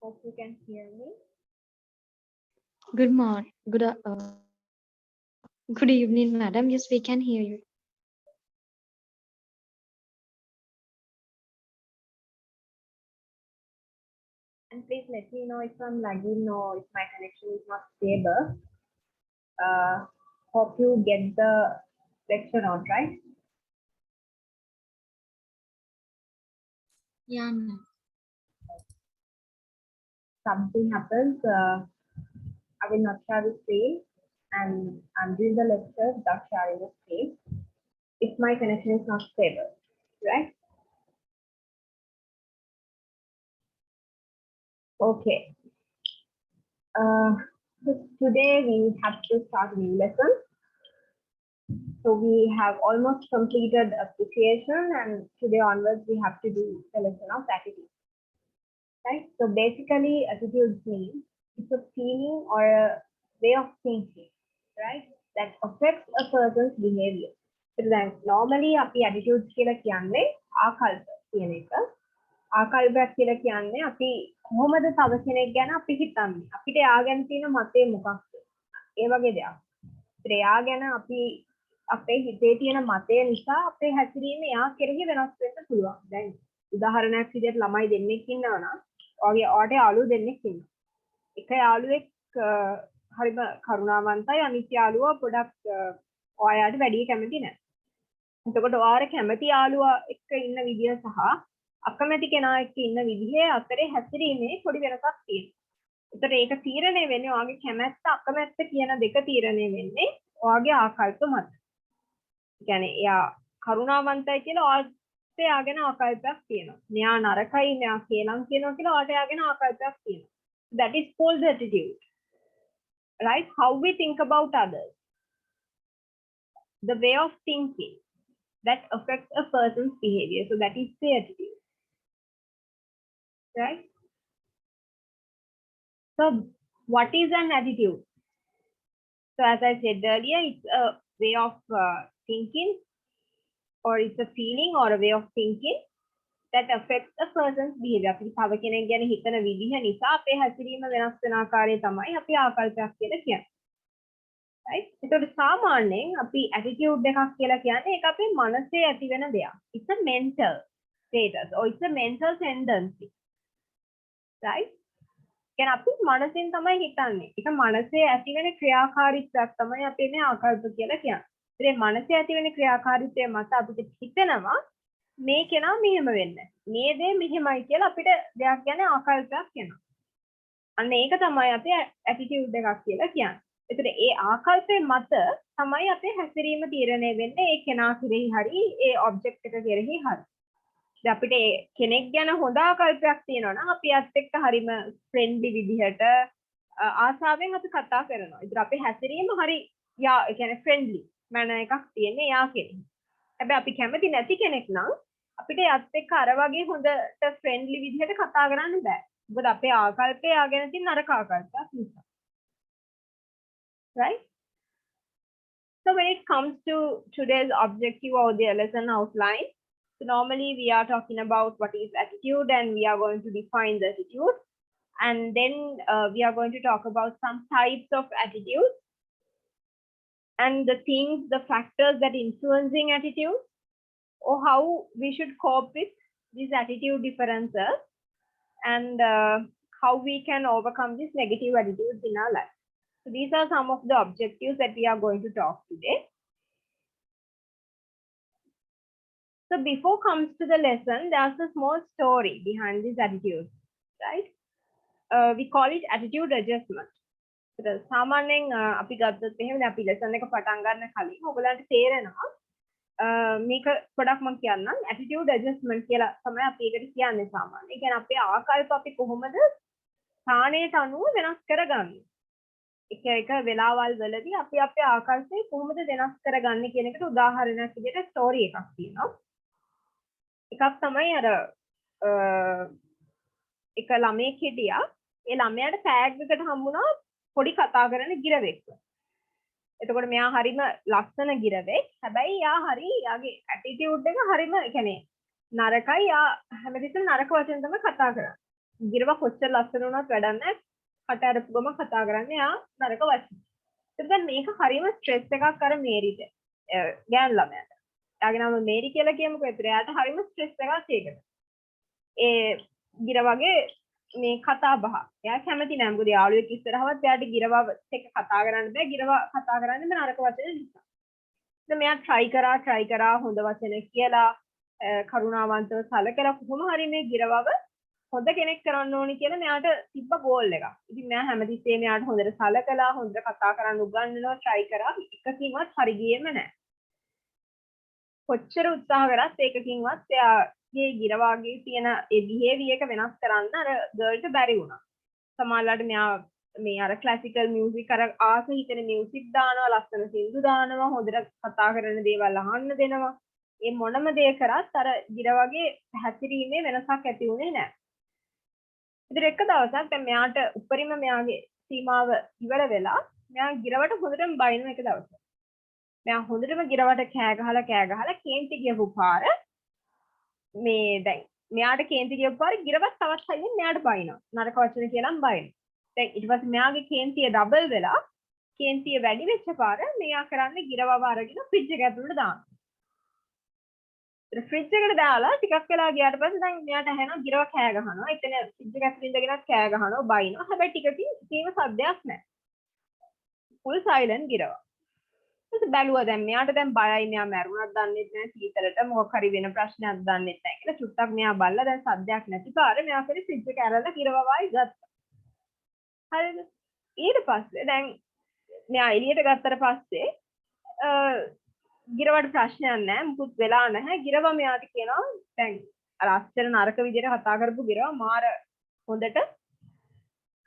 Hope you can hear me. Good morning. Good evening, madam. Yes, we can hear you. And please let me know if I'm lagging or if my connection is not stable. Hope you get the lecture note, right? Yeah, ma'am. Something happens, I will not share the screen, and I'm doing the lecture without sharing the screen if my connection is not stable, right? Okay. So today we have to start a new lesson. So we have almost completed appreciation, and today onwards we have to do the lesson of attitude. Right? So basically, attitudes mean it's a feeling or a way of thinking, right? That affects a person's behavior. So then normally අපි attitudes කියලා කියන්නේ ආකල්ප කියන එක. ආකල්පයක් කියලා කියන්නේ අපි කොහොමද තව කෙනෙක් ගැන අපි හිතන්නේ. අපිට එයා ගැන තියෙන මතය මොකක්ද? ඒ වගේ දෙයක්. ඒත් එයා ගැන අපි අපේ හිතේ තියෙන මතය නිසා අපේ හැසිරීම එයා කෙරෙහි වෙනස් වෙන්න පුළුවන්. දැන් උදාහරණයක් විදිහට ළමයි දෙන්නෙක් ඉන්නවා නම් ඔයාට යාළුවෝ දෙන්නෙක් ඉන්නවා. එක යාළුවෙක් හරිම කරුණාවන්තයි, අනිත් යාළුවා පොඩක් ඔයාට වැඩි කැමති නැහැ. එතකොට ඔයාට කැමති යාළුවා එක්ක ඉන්න විදිය සහ අකමැති කෙනා එක්ක ඉන්න විදිහේ අතරේ හැසිරීමේ පොඩි වෙනසක් තියෙනවා. ඒතර ඒක තීරණය වෙන්නේ ඔයාගේ කැමැත්ත අකමැත්ත කියන දෙක තීරණය වෙන්නේ ඔයාගේ ආකල්ප මත. ඒ කියන්නේ එයා කරුණාවන්තයි කියලා ඔයාට එයාගෙන ආකල්පයක් තියෙනවා. මෙයා නරකයි, මෙයා කේලම් කියනවා කියලා ඔයාට එයාගෙන ආකල්පයක් තියෙනවා. That is called the attitude. Right? How we think about others. The way of thinking that affects a person's behavior. So that is the attitude. Right? So what is an attitude? So as I said earlier, it's a way of thinking, or it's a feeling or a way of thinking that affects a person's behavior. අපි තව කෙනෙක් ගැන හිතන විදිහ නිසා අපේ හැසිරීම වෙනස් වෙන ආකාරය තමයි අපි ආකල්පයක් කියලා කියන්නේ. right? ඒතකොට සාමාන්‍යයෙන් අපි attitude එකක් කියලා කියන්නේ ඒක අපේ මනසේ ඇති වෙන දෙයක්. It's a mental status or it's a mental tendency. right? කියන්නේ අපි මනසෙන් තමයි හිතන්නේ. ඒක මනසේ ඇති වෙන ක්‍රියාකාරීත්වයක් තමයි අපි මේ ආකල්ප කියලා කියන්නේ. ඒ මනසේ ඇති වෙන ක්‍රියාකාරීත්වය මත අපිට හිතෙනවා මේ කෙනා මෙහෙම වෙන්න. මේ දේ මෙහෙමයි කියලා අපිට දෙයක් ගැන ආකල්පයක් එනවා. අන්න ඒක තමයි අපි ඇටිටියුඩ් එකක් කියලා කියන්නේ. ඒතර ඒ ආකල්පේ මත තමයි අපේ හැසිරීම තීරණය වෙන්නේ ඒ කෙනා කෙරෙහි හරි ඒ ඔබ්ජෙක්ට් එක කෙරෙහි හරි. දැන් අපිට කෙනෙක් ගැන හොඳ ආකල්පයක් තියෙනවා නම් අපි ඇත්ත එක්ක හරිම ෆ්‍රෙන්ඩ්ලි විදිහට ආසාවෙන් අපි කතා කරනවා. ඒතර අපේ හැසිරීම හරි යා ඒ කියන්නේ ෆ්‍රෙන්ඩ්ලි මැනර් එකක් තියෙන්නේ යා කෙරෙහි. හැබැයි අපි කැමති නැති කෙනෙක් නම් අපිට යත් එක්ක අර වගේ හොඳට ෆ්‍රෙන්ඩ්ලි විදිහට කතා කරන්න බෑ. මොකද අපේ ආකල්පය ආගෙන තියෙන නරක ආකල්පයක් නිසා. Right? So when it comes to today's objective or the lesson outline, so normally we are talking about what is attitude and we are going to define the attitude. And then we are going to talk about some types of attitudes and the things, the factors that influencing attitude, or how we should cope with these attitude differences, and how we can overcome these negative attitudes in our life. So these are some of the objectives that we are going to talk today. So before comes to the lesson, there's a small story behind these attitudes, right? We call it attitude adjustment. So සාමාන්‍යයෙන් අපි ගත්තොත් එහෙම අපි lesson එක පටන් ගන්න කලින් ඔයගලන්ට තේරෙනවා මේක පොඩක් මම කියන්නම් attitude adjustment කියලා තමයි අපි ඒකට කියන්නේ සාමාන්‍යයෙන්. ඒ කියන්නේ අපේ ආකල්ප අපි කොහොමද ස්ථානයට අනුව වෙනස් කරගන්නේ. එක වෙලාවල් වලදී අපි අපේ ආකල්පය කොහොමද වෙනස් කරගන්නේ කියන එකට උදාහරණයක් විදිහට ස්ටෝරි එකක් තියෙනවා. එකක් තමයි අර එක ළමයෙක් හිටියා. ඒ ළමයාට ටැග් එකකට හම්බුණා පොඩි කතා කරන ගිරවෙක්ව. එතකොට මෙයා හරිම ලස්සන ගිරවෙක්. හැබැයි යා හරි යාගේ ඇටිටියුඩ් එක හරිම ඒ කියන්නේ නරකයි. යා හැමතිස්සෙම නරක වචන තමයි කතා කරන්නේ. ගිරව කොච්චර ලස්සන වුණත් වැඩක් නැහැ. කට අරපු ගම කතා කරන්නේ යා නරක වචන. දැන් මේක හරියම ස්ට්‍රෙස් එකක් අර මේරිට. ගෑනු ළමයාට. එයාගේ නම මේරි කියලා කියමුකෝ. ඒතර එයාට හරියම ස්ට්‍රෙස් එකක් ඒකට. ඒ ගිරවගේ මේ කතා බහ. එයා කැමති නෑ. මොකද යාළුවෙක් ඉස්සරහවත් එයාට ගිරවව එක්ක කතා කරන්න බෑ. ගිරව කතා කරන්නේ නරක වචන නිසා. ඉතින් මෙයා try කරා හොඳ වචන කියලා කරුණාවන්තව සලකලා කොහොම හරි මේ ගිරවව හොඳ කෙනෙක් කරන්න ඕනි කියලා මෙයාට තිබ්බ ගෝල් එකක්. ඉතින් මෙයා හැමතිස්සෙම මෙයාට හොඳට සලකලා හොඳට කතා කරන්න උගන්වනවා try කරා. එකකින්වත් හරි ගියේම නෑ. කොච්චර උත්සාහ කරත් ඒකකින්වත් එයාගේ ගිරවාගේ තියෙන ඒ behavior එක වෙනස් කරන්න අර ගර්ල්ට බැරි වුණා. සමහරවිට මෙයා මේ අර ක්ලාසිකල් මියුසික් අර ආස හිතෙන මියුසික් දානවා, ලස්සන සින්දු දානවා, හොඳට කතා කරන දේවල් අහන්න දෙනවා. ඒ මොනම දේ කරත් අර ගිරවගේ හැසිරීමේ වෙනසක් ඇති වුණේ නැහැ. ඉතින් එක දවසක් දැන් මෙයාට උඩරිම මෙයාගේ සීමාව ඉවර වෙලා මෙයා ගිරවට හොඳටම බයින එක දවසක්. මෙයා හොඳටම ගිරවට කෑ ගහලා කේන්ති ගියපු පාර මේ දැන් මෙයාට කේන්ති ගියපු පාර ගිරවත් තවත් හයියෙන් මෙයාට බයිනවා. නරක වචන කියලාම බයිනවා. දැන් ඊට පස්සේ මෙයාගේ කේන්තිය ඩබල් වෙලා කේන්තිය වැඩි වෙච්ච පාර මෙයා කරන්නේ ගිරවව අරගෙන ෆ්‍රිජ් එක ඇතුළට දානවා. ෆ්‍රිජ් එකට දාලා ටිකක් වෙලා ගියාට පස්සේ දැන් මෙයාට ඇහෙනවා ගිරව කෑ ගහනවා. එතන ෆ්‍රිජ් එක ඇතුළේ ඉඳගෙනත් කෑ ගහනවා, බයිනවා. හැබැයි ටිකකින් කිසිම શબ્දයක් නැහැ. full silent ගිරව. ඊට බැලුවා දැන් මෙයාට දැන් බයයි, මෙයා මැරුණත් දන්නේ නැහැ, සීතලට මොකක් හරි වෙන ප්‍රශ්නයක් දන්නේ නැහැ කියලා චුට්ටක් මෙයා බල්ලා දැන් શબ્දයක් නැති පාර මෙයා කරේ ෆ්‍රිජ් එක ඇරලා ගිරවවයි ගත්තා. හරිද? ඊට පස්සේ දැන් මෙයා එළියට ගත්තට පස්සේ ගිරවට ප්‍රශ්නයක් නැහැ, මුකුත් වෙලා නැහැ. ගිරව මෙයාට කියනවා දැන් අර අස්තර නරක විදියට කතා කරපු ගිරව මාර හොඳට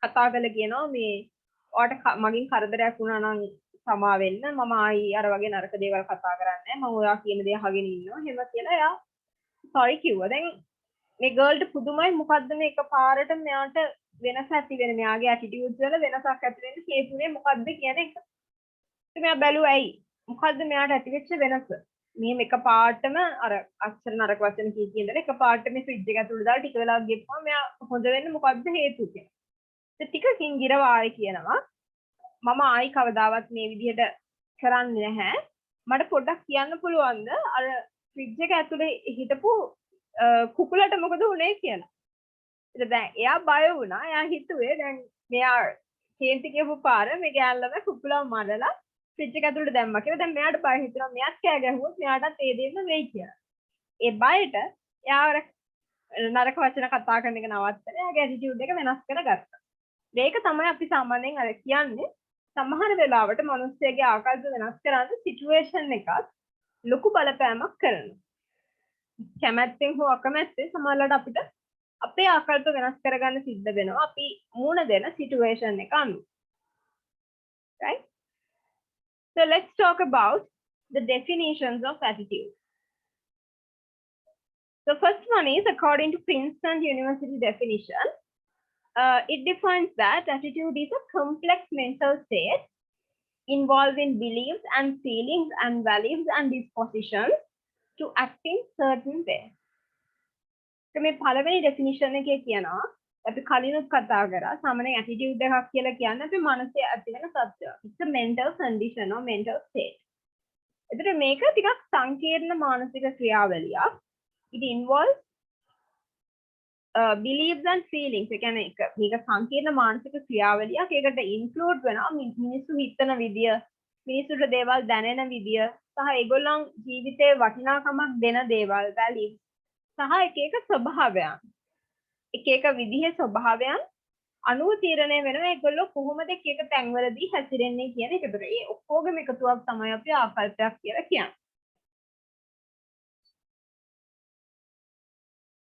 කතා කරලා කියනවා මේ ඔයාට මගෙන් කරදරයක් වුණා නම් සමා වෙන්න, මම ආයි අර වගේ නරක දේවල් කතා කරන්නේ නැහැ, මම ඔයා කියන දේ අහගෙන ඉන්නවා. එහෙම කියලා එයා sorry කිව්වා. දැන් මේ ගර්ල්ට පුදුමයි මොකද්ද මේ එකපාරට මෙයාට වෙනස ඇති වෙන, මෙයාගේ ඇටිටියුඩ් වල වෙනසක් ඇති වෙන්න හේතුනේ මොකද්ද කියන එක. ඉතින් මෙයා බැලුවා ඇයි මොකද්ද මෙයාට ඇතිවෙච්ච වෙනස. මේ එකපාරටම අර අක්ෂර නරක වචන කී ඉඳලා එකපාරට මේ ෆ්‍රිජ් එක ඇතුළට දාලා ටික වෙලාවක් ගියපුවම මෙයා හොඳ වෙන්න මොකද්ද හේතුව කියලා. ඉතින් ටිකකින් ගිරව ආයි කියනවා මම ආයි කවදාවත් මේ විදිහට කරන්නේ නැහැ. මට පොඩ්ඩක් කියන්න පුළුවන්ද අර ෆ්‍රිජ් එක ඇතුලේ හිටපු කුකුලට මොකද වුනේ කියලා. ඉතින් දැන් එයා බය වුණා. එයා හිතුවේ දැන් මෙයා කේන්ති කියපු පාර මේ ගෑල්ලම කුකුලව මරලා ෆ්‍රිජ් එක ඇතුලට දැම්මා කියලා. දැන් මෙයාට බය හිතුණා මෙයාත් කෑ ගැහුවොත් මෙයාටත් ඒ දෙන්න වෙයි කියලා. ඒ බයට එයා නරක වචන කතා කරන එක නවත්තලා එයාගේ ඇටිටියුඩ් එක වෙනස් කරගත්තා. මේක තමයි අපි සාමාන්‍යයෙන් අර කියන්නේ සමහර වෙලාවට මිනිස්සෙගේ ආකල්ප වෙනස් කරන්න සිටුේෂන් එකක් ලොකු බලපෑමක් කරනවා. කැමැත්තෙන් හෝ අකමැත්තෙන් සමහරවිට අපිට අපේ ආකල්ප වෙනස් කරගන්න සිද්ධ වෙනවා අපි මුණ දෙන සිටුේෂන් එක අනුව. Right? So let's talk about the definitions of attitude. The first one is according to Princeton University definition. It defines that attitude is a complex mental state involving beliefs and feelings and values and dispositions to act in certain ways. So මේ පළවෙනි definition එකේ කියනවා අපි කලිනුත් කතා කරා සාමාන්‍ය attitude එකක් කියලා කියන්නේ අපේ මනසේ ඇති වෙන තත්ත්වය. It's a mental condition or mental state. ඒතර මේක ටිකක් සංකීර්ණ මානසික ක්‍රියාවලියක්. It involves beliefs and feelings. ඒ කියන්නේ මේක සංකීර්ණ මානසික ක්‍රියාවලියක්. ඒකට include වෙනවා මිනිස්සු හිතන විදිය, මිනිස්සුන්ට දේවල් දැනෙන විදිය, සහ ඒගොල්ලන් ජීවිතේ වටිනාකමක් දෙන දේවල්, values, සහ එක එක ස්වභාවයන්. එක එක විදිහේ ස්වභාවයන් අනුව තීරණය වෙනවා ඒගොල්ලෝ කොහොමද එක එක තැන්වලදී හැසිරෙන්නේ කියන එක. ඒතර ඒ ඔක්කොගේම එකතුවක් තමයි අපි ආකල්පයක් කියලා කියන්නේ.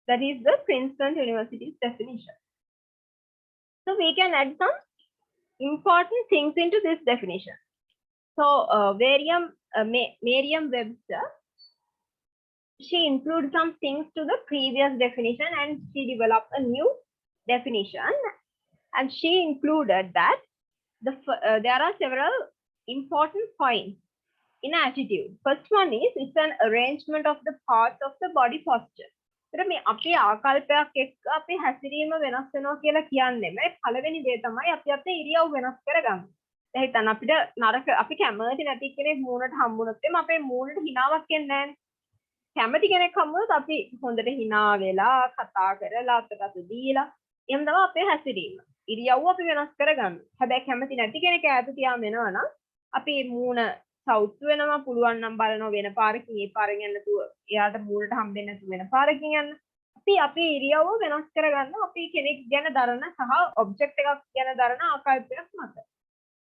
That is the Princeton University's definition. So we can add some important things into this definition. So Merriam-Webster, she included some things to the previous definition and she developed a new definition. And she included that there are several important points in attitude. First one is it's an arrangement of the parts of the body posture. ඒතර මේ අපේ ආකල්පයක් එක්ක අපේ හැසිරීම වෙනස් වෙනවා කියලා කියන්නේ මේ පළවෙනි දේ තමයි අපි අපේ ඉරියව් වෙනස් කරගන්න. දැන් හිතන්න අපිට නරක අපි කැමති නැති කෙනෙක් මූණට හම්බුනොත් එimhe අපේ මූණට හිනාවක් එන්නේ නැහැ. කැමති කෙනෙක් හම්බුනොත් අපි හොඳට hina වෙලා කතා කරලා අතට දීලා එහෙම තමයි අපේ හැසිරීම. ඉරියව්ව අපි වෙනස් කරගන්න. හැබැයි කැමති නැති කෙනෙක් ඈත තියාම එනවා නම් අපි මූණ සවුත් වෙනවා පුළුවන් නම් බලනවා වෙන පාරකින් ඒ පාරෙන් යන්න නැතුව එයාට මූණට හම්බෙන්නේ නැතුව වෙන පාරකින් යන්න. අපි අපේ ඉරියව්ව වෙනස් කරගන්න අපි කෙනෙක් ගැන දරන සහ ඔබ්ජෙක්ට් එකක් ගැන දරන ආකල්පයක් මත.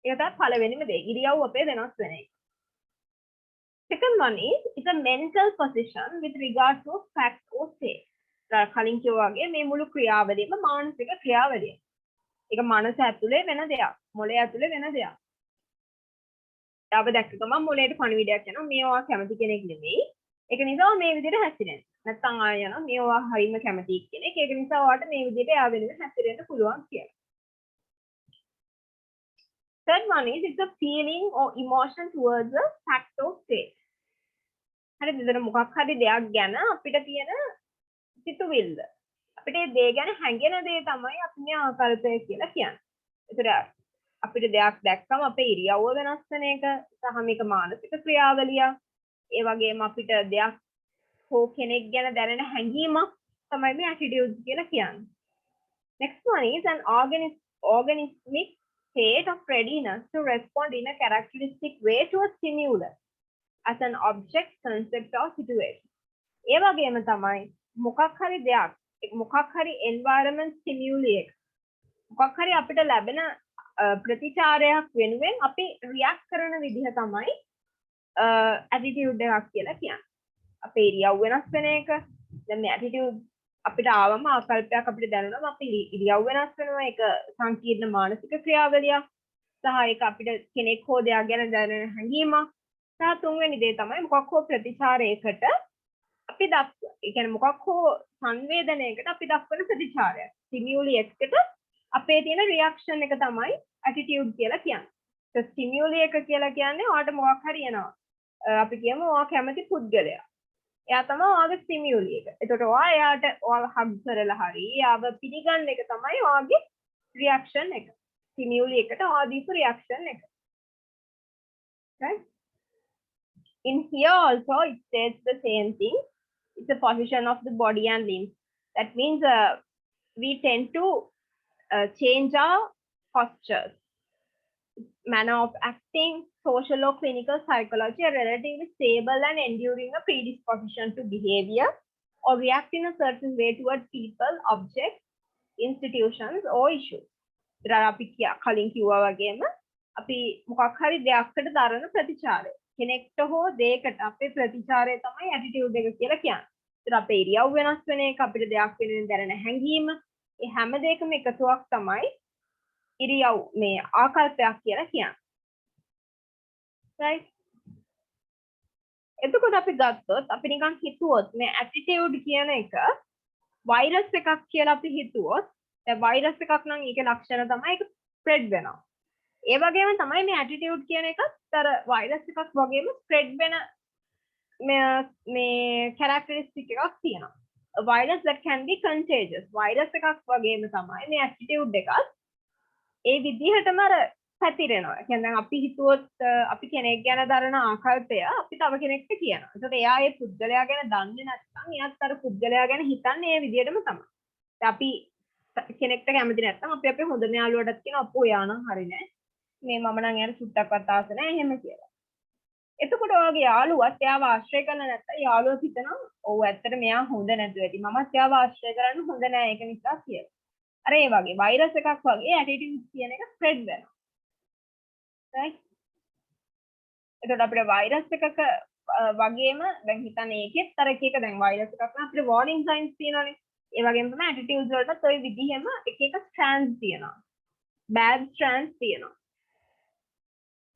ඒක තමයි පළවෙනිම දේ. ඉරියව්ව අපේ වෙනස් වෙන එක. Second one is it's a mental position with regard to fact or state. කලින් කිව්වා වගේ මේ මුළු ක්‍රියාවලියම මානසික ක්‍රියාවලිය. ඒක මනස ඇතුලේ වෙන දෙයක්. මොළය ඇතුලේ වෙන දෙයක්. යාව දැක්ක ගමන් මොළයට පණිවිඩයක් යනවා මේවා කැමති කෙනෙක් නෙමෙයි. ඒක නිසා මේ විදිහට හැසිරෙන්න. නැත්තම් ආය යනවා මේවා හරිම කැමති කෙනෙක්. ඒක නිසා ඔයාලට මේ විදිහට යා වෙනුවෙන් හැසිරෙන්න පුළුවන් කියලා. Third one is it's a feeling or emotion towards a fact or state. හරි දෙතර මොකක් හරි දෙයක් ගැන අපිට තියෙන සිතුවිල්ල. අපිට ඒ දේ ගැන හැඟෙන දේ තමයි අපි මේ ආකල්පය කියලා කියන්නේ. ඒතර අපිට දෙයක් දැක්කම අපේ ඉරියව්ව වෙනස් වෙන එක සහ මේක මානසික ක්‍රියාවලිය. ඒ වගේම අපිට දෙයක් හෝ කෙනෙක් ගැන දැනෙන හැඟීමක් තමයි මේ attitudes කියලා කියන්නේ. Next one is an organismic state of readiness to respond in a characteristic way to a stimulus as an object, concept or situation. ඒ වගේම තමයි මොකක් හරි දෙයක් මොකක් හරි environment stimuli එක මොකක් හරි අපිට ලැබෙන ප්‍රතිචාරයක් වෙනුවෙන් අපි රියැක්ට් කරන විදිහ තමයි attitude එකක් කියලා කියන්නේ. අපේ ඉරියව් වෙනස් වෙන එක. දැන් මේ attitude අපිට ආවම ආකල්පයක් අපිට දැනුණාම අපි ඉරියව් වෙනස් වෙනවා. ඒක සංකීර්ණ මානසික ක්‍රියාවලියක්. සහ ඒක අපිට කෙනෙක් හෝ දෙයක් ගැන දැනෙන හැඟීමක්. සහ තුන්වෙනි දේ තමයි මොකක් හෝ ප්‍රතිචාරයකට අපි දක්වන. ඒ කියන්නේ මොකක් හෝ සංවේදනයකට අපි දක්වන ප්‍රතිචාරයක්. stimuli එකට අපේ තියෙන රියැක්ෂන් එක තමයි attitude කියලා කියන්නේ. so stimuli එක කියලා කියන්නේ ඔයාලට මොකක් හරි එනවා. අපි කියමු ඔයා කැමති පුද්ගලයා. එයා තමයි ඔයාගේ stimuli එක. එතකොට ඔයා එයාට ඔයාලා hug කරලා හරි එයාව පිළිගන්න එක තමයි ඔයාගේ reaction එක. stimuli එකට ඔයා දීපු reaction එක. right? In here also it states the same thing. It's a position of the body and limbs. That means we tend to change our postures, manner of acting, social or clinical psychology are relatively stable and enduring a predisposition to behavior or react in a certain way toward people, objects, institutions or issues. අපි කලින් කිව්වා වගේම අපි මොකක් හරි දෙයක්කට දරන ප්‍රතිචාරය. කෙනෙක්ට හෝ දෙයකට අපේ ප්‍රතිචාරය තමයි ඇටිටියුඩ් එක කියලා කියන්නේ. ඒත් අපේ ඉරියව් වෙනස් වෙන එක අපිට දෙයක් වෙනුවෙන් දැනෙන හැඟීම ඒ හැම දෙයකම එකතුවක් තමයි ඉරියව් මේ ආකල්පයක් කියලා කියන්නේ. right? එතකොට අපි ගත්තොත් අපි නිකන් හිතුවොත් මේ ඇටිටියුඩ් කියන එක වෛරස් එකක් කියලා අපි හිතුවොත් දැන් වෛරස් එකක් නම් ඒකේ ලක්ෂණ තමයි ඒක ස්ප්‍රෙඩ් වෙනවා. ඒ වගේම තමයි මේ ඇටිටියුඩ් කියන එකත් අර වෛරස් එකක් වගේම ස්ප්‍රෙඩ් වෙන මේ characteristic එකක් තියෙනවා. A virus that can be contagious. Virus එකක් වගේම තමයි මේ ඇටිටියුඩ් එකත් ඒ විදිහටම අර පැතිරෙනවා. කියන්නේ දැන් අපි හිතුවොත් අපි කෙනෙක් ගැන දරන ආකල්පය අපි තව කෙනෙක්ට කියනවා. ඒකට එයා ඒ පුද්ගලයා ගැන දන්නේ නැත්නම් එයාත් අර පුද්ගලයා ගැන හිතන්නේ ඒ විදිහටම තමයි. අපි කෙනෙක්ට කැමති නැත්නම් අපි අපේ හොඳම යාළුවටත් කියනවා අපෝ එයා නම් හරි නෑ. මේ මම නම් එයාට සුට්ටක්වත් ආස නෑ එහෙම කියලා. එතකොට ඔයගේ යාළුවත් එයාව ආශ්‍රය කරන්න නැත්නම් යාළුවා හිතනවා ඔව් ඇත්තට මෙයා හොඳ නැතුව ඇති. මමත් එයාව ආශ්‍රය කරන්න හොඳ නෑ ඒක නිසා කියලා. අර ඒ වගේ වෛරස් එකක් වගේ ඇටිටියුඩ් කියන එක ස්ප්‍රෙඩ් වෙනවා. right? එතකොට අපිට වෛරස් එකක වගේම දැන් හිතන්න ඒකෙත් අර එක දැන් වෛරස් එකක් නම් අපිට warning signs තියෙනවානේ. ඒ වගේම තමයි ඇටිටියුඩ්ස් වලටත් ওই විදිහෙම එක එක strands තියෙනවා. bad strands තියෙනවා.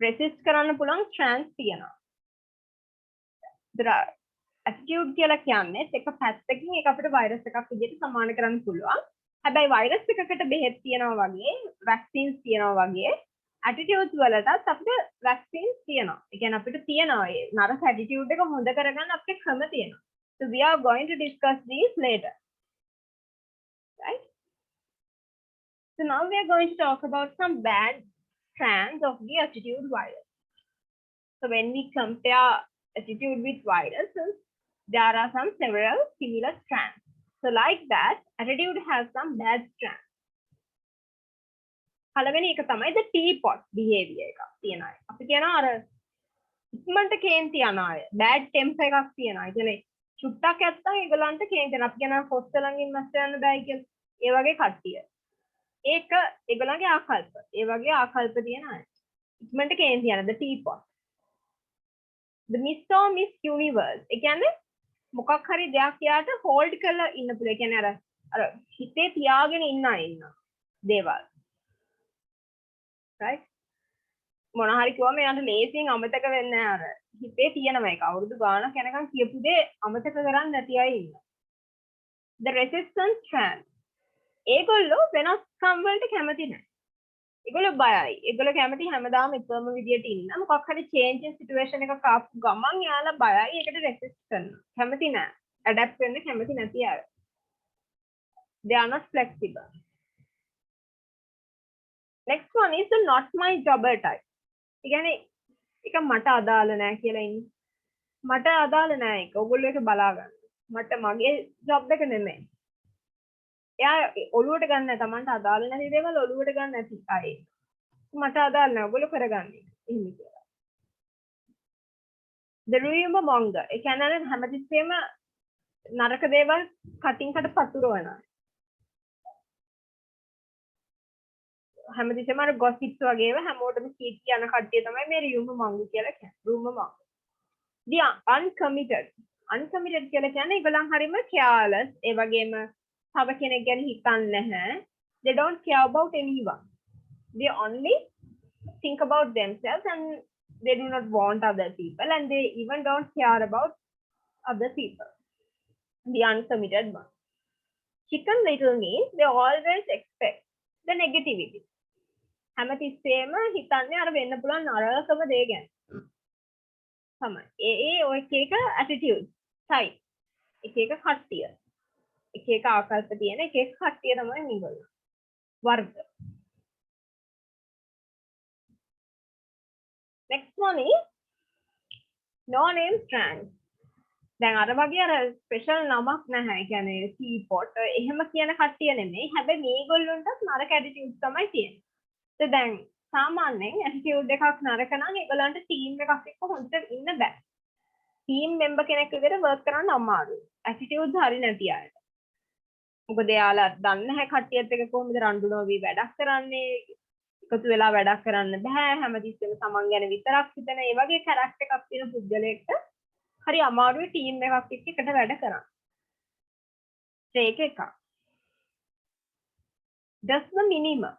resist කරන්න පුළුවන් strands තියෙනවා. ඇටිටියුඩ් කියලා කියන්නේ එක පැත්තකින් ඒක අපිට වෛරස් එකක් විදිහට සමාන කරන්න පුළුවන්. හැබැයි වෛරස් එකකට බෙහෙත් තියෙනවා වගේ, වැක්සින්ස් තියෙනවා වගේ ඇටිටියුඩ්ස් වලටත් අපිට වැක්සින්ස් තියෙනවා. ඒ කියන්නේ අපිට තියෙනවා මේ නරක ඇටිටියුඩ් එක හොඳ කරගන්න අපිට ක්‍රම තියෙනවා. So we are going to discuss these later, right? So now we are going to talk about some bad strands of the attitude virus. So when we compare attitude with viruses, there are some several similar strands. So like that, attitude has some bad strands. පළවෙනි එක තමයි the teapot behavior එකක් තියෙන අය. අපි කියනවා අර ඉක්මනට කේන්ති යන අය. bad temper එකක් තියෙන අය. කියන්නේ චුට්ටක් නැත්තම් ඒගොල්ලන්ට කේන්ති යන. අපි කියනවා කොස්තලංගින් මැස්ස යන්න බෑ කියලා. ඒ වගේ කට්ටිය. ඒක ඒගොල්ලන්ගේ ආකල්ප. ඒ වගේ ආකල්ප තියෙන අය. ඉක්මනට කේන්ති යන the teapot. The Mr. or Miss Universe. ඒ කියන්නේ මොකක් හරි දෙයක් යාට hold කරලා ඉන්න පුළුවන්. ඒ කියන්නේ අර හිතේ තියාගෙන ඉන්න අය ඉන්නවා. දේවල්. right මොන හරි කිව්වම එයාට ලේසියෙන් අමතක වෙන්නේ නැහැ අර හිතේ තියෙනම එක අවුරුදු ගාණක් යනකම් කියපු දේ අමතක කරන්නේ නැති අය ඉන්නවා the resistance strand ඒගොල්ලෝ වෙනස්කම් වලට කැමති නැහැ ඒගොල්ලෝ බයයි ඒගොල්ලෝ කැමති හැමදාම එකම විදියට ඉන්න මොකක් හරි changing situation එකක් ආපු ගමන් යාලා බයයි ඒකට resist කරනවා කැමති නැහැ adapt වෙන්න කැමති නැති අය they are not flexible. Next one is the not my jobber type. ඒ කියන්නේ ඒක මට අදාළ නැහැ කියලා ඉන්නේ. මට අදාළ නැහැ ඒක. ඔයගොල්ලෝ ඒක බලා ගන්න. මට මගේ ජොබ් එක නෙමෙයි. එයා ඔළුවට ගන්න නැහැ. Tamanට අදාළ නැති දේවල් ඔළුවට ගන්න නැති අය. මට අදාළ නැහැ. ඔයගොල්ලෝ කරගන්නේ. එහෙම කියලා. The rumor monger. ඒ කියන්නේ හැමතිස්සෙම නරක දේවල් කටින් කට පතුරවනවා. හැමතිස්සෙම අර gossips වගේම හැමෝටම කියන කට්ටිය තමයි මේ rumor monger කියලා කියන්නේ. rumor monger. The uncommitted. Uncommitted කියලා කියන්නේ ඒගොල්ලන් හරීම careless. ඒ වගේම තව කෙනෙක් ගැන හිතන්නේ නැහැ. They don't care about anyone. They only think about themselves and they do not want other people and they even don't care about other people. The uncommitted one. Chicken little means they always expect the negativity. හැමතිස්සෙම හිතන්නේ අර වෙන්න පුළුවන් නරකම දේ ගැන. තමයි. ඒ ඔය එක attitude type. එක කට්ටිය. එක ආකල්ප තියෙන එක කට්ටිය තමයි මේගොල්ලෝ. වර්ග. Next one is no name strand. දැන් අර වගේ අර ස්පෙෂල් නමක් නැහැ. ඒ කියන්නේ teapot එහෙම කියන කට්ටිය නෙමෙයි. හැබැයි මේගොල්ලන්ටත් නරක attitude තමයි තියෙන්නේ. දැන් සාමාන්‍යයෙන් ඇටිටියුඩ් එකක් නරක නම් ඒගොල්ලන්ට ටීම් එකක් එක්ක හොඳට ඉන්න බෑ. ටීම් මෙම්බර් කෙනෙක් විදිහට වර්ක් කරන්න අමාරුයි. ඇටිටියුඩ් හරි නැති අයට. මොකද එයාලා දන්නේ නැහැ කට්ටියත් එක්ක කොහොමද රණ්ඩු නොවි වැඩක් කරන්නේ. එකතු වෙලා වැඩක් කරන්න බෑ. හැමතිස්සෙම තමන් ගැන විතරක් හිතන ඒ වගේ කැරක්ටර් එකක් තියෙන පුද්ගලයෙක්ට හරි අමාරුයි ටීම් එකක් එක්ක එකට වැඩ කරන්න. ඒක එකක්. Just the minimum.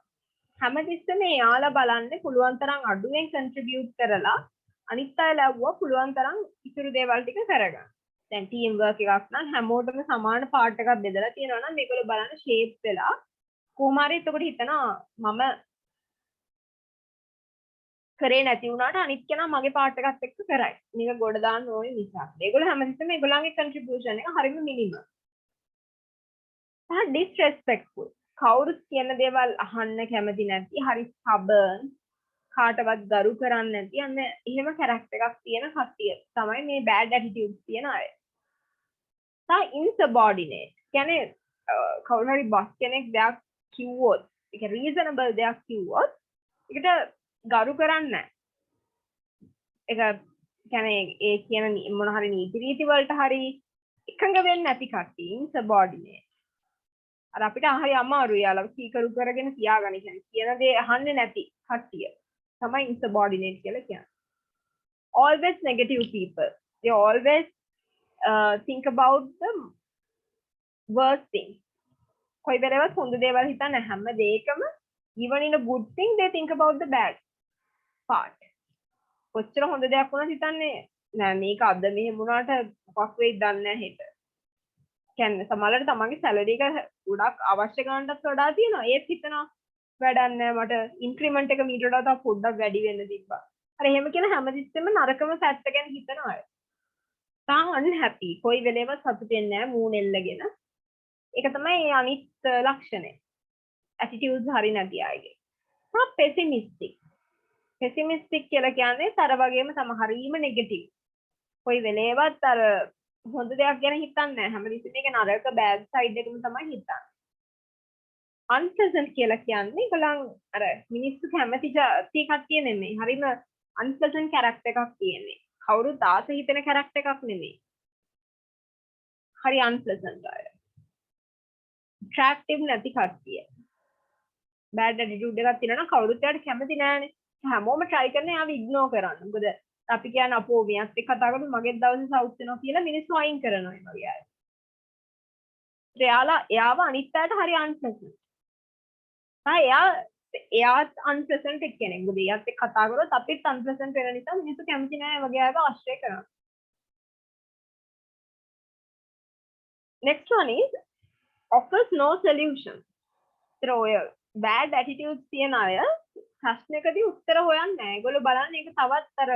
හැමතිස්සෙම එයාලා බලන්නේ පුළුවන් තරම් අඩුවෙන් contribute කරලා අනිත් අය ලැබුවා පුළුවන් තරම් ඉතුරු දේවල් ටික කරගන්න. දැන් ටීම් වර්ක් එකක් නම් හැමෝටම සමාන පාර්ට් එකක් බෙදලා තියෙනවා නම් මේගොල්ලෝ බලන්න ෂේප් වෙලා කොහොම හරි එතකොට හිතනවා මම කරේ නැති වුණාට අනිත් කෙනා මගේ පාර්ට් එකත් එක්ක කරයි. මේක ගොඩ දාන්න ඕනේ නිසා. ඒගොල්ලෝ හැමතිස්සෙම ඒගොල්ලන්ගේ contribution එක හරිම minimum. disrespectful. කවුරුත් කියන දේවල් අහන්න කැමති නැති හරි stubborn කාටවත් ගරු කරන්නේ නැති අන්න එහෙම කැරක්ටර් එකක් තියෙන කට්ටිය තමයි මේ bad attitudes තියෙන අය. insubordinate කියන්නේ කවුරු හරි boss කෙනෙක් දෙයක් කිව්වොත් ඒක reasonable දෙයක් කිව්වොත් ඒකට ගරු කරන්නේ නැහැ. ඒක කියන්නේ ඒ කියන මොන හරි නීති රීති වලට හරි එකඟ වෙන්නේ නැති කට්ටිය insubordinate. අර අපිට හරි අමාරුයි යාළුවා කීකරු කරගෙන තියාගන්න කියන්නේ කියන දේ අහන්නේ නැති කට්ටිය තමයි insubordinate කියලා කියන්නේ. Always negative people. They always think about the worst thing. කොයි වෙලාවත් හොඳ දේවල් හිතන්නේ හැම දෙයකම even in a good thing they think about the bad part. කොච්චර හොඳ දෙයක් වුණත් හිතන්නේ නෑ මේක අද මෙහෙම වුණාට මොකක් වෙයිද දන්නේ නැහැ හෙට. කියන්නේ සමහරවිට තමන්ගේ සැලරි එක ගොඩක් අවශ්‍ය ගන්නටත් වඩා තියෙනවා. ඒත් හිතනවා වැඩක් නැහැ මට ඉන්ක්‍රිමන්ට් එක මීට වඩා තව පොඩ්ඩක් වැඩි වෙන්න තිබ්බා. අර එහෙම කියන හැමතිස්සෙම නරකම පැත්ත ගැන හිතනවා. තා unhappy කොයි වෙලේවත් සතුටු වෙන්නේ නැහැ මූණ එල්ලගෙන. ඒක තමයි ඒ අනිත් ලක්ෂණය. attitudes හරි නැති අයගේ. තා pessimistic. pessimistic කියලා කියන්නේ තර වගේම තම හරීම negative. කොයි වෙලේවත් අර හොඳ දෙයක් ගැන හිතන්නේ නැහැ. හැමතිස්සෙම ඒක නරක bad side එකම තමයි හිතන්නේ. unpleasant කියලා කියන්නේ ඒගොල්ලන් අර මිනිස්සු කැමති જાති කට්ටිය නෙමෙයි. හරිම unpleasant character එකක් තියෙන්නේ. කවුරුත් ආස හිතෙන character එකක් නෙමෙයි. හරි unpleasant අය. attractive නැති කට්ටිය. bad attitude එකක් තියෙනවා නම් කවුරුත් එයාට කැමති නෑනේ. හැමෝම try කරන එයාව ignore කරන්න. මොකද අපි කියන්නේ අපෝ මෙයාත් එක්ක කතා කරමු මගේ දවසේ සවුත් වෙනවා කියලා මිනිස්සු අයින් කරනවා ඒ වගේ අය. එයාව අනිත් අයට හරි unpleasant. එයාත් unpleasant එක්කෙනෙක්. මොකද එයාත් එක්ක කතා කරොත් අපිත් unpleasant වෙන නිසා මිනිස්සු කැමති නෑ ඒ වගේ අයව ආශ්‍රය කරනවා. Next one is offers no solution. ඔය bad attitudes තියන අය ප්‍රශ්නකදී උත්තර හොයන්නේ නැහැ. ඒගොල්ලෝ බලන්නේ ඒක තවත් අර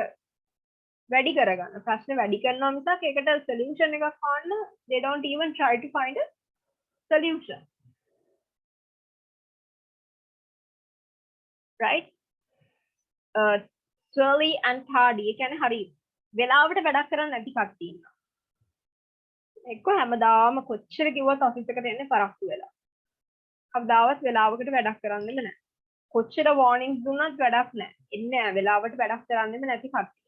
වැඩි කරගන්න. ප්‍රශ්න වැඩි කරනවා මිසක් ඒකට solution එකක් හොයන්න they don't even try to find a solution. Right? Surly and tardy. ඒ කියන්නේ හරි වෙලාවට වැඩක් කරන්න නැති කට්ටිය ඉන්නවා. එක්ක හැමදාම කොච්චර කිව්වත් ඔෆිස් එකට එන්නේ පරක්කු වෙලා. කවදාවත් වෙලාවකට වැඩක් කරන්නෙම නැහැ. කොච්චර warnings දුන්නත් වැඩක් නැහැ. එන්නේ නැහැ වෙලාවට වැඩක් කරන්නෙම නැති කට්ටිය.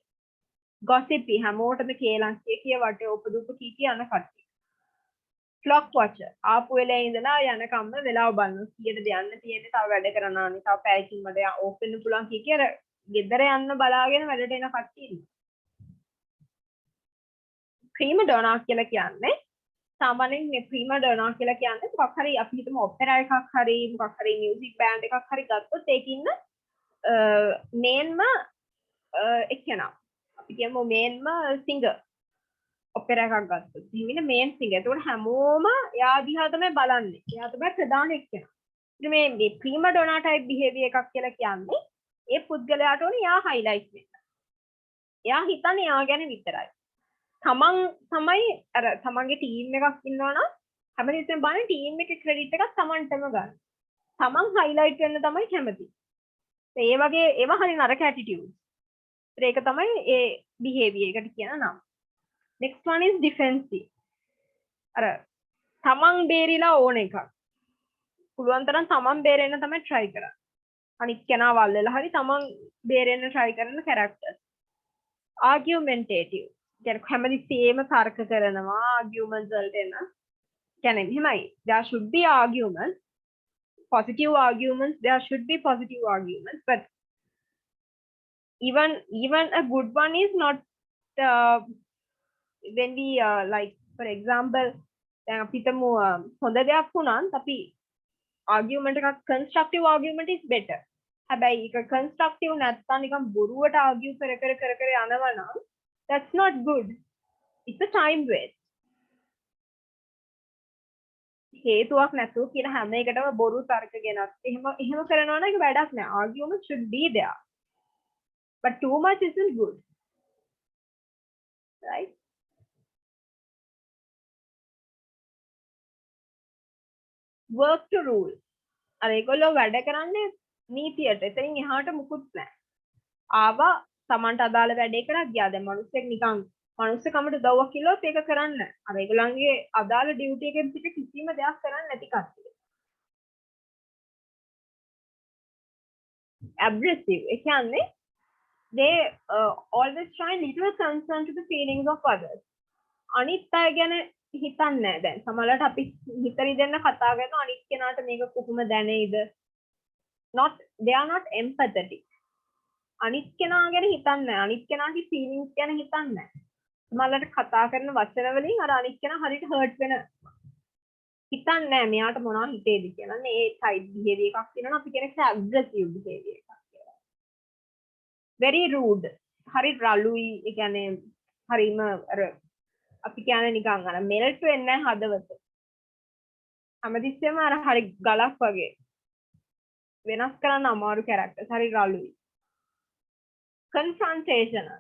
gossipy හැමෝටම කේලම් කිය වටේ උපදුප කී යන කට්ටිය. clock watcher ආපු වෙලේ ඉඳලා යනකම්ම වෙලාව බලනවා. කීයටද යන්න තියෙන්නේ තව වැඩ කරනවා නේ. තව පැයකින් මට ඕෆ් වෙන්න පුළුවන් කිය අර ගෙදර යන්න බලාගෙන වැඩට එන කට්ටිය ඉන්නවා. prima donna කියලා කියන්නේ සාමාන්‍යයෙන් මේ prima donna කියලා කියන්නේ මොකක් හරි අපි හිතමු ඔපෙරා එකක් හරි මොකක් හරි මියුසික් බෑන්ඩ් එකක් හරි ගත්තොත් ඒකින්න මේන්ම එක්කෙනා අපි කියමු මේන්ම සිංගර් ඔපෙරා එකක් ගත්තොත් ඉතින් මේන් සිංගර්. ඒතකොට හැමෝම එයා දිහා තමයි බලන්නේ. එයා තමයි ප්‍රධාන එක්කෙනා. ඉතින් මේ prima donna type behavior එකක් කියලා කියන්නේ ඒ පුද්ගලයාට ඕනේ එයා highlight වෙන්න. එයා හිතන්නේ එයා ගැන විතරයි. තමන් තමයි අර තමන්ගේ ටීම් එකක් ඉන්නවනම් හැමතිස්සෙම බලන්නේ ටීම් එකේ ක්‍රෙඩිට් එකක් තමන්ටම ගන්න. තමන් highlight වෙන්න තමයි කැමති. ඒ වගේ ඒවා හරි නරක attitude. ඒක තමයි ඒ behavior එකට කියන නම. Next one is defensive. අර තමන් බේරිලා ඕන එකක්. පුළුවන් තරම් තමන් බේරෙන්න තමයි try කරන්නේ. අනිත් කෙනා වල් වෙලා හරි තමන් බේරෙන්න try කරන characters. Argumentative. දැන් හැමතිස්සෙම තර්ක කරනවා arguments වලට එන. කියන්නේ එහෙමයි. There should be arguments, positive arguments. There should be positive arguments, but even a good one is not when we like for example දැන් අපි හිතමු හොඳ දෙයක් වුණාත් අපි argument එකක් constructive argument is better. හැබැයි ඒක constructive නැත්නම් නිකන් බොරුවට argue කර යනවා නම් that's not good. It's a time waste. හේතුවක් නැතුව කියලා හැම එකටම බොරු තර්ක ගෙනත් එහෙම කරනවා නම් ඒක වැඩක් නෑ. Argument should be there. But too much isn't good. Right? Work to rule. අර ඒගොල්ලෝ වැඩ කරන්නේ නීතියට. එතනින් එහාට මුකුත් නෑ. ආවා Samanta අදාළ වැඩේ කරා ගියා. දැන් මිනිස්සෙක් නිකන් මනුස්සකමට උදව්වක් කිව්වොත් ඒක කරන්න. අර ඒගොල්ලන්ගේ අදාළ ඩියුටි එකෙන් පිට කිසිම දෙයක් කරන්න නැති කට්ටිය. Abrasive. ඒ කියන්නේ they always try little concern to the feelings of others. අනිත් අය ගැන හිතන්නේ නැහැ. දැන් සමහරවිට අපි හිතරි දෙන්න කතා කරනවා අනිත් කෙනාට මේක කොහොම දැනෙයිද? They are not empathetic. අනිත් කෙනා ගැන හිතන්නේ නැහැ. අනිත් කෙනාගේ feelings ගැන හිතන්නේ නැහැ. සමහරවිට කතා කරන වචන වලින් අර අනිත් කෙනා හරියට hurt වෙන හිතන්නේ නැහැ මෙයාට මොනවා හිතේද කියලා. මේ type behavior එකක් තියෙනවා අපි කියන එක aggressive behavior එකක් කියලා. Very rude. හරි රළුයි. ඒ කියන්නේ හරිම අර අපි කියන්නේ නිකන් අර melt වෙන්නේ නැහැ හදවත. හැමතිස්සෙම අර හරි ගලක් වගේ. වෙනස් කරන්න අමාරු characters. හරි රළුයි. Confrontational.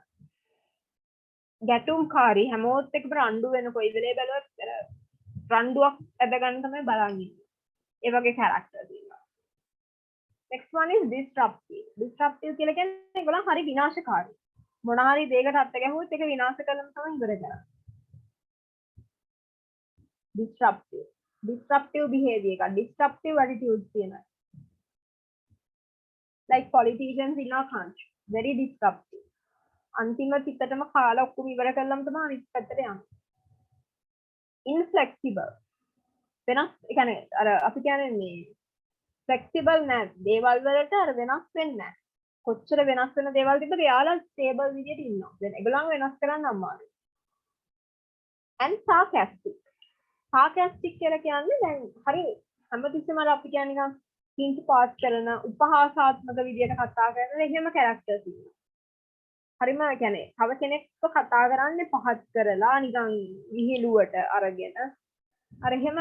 ගැටුම්කාරී හැමෝත් එක්කම රණ්ඩු වෙන කොයි වෙලේ බැලුවත් රණ්ඩුවක් ඇද ගන්න තමයි බලන්නේ. ඒ වගේ කැරක්ටර් තියෙනවා. next one is disruptive. disruptive කියලා කියන්නේ ඒගොල්ලන් හරි විනාශකාරී. මොන හරි දෙයකට අත් ගැහුවොත් ඒක විනාශ කරලම තමයි ඉවර කරන්නේ. disruptive. disruptive behavior එක. disruptive attitudes තියෙනවා. like politicians in our country. very disruptive. අන්තිම පිටතම කාලා ඔක්කොම ඉවර කළාම තමයි අනිත් පැත්තට යන්නේ. inflexible. වෙනස් ඒ කියන්නේ අර අපි කියන්නේ මේ flexible නෑ. දේවල් වලට අර වෙනස් වෙන්නේ නෑ. කොච්චර වෙනස් වෙන දේවල් තිබ්බද එයාලා stable විදියට ඉන්නවා. දැන් ඒගොල්ලන් වෙනස් කරන්න අමාරුයි. and sarcastic. sarcastic කියලා කියන්නේ දැන් හරි හැමතිස්සෙම අර අපි කියන්නේ නිකන් කිංචි පාස් කරන උපහාසාත්මක විදියට කතා කරන එහෙම කැරක්ටර්ස් ඉන්නවා. හරිම කියන්නේ තව කෙනෙක්ව කතා කරන්නේ පහත් කරලා නිකන් විහිළුවට අරගෙන අර එහෙම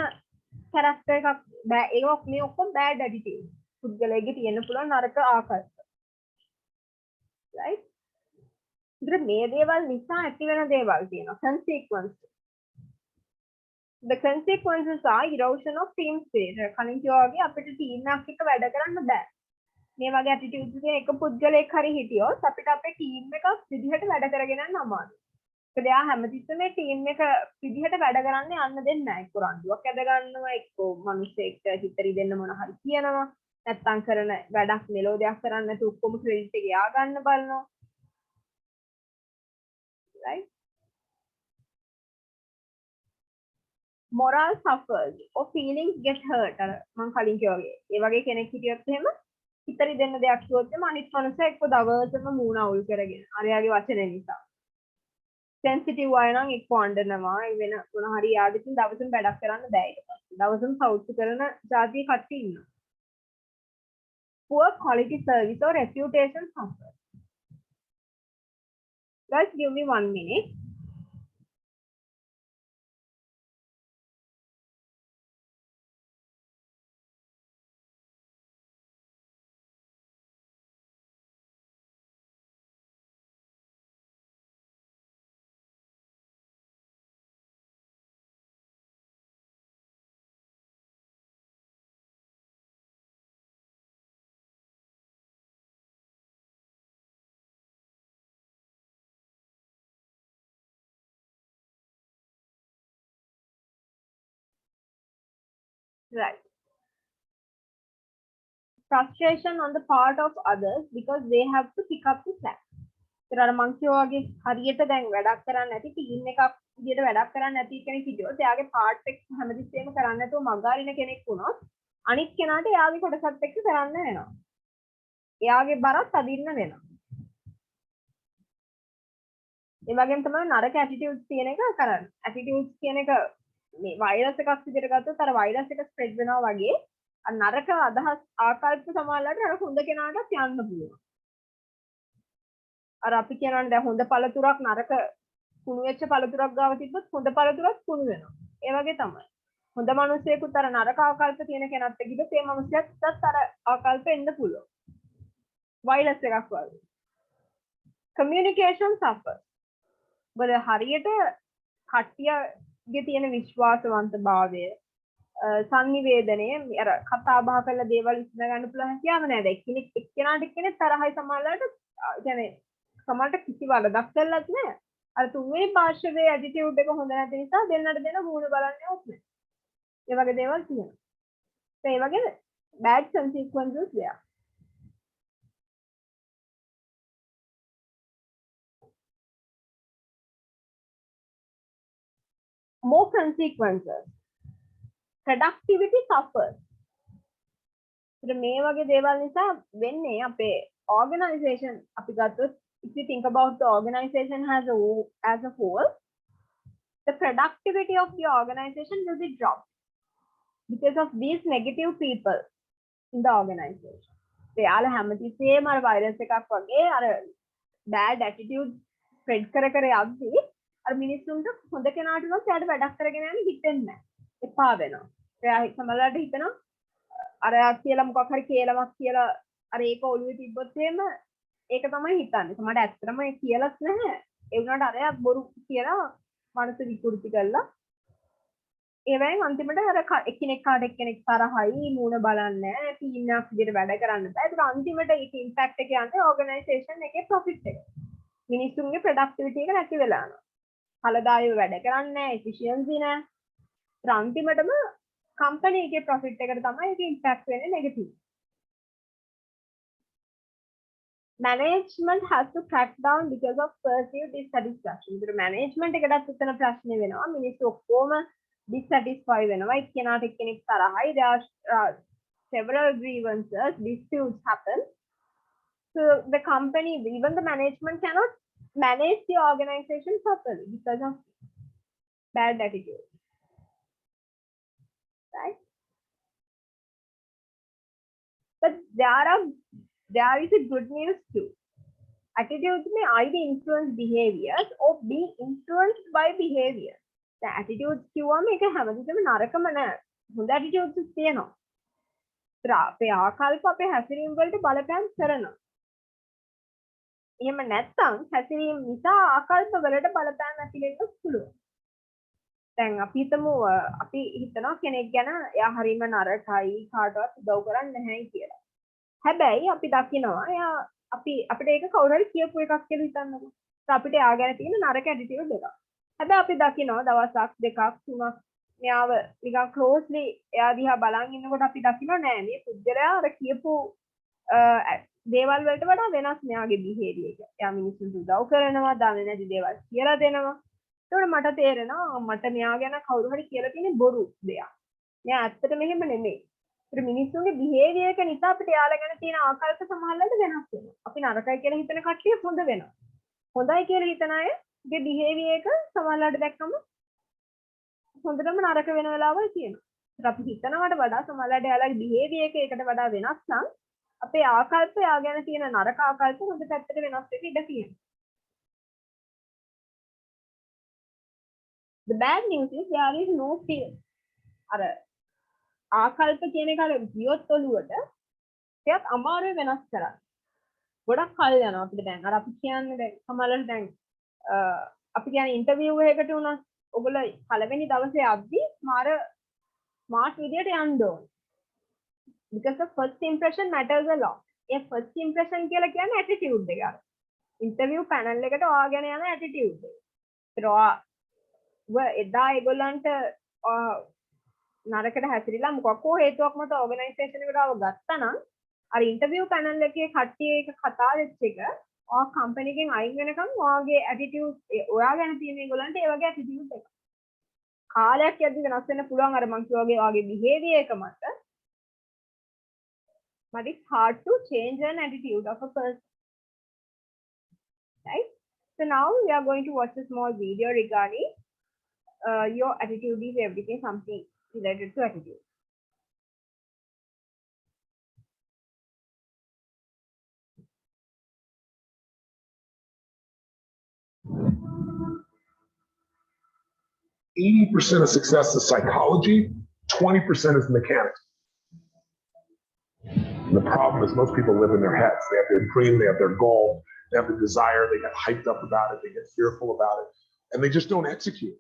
කැරක්ටර් එකක් බෑ ඒක මේ ඔක්කොම බෑඩ් ඇටිටියුඩ් පුද්ගලයෙක්ගේ තියෙන්න පුළුවන් නරක ආකල්ප right ඉතින් මේ දේවල් නිසා ඇති වෙන දේවල් තියෙනවා consequences the consequences are erosion of team spirit කලින් කිව්වා වගේ අපිට ටීම් එකක් එක්ක වැඩ කරන්න බෑ මේ වගේ ඇටිටියුඩ්ස් තියෙන එක පුද්ගලයෙක් හරි හිටියොත් අපිට අපේ ටීම් එකක් විදිහට වැඩ කරගෙන යන්න අමාරුයි. ඒකද එයා හැමතිස්සෙම මේ ටීම් එක විදිහට වැඩ කරන්න යන්න දෙන්නේ නැහැ. එක්ක රණ්ඩුවක් ඇද ගන්නවා, එක්ක මිනිස්සෙක්ට හිතරි දෙන්න මොන හරි කියනවා. නැත්තම් කරන වැඩක් මෙලෝඩියක් කරන්න නැතුව ඔක්කොම ක්‍රෙඩිට් එක යා ගන්න බලනවා. right? Moral suffers or feelings get hurt. අර මම කලින් කිව්වා වගේ. ඒ වගේ කෙනෙක් හිටියොත් එහෙම ඉතරි දෙන්න දෙයක් කිව්වොත් එම අනිත් මනුස්සයා එක්ක දවසම මූණ අවුල් කරගෙන අරයාගේ වචන නිසා සෙන්සිටිව් අය නම් එක්ක අඬනවා වෙන මොන හරි යාදින් දවසම වැඩක් කරන්න බෑ ඊට පස්සේ දවසම සවුත් කරන જાතිය කට්ටිය ඉන්නවා poor quality service or reputation suffer guys give me 1 minute right frustration on the part of others because they have to pick up the slack. ඒතර අර මං කියවා වගේ හරියට දැන් වැඩක් කරන්නේ නැති ටීම් එකක් විදියට වැඩක් කරන්නේ නැති කෙනෙක් හිටියොත් එයාගේ පාර්ට් එක හැමතිස්සෙම කරන්නේ නැතුව මගහරින කෙනෙක් වුණොත් අනිත් කෙනාට එයාගේ කොටසත් එක්ක කරන්න වෙනවා. එයාගේ බරත් අදින්න වෙනවා. ඒ වගේම තමයි නරක ඇටිටියුඩ්ස් තියෙන එක කරන්නේ. ඇටිටියුඩ්ස් කියන එක මේ වෛරස් එකක් විදියට ගත්තොත් අර වෛරස් එක ස්ප්‍රෙඩ් වෙනවා වගේ අර නරක අදහස් ආකල්ප සමානලට අර හොඳ කෙනාටත් යන්න පුළුවන්. අර අපි කියනවානේ දැන් හොඳ පළතුරක් නරක කුණු වෙච්ච පළතුරක් ගාව තිබ්බොත් හොඳ පළතුරක් කුණු වෙනවා. ඒ වගේ තමයි. හොඳ මිනිස්සෙකුත් අර නරක ආකල්ප තියෙන කෙනත් එක්ක ඉතින් ඒ මිනිස්සයාටත් අර ආකල්ප එන්න පුළුවන්. වෛරස් එකක් වගේ. communication suffers. බල හරියට කට්ටියගේ තියෙන විශ්වාසවන්තභාවය සංනිවේදනය අර කතා බහ කරලා දේවල් ඉස්ම ගන්න පුළුවන් හැකියාව නෑ. එක්කෙනෙක් එක්කෙනාට එක්කෙනෙක් තරහයි සමානලට කියන්නේ සමහරට කිසි වරදක් කළත් නෑ. අර තුන්වෙනි පාර්ශවයේ ඇටිටියුඩ් එක හොඳ නැති නිසා දෙන්නට දෙන මූණ බලන්නේ ඔත් නෑ. ඒ වගේ දේවල් තියෙනවා. ඒ වගේ bad consequences there. More consequences. Productivity suffers. මේ වගේ දේවල් නිසා වෙන්නේ අපේ organization අපි ගත්තොත් if you think about the organization as a whole the productivity of the organization will be dropped because of these negative people in the organization. එයාලා හැමතිස්සෙම අර වෛරස් එකක් වගේ අර bad attitude spread කර යද්දී අර මිනිස්සුන්ට හොඳ කෙනාට උනත් එයාට වැඩක් කරගෙන යන්න හිතෙන්නේ නැහැ. එපා වෙනවා. එයා සමහරවිට හිතනවා අර කියලා මොකක් හරි කියලාමක් කියලා අර ඒක ඔළුවේ තිබ්බොත් එහෙම ඒක තමයි හිතන්නේ. සමහරට ඇත්තටම ඒ කියලාත් නැහැ. ඒ වුණාට අරයා බොරු කියලා මනස විකෘති කළා. ඒවෙන් අන්තිමට අර එක්කෙනෙක් කාට එක්කෙනෙක් තරහයි මූණ බලන්නේ නැහැ ටීම් එකක් විදිහට වැඩ කරන්න බෑ. ඒක අන්තිමට ඒක ඉම්පැක්ට් එක යන්නේ ඕගනයිසේෂන් එකේ ප්‍රොෆිට් එක. මිනිස්සුන්ගේ ප්‍රොඩක්ටිවිටි එක නැති වෙලා යනවා. කලදායව වැඩ කරන්නේ නැහැ, එෆිෂියන්සි නැහැ. ඒත් අන්තිමටම කම්පැනි එකේ ප්‍රොෆිට් එකට තමයි ඒක ඉම්පැක්ට් වෙන්නේ negative. Management has to crack down because of perceived dissatisfaction. ඒතර management එකටත් උතන ප්‍රශ්නේ වෙනවා. මිනිස්සු ඔක්කොම dissatisfy වෙනවා. එක්කෙනාට එක්කෙනෙක් තරහයි. There are several grievances, disputes happen. So the company, even the management cannot manage the organization properly because of bad attitude. Right? But there is a good news too. Attitudes may either influence behaviors or be influenced by behavior. The attitudes කිව්වම ඒක හැමදෙයක්ම නරකම නෑ. හොඳ attitudes තියෙනවා. අපේ ආකල්ප අපේ හැසිරීම වලට බලපෑම් කරනවා. එහෙම නැත්නම් හැසිරීම නිසා ආකල්ප වලට බලපෑම් ඇති වෙන්න පුළුවන්. දැන් අපි හිතමු අපි හිතනවා කෙනෙක් ගැන එයා හරීම නරකයි කාටවත් උදව් කරන්නේ නැහැ කියලා. හැබැයි අපි දකිනවා එයා අපිට ඒක කවුරු හරි කියපු එකක් කියලා හිතන්නකෝ. අපිට එයා ගැන තියෙන නරක ඇටිටියුඩ් එකක්. හැබැයි අපි දකිනවා දවසක් දෙකක් තුනක් මෙයාව නිකන් ක්ලෝස්ලි එයා දිහා බලන් ඉන්නකොට අපි දකිනවා නෑ මේ පුද්ගලයා අර කියපු දේවල් වලට වඩා වෙනස් මෙයාගේ බිහේවියර් එක. එයා මිනිස්සුන්ට උදව් කරනවා, දන්නේ නැති දේවල් කියලා දෙනවා. ඒකට මට තේරෙනවා මට මෙයා ගැන කවුරු හරි කියලා තියෙන බොරු දෙයක්. මෙයා ඇත්තටම එහෙම නෙමෙයි. ඒ මිනිස්සුන්ගේ බිහේවියර් එක නිසා අපිට යාලා ගැන තියෙන ආකල්ප සමහරවිට වෙනස් වෙනවා. අපි නරකයි කියලා හිතන කට්ටිය හොඳ වෙනවා. හොඳයි කියලා හිතන අයගේ බිහේවියර් එක සමහරවිට දැක්කම හොඳටම නරක වෙන වෙලාවල් තියෙනවා. ඒත් අපි හිතනවට වඩා සමහරවිට යාලාගේ බිහේවියර් එක ඒකට වඩා වෙනස් නම් අපේ ආකල්ප යා ගැන තියෙන නරක ආකල්ප හොඳ පැත්තට වෙනස් වෙන්න ඉඩ තියෙනවා. The bad news is there is no fear. අර ආකල්ප කියන එක අර ගියොත් ඔළුවට ඒත් අමාරුයි වෙනස් කරන්න. ගොඩක් කල් යනවා අපිට දැන්. අර අපි කියන්නේ දැන් සමහරවිට දැන් අපි කියන්නේ ඉන්ටර්විව් එකකට උනත් ඔයගොල්ලෝ පළවෙනි දවසේ යද්දි මාර ස්මාර්ට් විදියට යන්න ඕන. Because the first impression matters a lot. A first impression කියලා කියන්නේ attitude එක. ඉන්ටර්විව් පැනල් එකට ඔයාගෙන යන attitude එක. එදා ඒගොල්ලන්ට නරකට හැසිරීලා මොකක් හෝ හේතුවක් මත ඕගනයිසේෂන් එකට ආව ගත්තා නම් අර ඉන්ටර්විව් පැනල් එකේ කට්ටිය එක කතා වෙච්ච එක ඔයා කම්පැනි එකෙන් අයින් වෙනකම් ඔයාගේ ඇටිටියුඩ් ඔයා ගැන තියෙන ඒගොල්ලන්ට ඒ වගේ ඇටිටියුඩ් එකක් කාලයක් යද්දි වෙනස් වෙන්න පුළුවන් අර මං කියවගේ ඔයාගේ බිහේවියර් එක මත but it's hard to change an attitude of a person, right? So now we are going to watch a small video regarding your attitude is everything, something related to attitude. %80 of success is psychology, 20% is mechanics. And the problem is most people live in their heads. They have their dream, they have their goal, they have the desire, they get hyped up about it, they get fearful about it, and they just don't execute.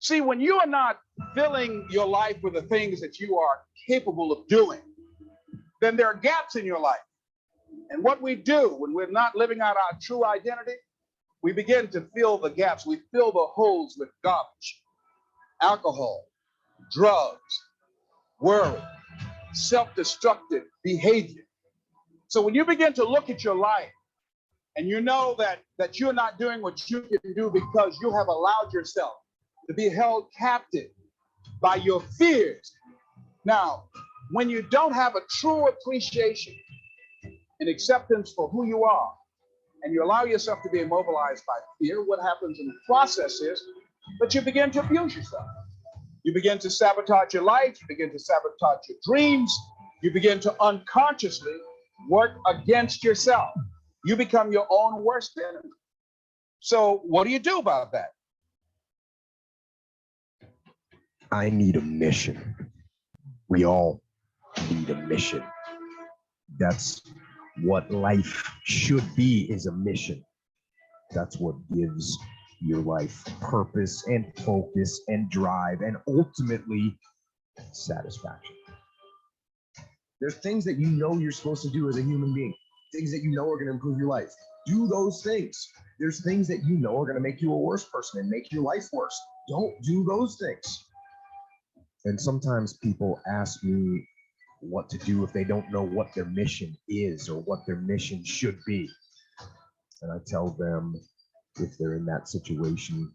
See, when you are not filling your life with the things that you are capable of doing, then there are gaps in your life. And what we do when we're not living out our true identity, we begin to fill the gaps. We fill the holes with garbage, alcohol, drugs, worry, self-destructive behavior. So when you begin to look at your life and you know that you're not doing what you can do because you have allowed yourself to be held captive by your fears. Now, when you don't have a true appreciation and acceptance for who you are, and you allow yourself to be immobilized by fear, what happens in the process is that you begin to abuse yourself. You begin to sabotage your life, you begin to sabotage your dreams, you begin to unconsciously work against yourself. You become your own worst enemy. So what do you do about that? I need a mission. We all need a mission. That's What life should be is a mission. That's what gives your life purpose and focus and drive and ultimately satisfaction. There's things that you know you're supposed to do as a human being, things that you know are going to improve your life. Do those things. There's things that you know are going to make you a worse person and make your life worse. Don't do those things. And sometimes people ask me what to do if they don't know what their mission is or what their mission should be. And I tell them, if they're in that situation,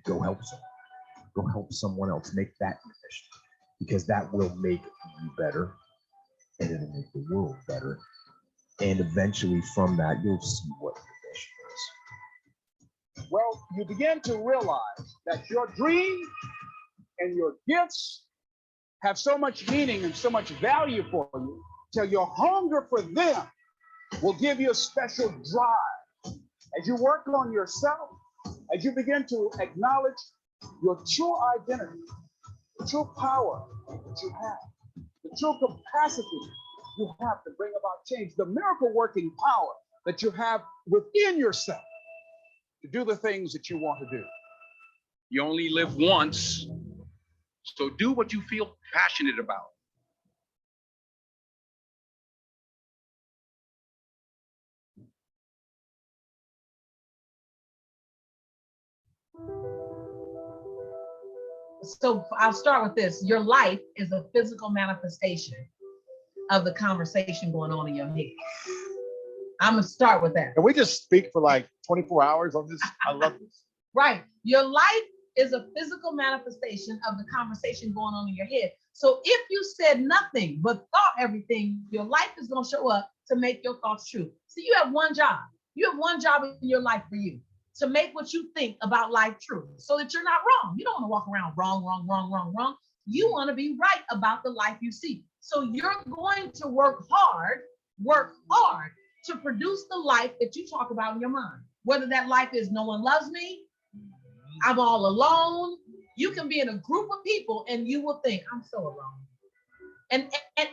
go help someone. Go help someone else. Make that your mission, because that will make you better and it'll make the world better. And eventually from that, you'll see what your mission is. Well, you begin to realize that your dream and your gifts have so much meaning and so much value for you, till your hunger for them will give you a special drive. As you work on yourself, as you begin to acknowledge your true identity, the true power that you have, the true capacity you have to bring about change, the miracle working power that you have within yourself to do the things that you want to do. You only live once, so do what you feel passionate about. So I'll start with this. Your life is a physical manifestation of the conversation going on in your head. I'm gonna start with that. Can we just speak for like 24 hours on this? I love this. Right. Your life is a physical manifestation of the conversation going on in your head. So if you said nothing but thought everything, your life is going to show up to make your thoughts true. So you have one job. You have one job in your life for you, to make what you think about life true, so that you're not wrong. You don't want to walk around wrong. You want to be right about the life you see. So you're going to work hard to produce the life that you talk about in your mind. Whether that life is no one loves me, I'm all alone. You can be in a group of people and you will think, I'm so alone.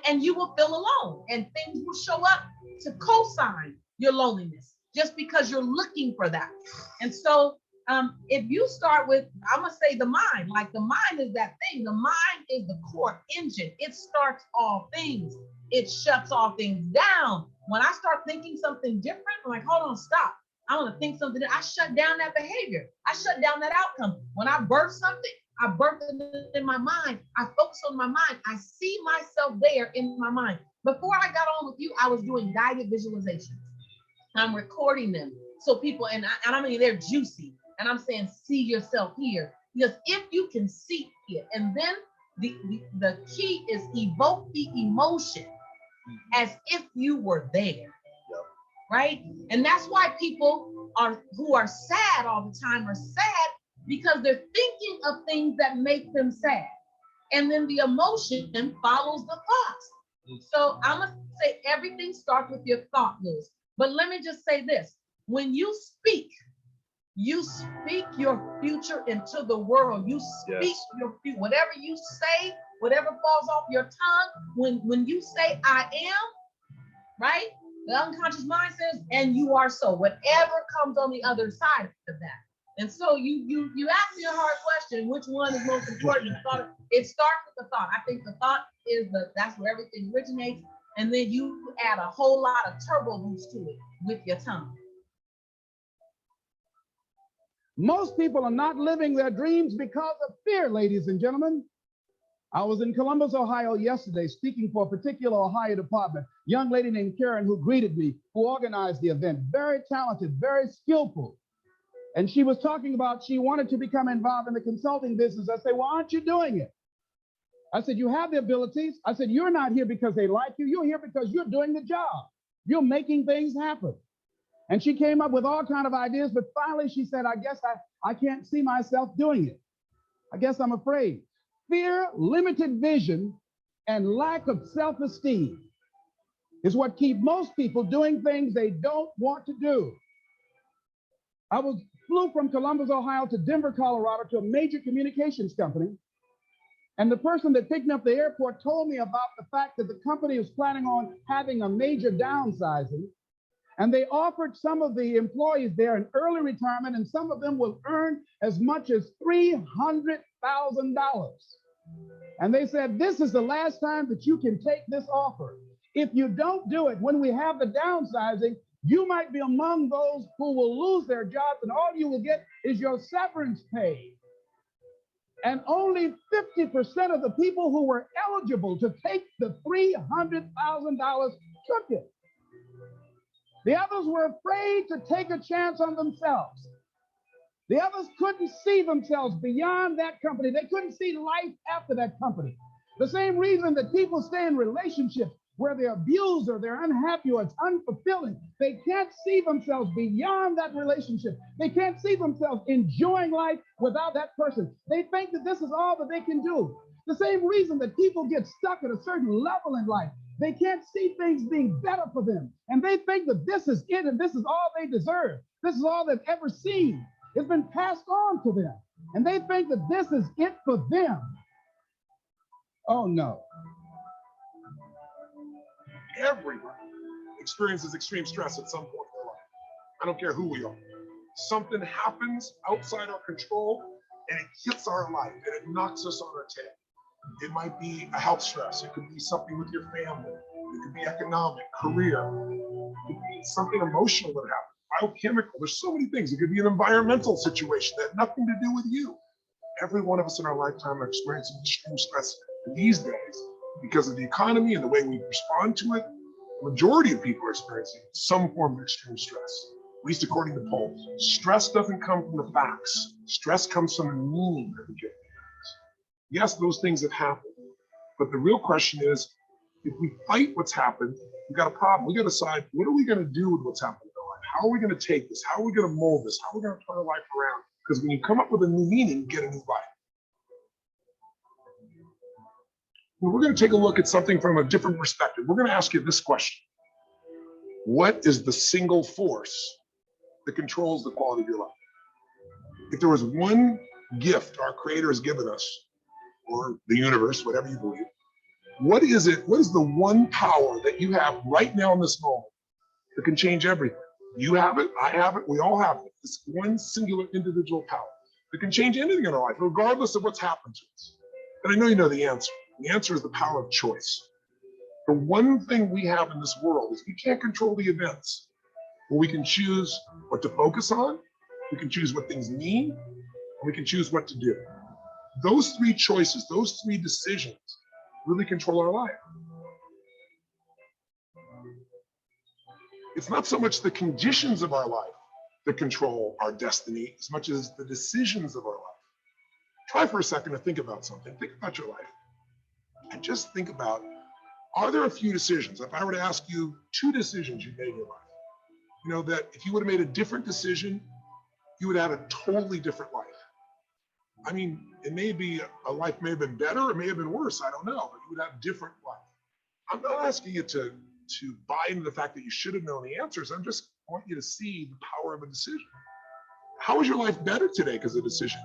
And you will feel alone, and things will show up to co-sign your loneliness just because you're looking for that. And so if you start with, I'm gonna say the mind, like the mind is that thing. The mind is the core engine. It starts all things. It shuts all things down. When I start thinking something different, I'm like, hold on, stop. I want to think something. I shut down that behavior. I shut down that outcome. When I birth something, I birth it in my mind. I focus on my mind. I see myself there in my mind. Before I got on with you, I was doing guided visualizations. I'm recording them. So people, and I mean, they're juicy. And I'm saying, see yourself here. Because if you can see it, and then the key is evoke the emotion as if you were there. Right? And that's why people who are sad all the time are sad, because they're thinking of things that make them sad. And then the emotion follows the thoughts. So I'm going to say everything starts with your thought, Lewis. But let me just say this. When you speak your future into the world. You speak your future. Whatever you say, whatever falls off your tongue, when you say I am, right? The unconscious mind says, and you are so. Whatever comes on the other side of that. And so you ask me a hard question, which one is most important? It starts with the thought. I think the thought is that's where everything originates. And then you add a whole lot of turbo boost to it with your tongue. Most people are not living their dreams because of fear, ladies and gentlemen. I was in Columbus, Ohio yesterday, speaking for a particular Ohio department. Young lady named Karen who greeted me, who organized the event, very talented, very skillful. And she was talking about she wanted to become involved in the consulting business. I said, well, aren't you doing it? I said, you have the abilities. I said, you're not here because they like you. You're here because you're doing the job. You're making things happen. And she came up with all kinds of ideas, but finally she said, I guess I can't see myself doing it. I guess I'm afraid. Fear, limited vision, and lack of self-esteem is what keep most people doing things they don't want to do. I flew from Columbus, Ohio to Denver, Colorado, to a major communications company. And the person that picked me up at the airport told me about the fact that the company was planning on having a major downsizing. And they offered some of the employees there an early retirement, and some of them will earn as much as $300,000. And they said, this is the last time that you can take this offer. If you don't do it, when we have the downsizing, you might be among those who will lose their jobs, and all you will get is your severance pay. And only 50% of the people who were eligible to take the $300,000 took it. The others were afraid to take a chance on themselves. The others couldn't see themselves beyond that company. They couldn't see life after that company. The same reason that people stay in relationships where they're abused or they're unhappy or it's unfulfilling. They can't see themselves beyond that relationship. They can't see themselves enjoying life without that person. They think that this is all that they can do. The same reason that people get stuck at a certain level in life. They can't see things being better for them. And they think that this is it and this is all they deserve. This is all they've ever seen. It's been passed on to them. And they think that this is it for them. Oh no. Everyone experiences extreme stress at some point in their life. I don't care who we are. Something happens outside our control and it hits our life and it knocks us on our tail. It might be a health stress. It could be something with your family. It could be economic, career. It could be something emotional that happens, biochemical. There's so many things. It could be an environmental situation that had nothing to do with you. Every one of us in our lifetime are experiencing extreme stress these days because of the economy and the way we respond to it. The majority of people are experiencing some form of extreme stress, at least according to polls. Stress doesn't come from the facts. Stress comes from the meaning that we give. Yes, those things have happened, but the real question is, if we fight what's happened, we've got a problem. We got to decide, what are we going to do with what's happened in our life? How are we going to take this? How are we going to mold this? How are we going to turn our life around? Because when you come up with a new meaning, you get a new life. Well, we're going to take a look at something from a different perspective. We're going to ask you this question. What is the single force that controls the quality of your life? If there was one gift our Creator has given us, or the universe, whatever you believe, what is it? What is the one power that you have right now in this moment that can change everything? You have it, I have it, we all have it. This one singular individual power that can change anything in our life, regardless of what's happened to us. And I know you know the answer. The answer is the power of choice. The one thing we have in this world is we can't control the events, but we can choose what to focus on, we can choose what things mean, and we can choose what to do. Those three choices, those three decisions really control our life. It's not so much the conditions of our life that control our destiny as much as the decisions of our life. Try for a second to think about something. Think about your life. And just think about, are there a few decisions? If I were to ask you 2 decisions you made in your life, you know, that if you would have made a different decision, you would have a totally different life. I mean, it may be a life may have been better, it may have been worse, I don't know, but you would have a different life. I'm not asking you to buy into the fact that you should have known the answers. I just want you to see the power of a decision. How is your life better today because of the decision?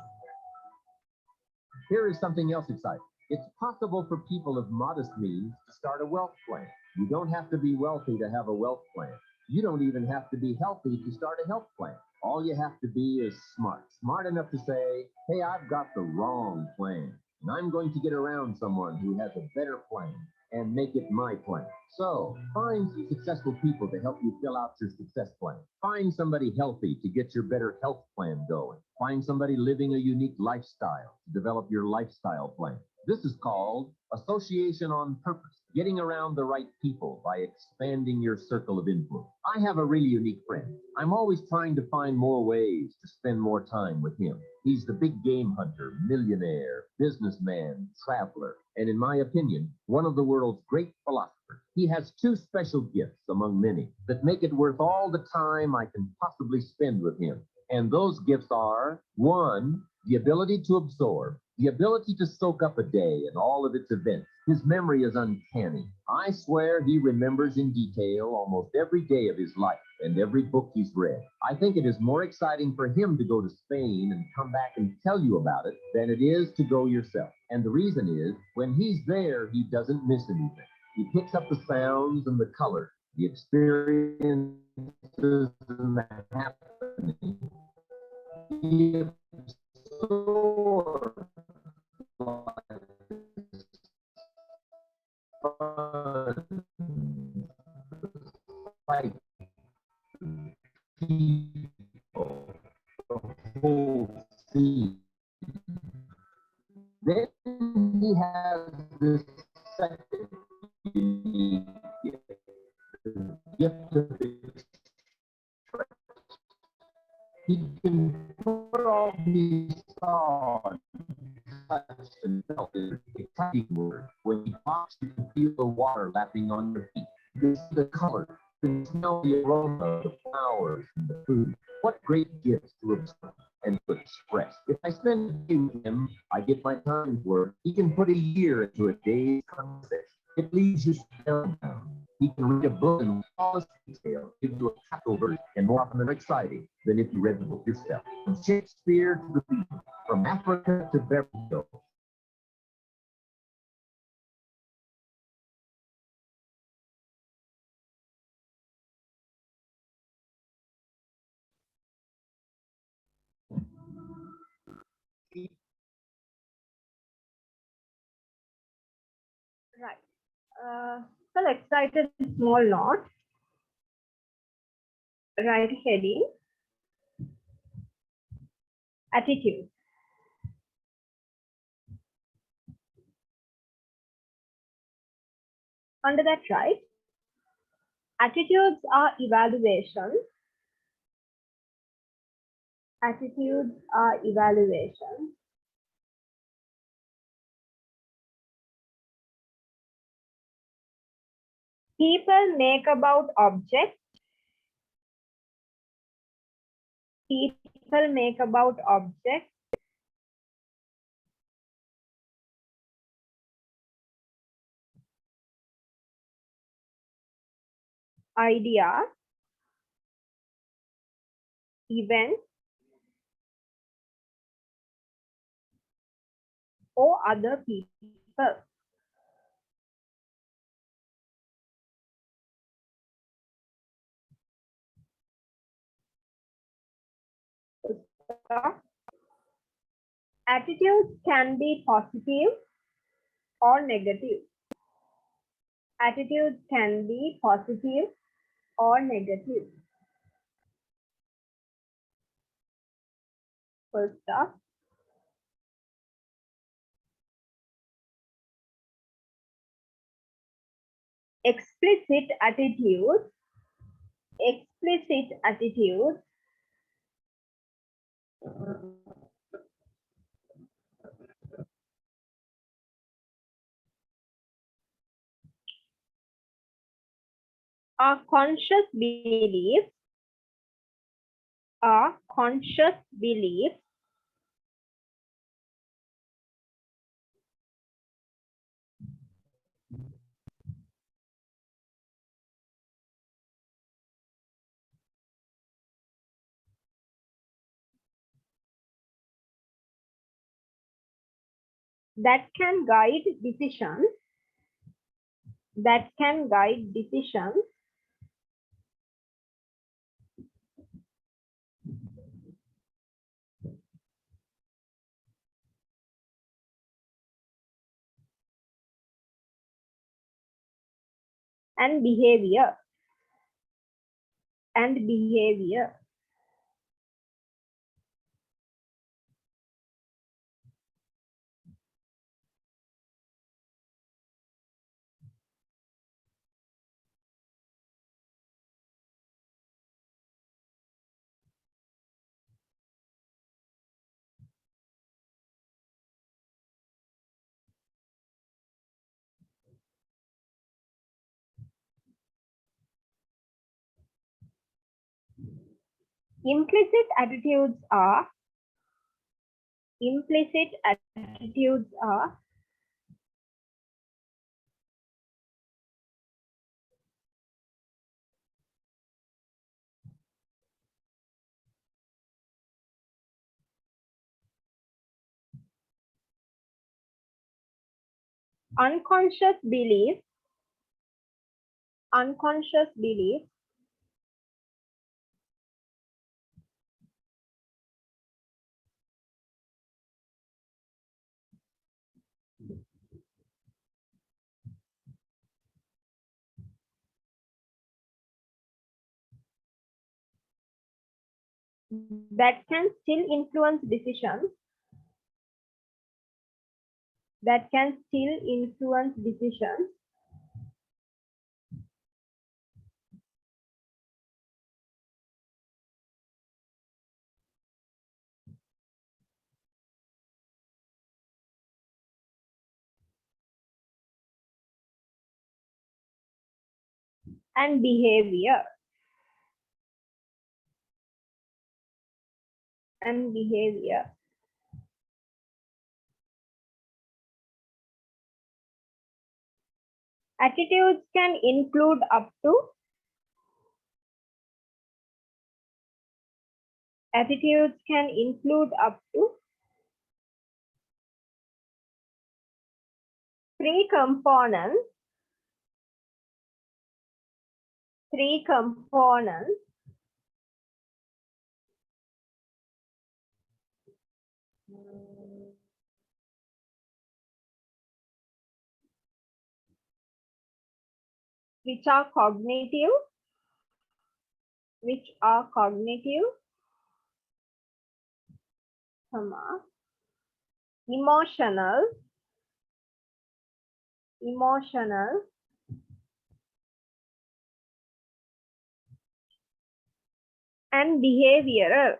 Here is something else exciting. It's possible for people of modest means to start a wealth plan. You don't have to be wealthy to have a wealth plan. You don't even have to be healthy to start a health plan. All you have to be is smart enough to say, hey, I've got the wrong plan, and I'm going to get around someone who has a better plan and make it my plan. So find some successful people to help you fill out your success plan. Find somebody healthy to get your better health plan going. Find somebody living a unique lifestyle to develop your lifestyle plan. This is called association on purpose, getting around the right people by expanding your circle of influence. I have a really unique friend. I'm always trying to find more ways to spend more time with him. He's the big game hunter, millionaire, businessman, traveler, and in my opinion, one of the world's great philosophers. He has 2 special gifts among many that make it worth all the time I can possibly spend with him. And those gifts are, 1, the ability to absorb, the ability to soak up a day and all of its events. His memory is uncanny. I swear he remembers in detail almost every day of his life. and every book he's read. I think it is more exciting for him to go to Spain and come back and tell you about it than it is to go yourself. And the reason is, when he's there, he doesn't miss anything. He picks up the sounds and the colors, the experiences and the happening. He absorbs like people, the whole scene. Then he has this second unique gift, the gift of expression. He can put all these thoughts, touched and felt in exciting word. When he talks, you can feel the water lapping on your feet. You see the color, you can smell the aroma, the flowers, and the food. What great gifts to observe and to express. If I spend a day with him, I get my time's worth. He can put a year into a day's conversation. It leaves you spellbound. He can read a book in flawless detail, give you a capital verse, and more often than exciting than if you read the book yourself. From Shakespeare to the Beatles, from Africa to Beverly Hills. Right. So let's write a small note. Write heading. Attitude. Under that, right? Attitudes are evaluation. Attitudes are evaluation. People make about objects. People make about objects. Ideas. Events. Or other people. Attitudes can be positive or negative. Attitudes can be positive or negative. First up, explicit attitudes. Explicit attitudes are conscious beliefs. Are conscious beliefs that can guide decisions. That can guide decisions and behavior. And behavior. Implicit attitudes are Unconscious belief, unconscious belief that can still influence decisions, that can still influence decisions and behavior, and behavior. Attitudes can include up to, attitudes can include up to three components, three components which are cognitive, which are cognitive, emotional, emotional, and behavioral,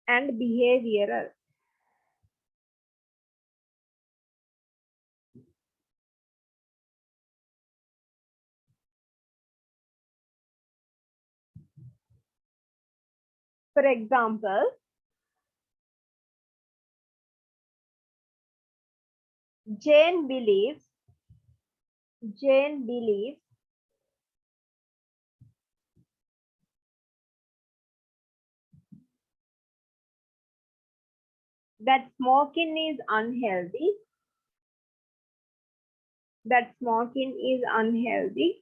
and behavioral. For example, Jane believes that smoking is unhealthy, that smoking is unhealthy.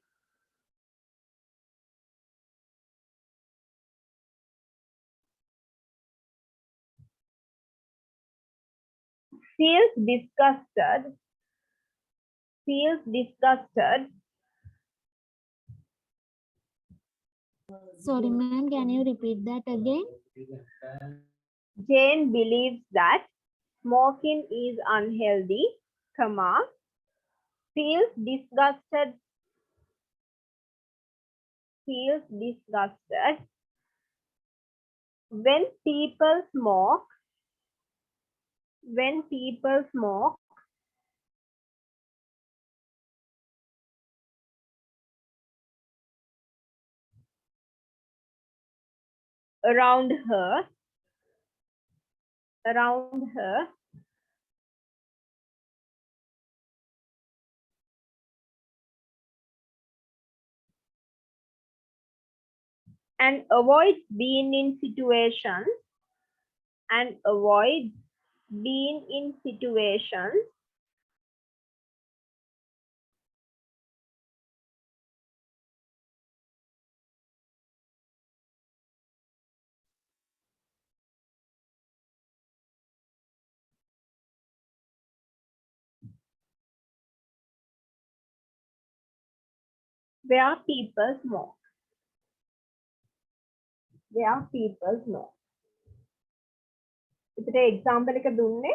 Feels disgusted, feels disgusted. Sorry, ma'am, can you repeat that again? Jane believes that smoking is unhealthy, comma, feels disgusted, feels disgusted when people smoke, when people smoke around her, around her, and avoids being in situations, and avoids being in situations where people smoke, where people smoke. ඉතින් example එක දුන්නේ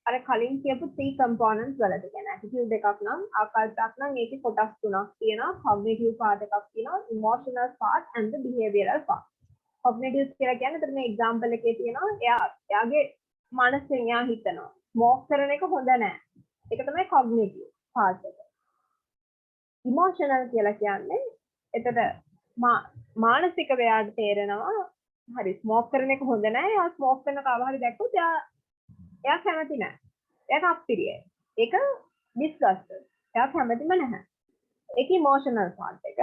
අර කලින් කියපු 3 components වලට. කියන්නේ attitude එකක් නම් ආකල්පයක් නම් ඒකේ කොටස් තුනක් තියෙනවා. cognitive part එකක් තියෙනවා, emotional part and the behavioral part. cognitive කියලා කියන්නේ එතන මේ example එකේ තියෙනවා එයාගේ මනසෙන් එයා හිතනවා smoke කරන එක හොඳ නැහැ. ඒක තමයි cognitive part එක. emotional කියලා කියන්නේ එතන මානසික වේයාට තේරෙනවා හරි ස්මෝක් කරන එක හොඳ නැහැ. එයා ස්මෝක් කරන කව හරි දැක්කොත් එයා කැමති නැහැ. එයාට අප්පිරියයි. ඒක disgusted. එයා කැමතිම නැහැ. ඒක emotional part එක.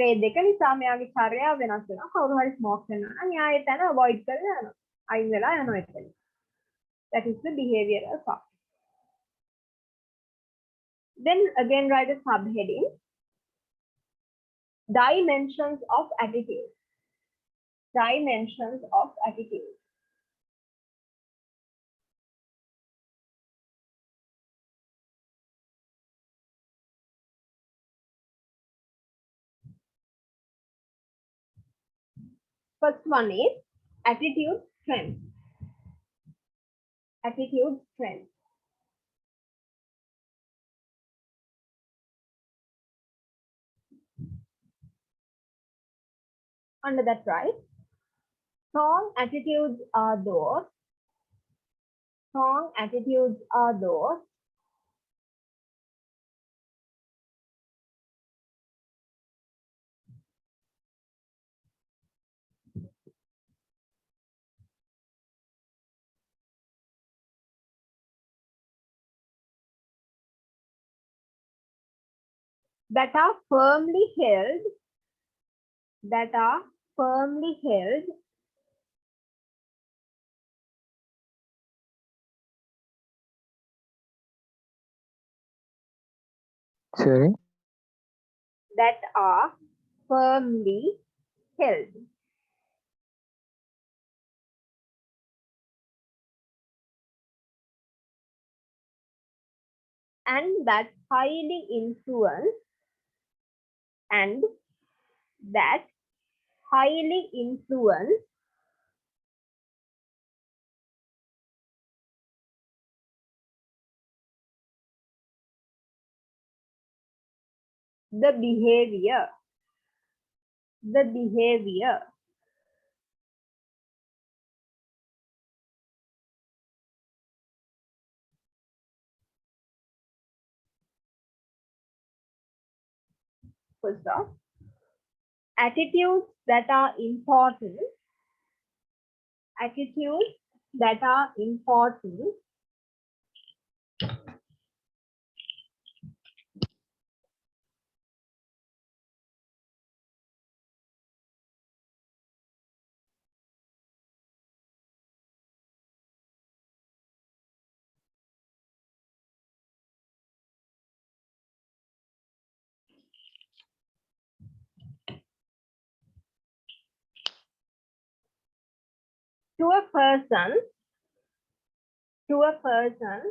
ඒ දෙක නිසා මෙයාගේ චර්යාව වෙනස් වෙනවා. කවුරු හරි ස්මෝක් කරනවා නම් එයා ඒ තැන avoid කරලා යනවා. අයින් වෙලා යනවා එතන. That is the behavioral part. Then again write a subheading. Dimensions of attitude. Dimensions of attitude. First one is attitude strength. Attitude strength. Under that, right? Strong attitudes are those. Strong attitudes are those that are firmly held, that are firmly held Sorry. that are firmly held. And that highly influence and that highly influence the behavior. The behavior. Full stop. Attitudes that are important. Attitudes that are important to a person, to a person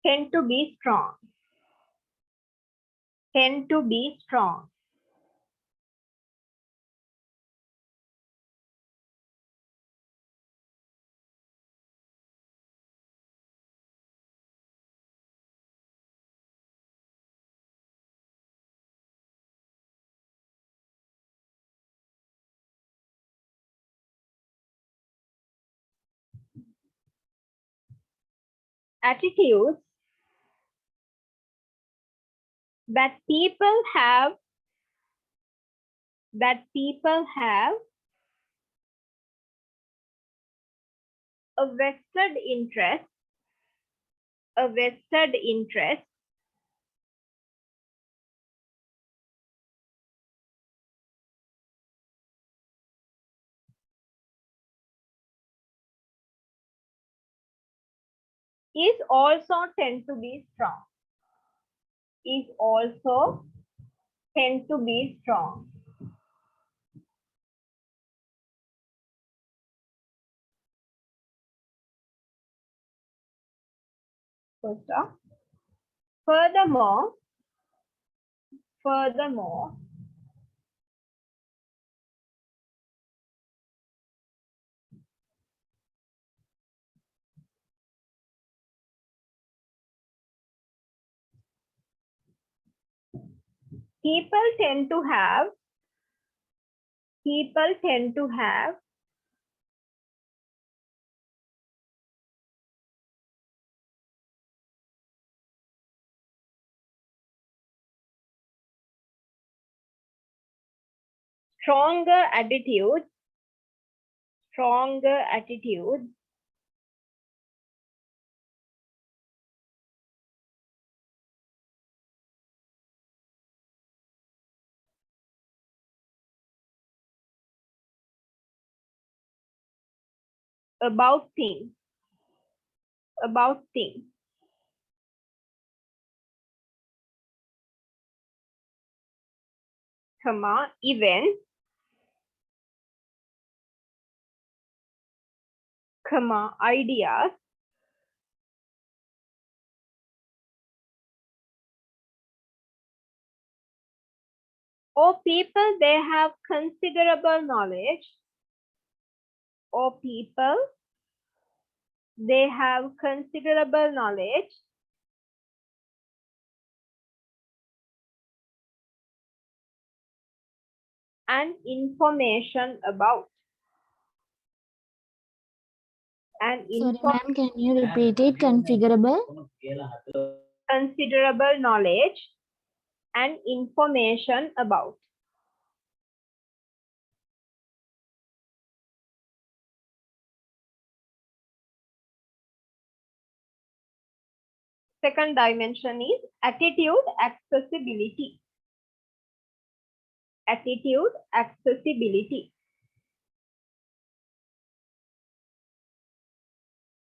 tend to be strong. Tend to be strong. Attitudes that people have, that people have a vested interest, a vested interest is also tend to be strong. Is also tend to be strong. First off. Furthermore, furthermore, people tend to have, people tend to have stronger attitudes, stronger attitudes about things, about things. Comma, events, comma, ideas, or people they have considerable knowledge, or people they have considerable knowledge and information about, and Sorry, ma'am, can you repeat it? Configurable. considerable knowledge and information about. Second dimension is attitude accessibility. Attitude accessibility.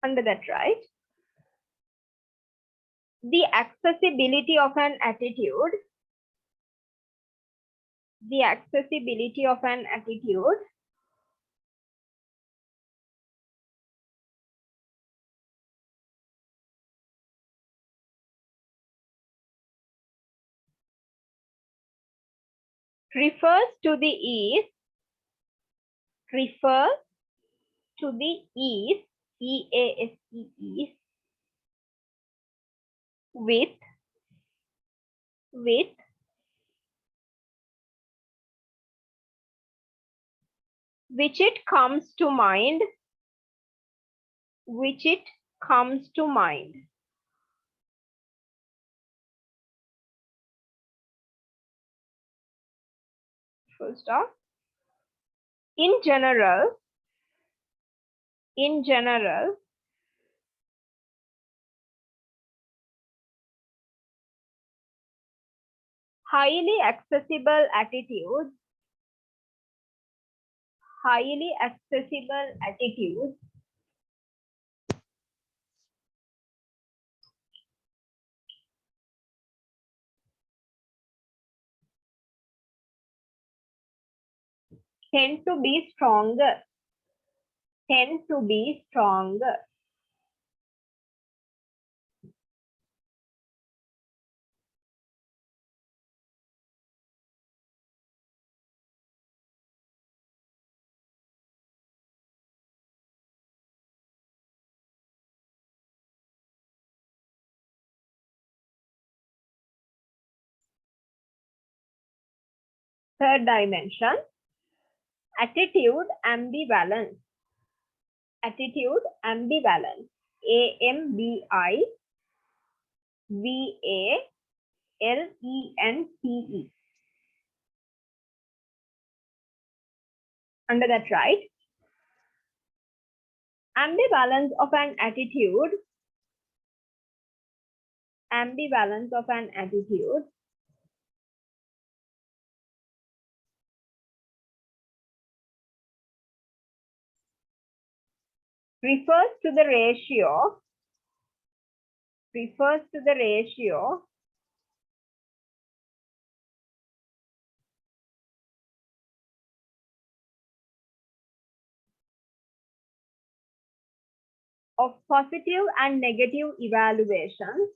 Under that, right? The accessibility of an attitude, the accessibility of an attitude refers to the ease, refers to the ease, E-A-S-E, ease, with which it comes to mind, which it comes to mind. Full stop. In general, highly accessible attitudes, highly accessible attitudes tend to be stronger, tend to be stronger. Third dimension, attitude ambivalence. Attitude ambivalence. A-M-B-I-V-A-L-E-N-C-E. Under that, right? Ambivalence of an attitude, ambivalence of an attitude refers to the ratio, refers to the ratio of positive and negative evaluations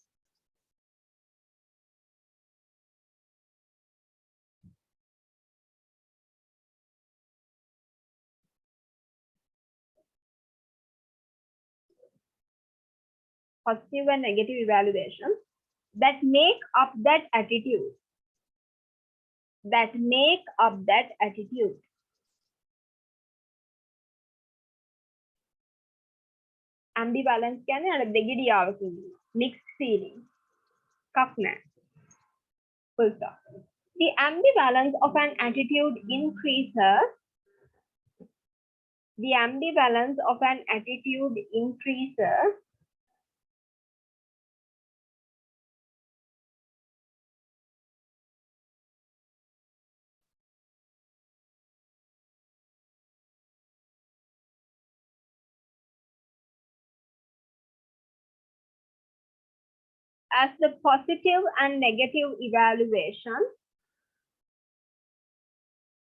positive and negative evaluations that make up that attitude, that make up that attitude. Ambivalence කියන්නේ අර දෙගිඩියාව කියන්නේ mixed feeling එකක් නෑ. Full stop. The ambivalence of an attitude increases, the ambivalence of an attitude increases as the positive and negative evaluation,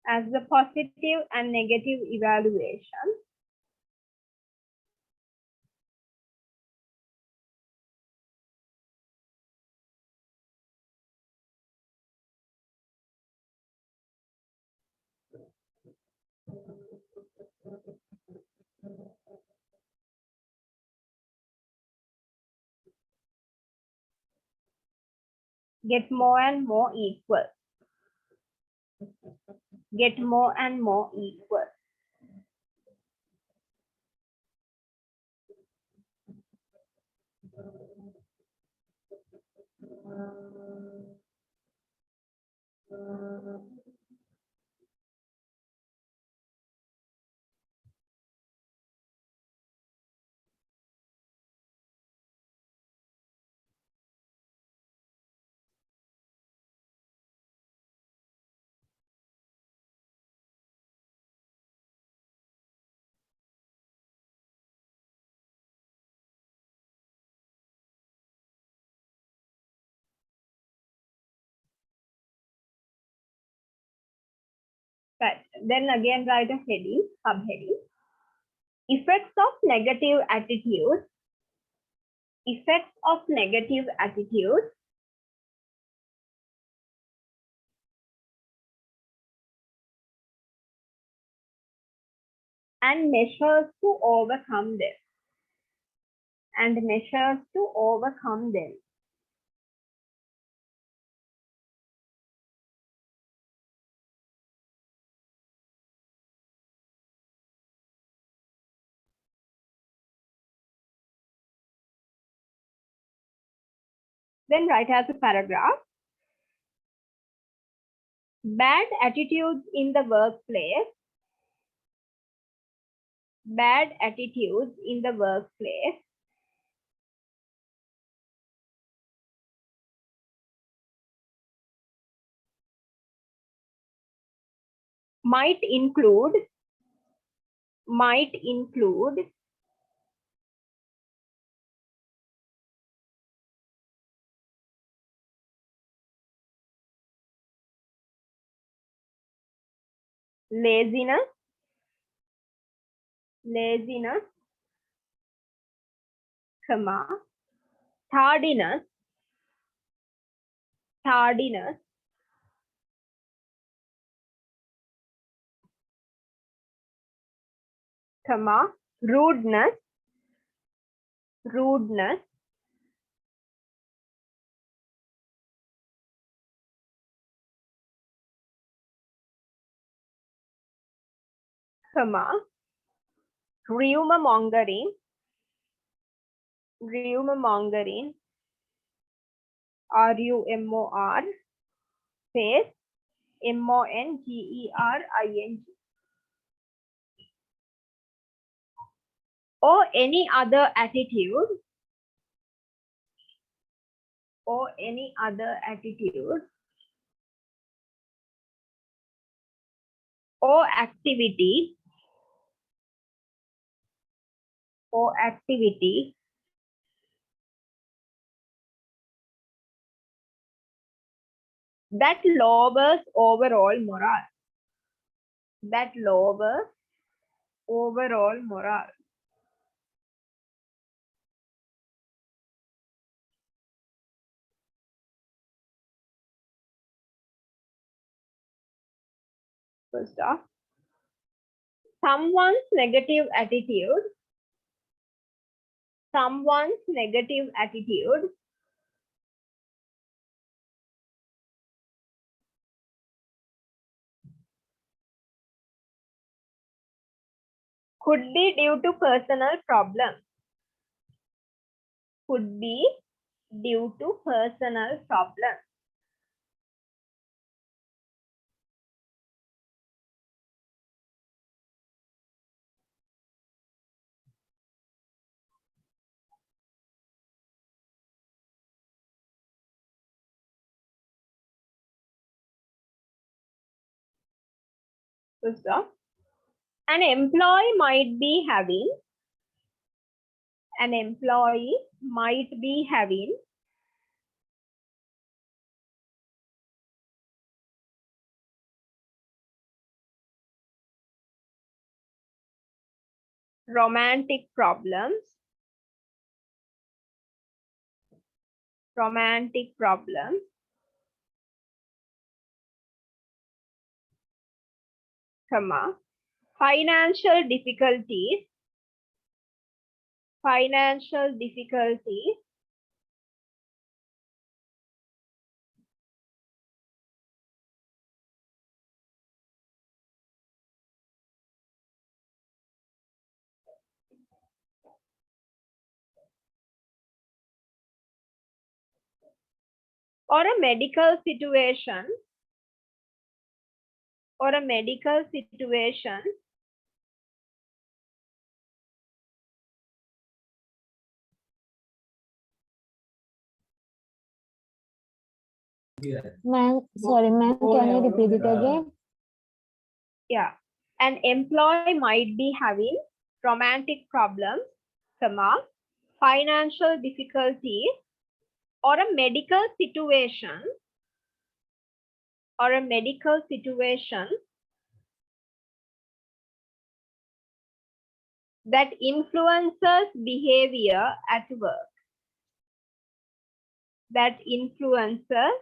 as the positive and negative evaluation, get more and more equal. Get more and more equal. Right. Then again write a heading, subheading. Effects of negative attitude. Effects of negative attitude and measures to overcome them. And measures to overcome them. Then write as a paragraph. Bad attitudes in the workplace. Bad attitudes in the workplace might include laziness, comma, tardiness, comma, rudeness, comma, rumor mongering, RUMOR, space, MONGERING, or any other attitude, or activity, that lowers overall morale. First off, someone's negative attitude could be due to personal problems. First off, an employee might be having romantic problems, romantic problems, comma, financial difficulties, financial difficulties, or a medical situation, or a medical situation Ma'am, sorry, ma'am, can you repeat it again? yeah, an employee might be having romantic problems, comma, financial difficulties, or a medical situation, or a medical situation that influences behavior at work, that influences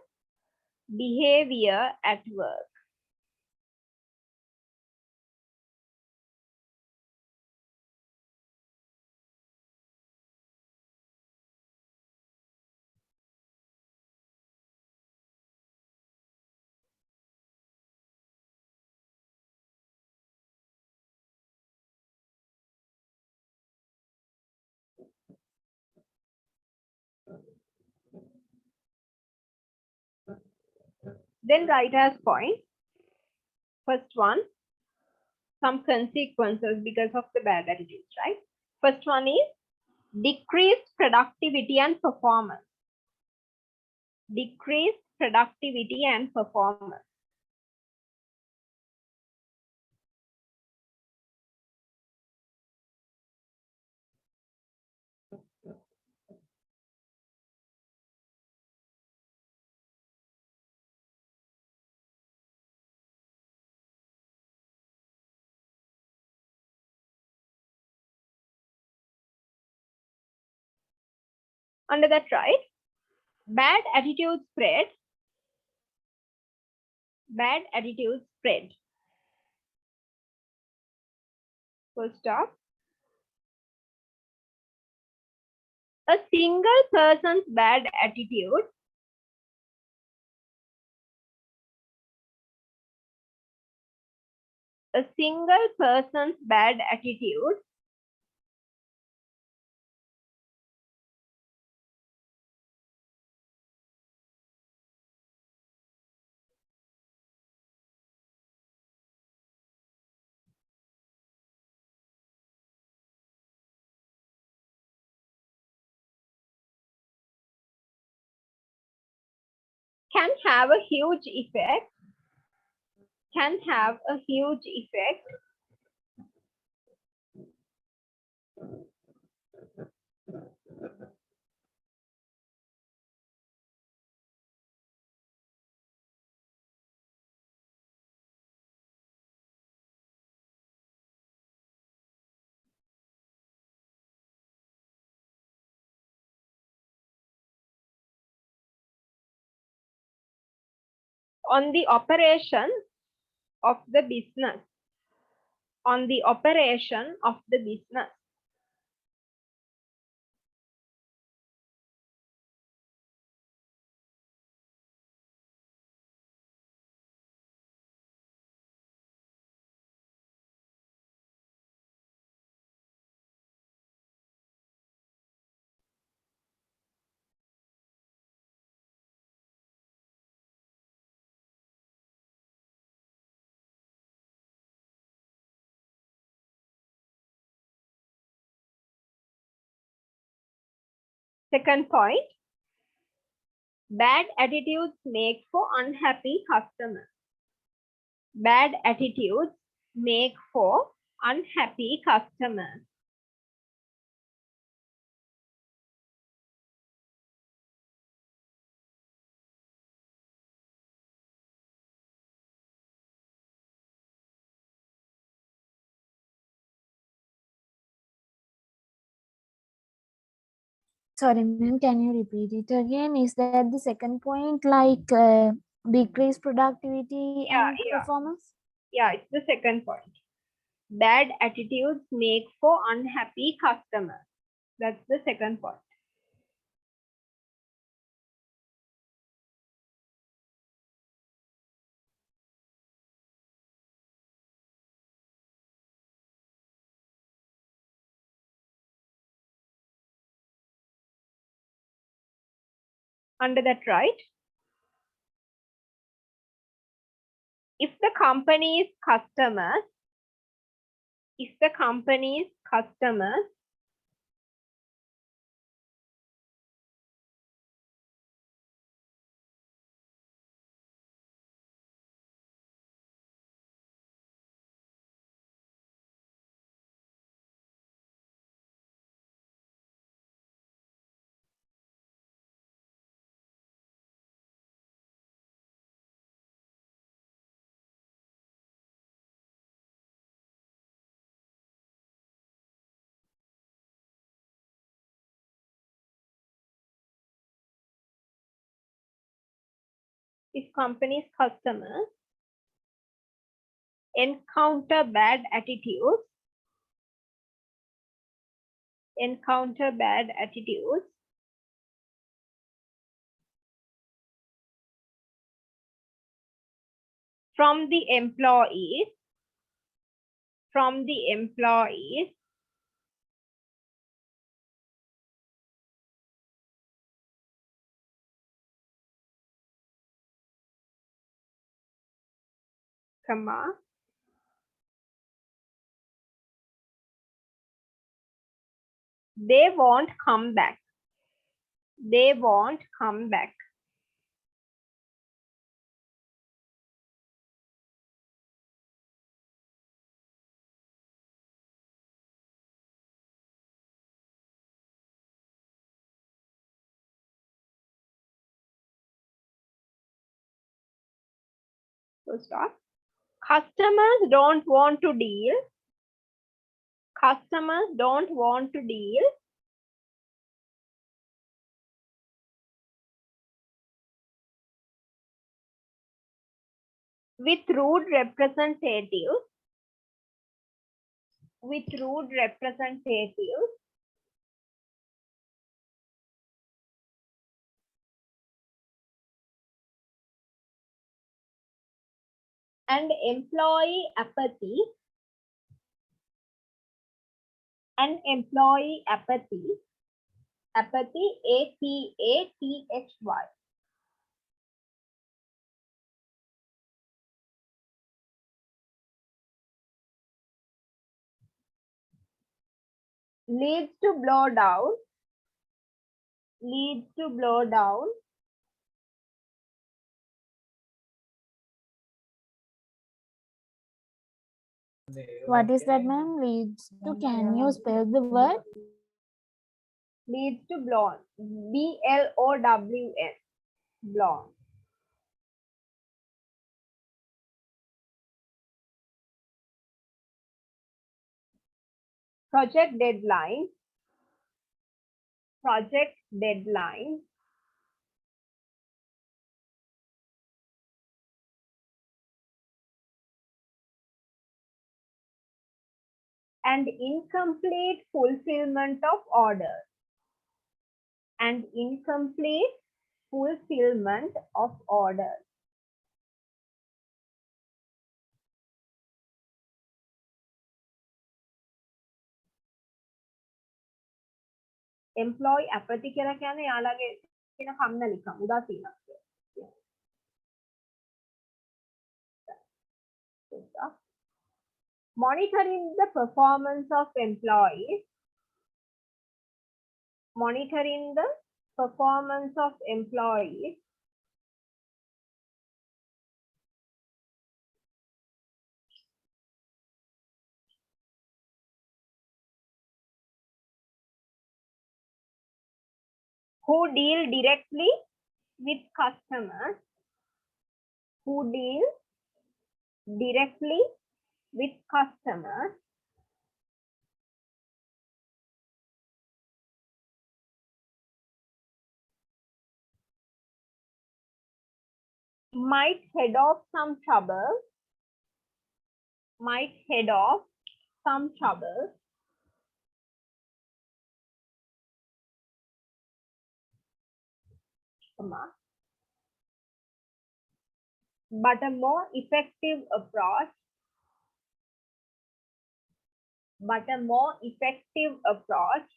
behavior at work. Then write as point. First one, some consequences because of the bad attitudes, right? First one is decreased productivity and performance. Decreased productivity and performance. Under that, right? Bad attitude spread. Bad attitude spread. Full stop. A single person's bad attitude a single person's bad attitude can have a huge effect, can have a huge effect on the operation of the business, on the operation of the business. Second point, bad attitudes make for unhappy customers. Bad attitudes make for unhappy customers. Sorry, ma'am, can you repeat it again? Is that the second point, like decreased productivity Yeah, and yeah, performance? yeah, it's the second point. Bad attitudes make for unhappy customers. That's the second point. Under that, right? If the company's customers, if company's customers encounter bad attitudes, from the employees, comma, they won't come back. So stop. Customers don't want to deal with rude representatives and employee apathy apathy leads to blow down What is that, ma'am? Leads to, can you spell the word? leads to blown, blown, blown. Project deadline and incomplete fulfillment of orders employee apathy කියලා කියන්නේ යාළගේ කියන කම්මැලිකම උදාසීනත්වය. Monitoring the performance of employees who deal directly with customers might head off some trouble, might head off some trouble, comma, but a more effective approach, but a more effective approach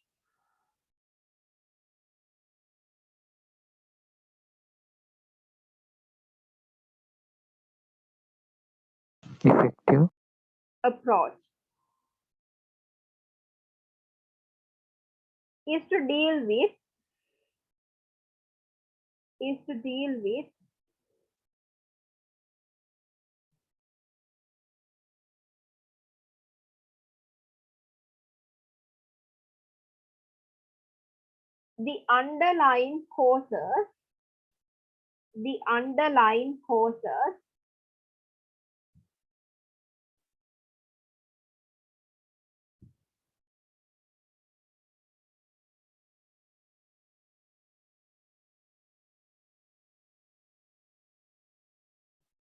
Effective. approach is to deal with the underlying causes, the underlying causes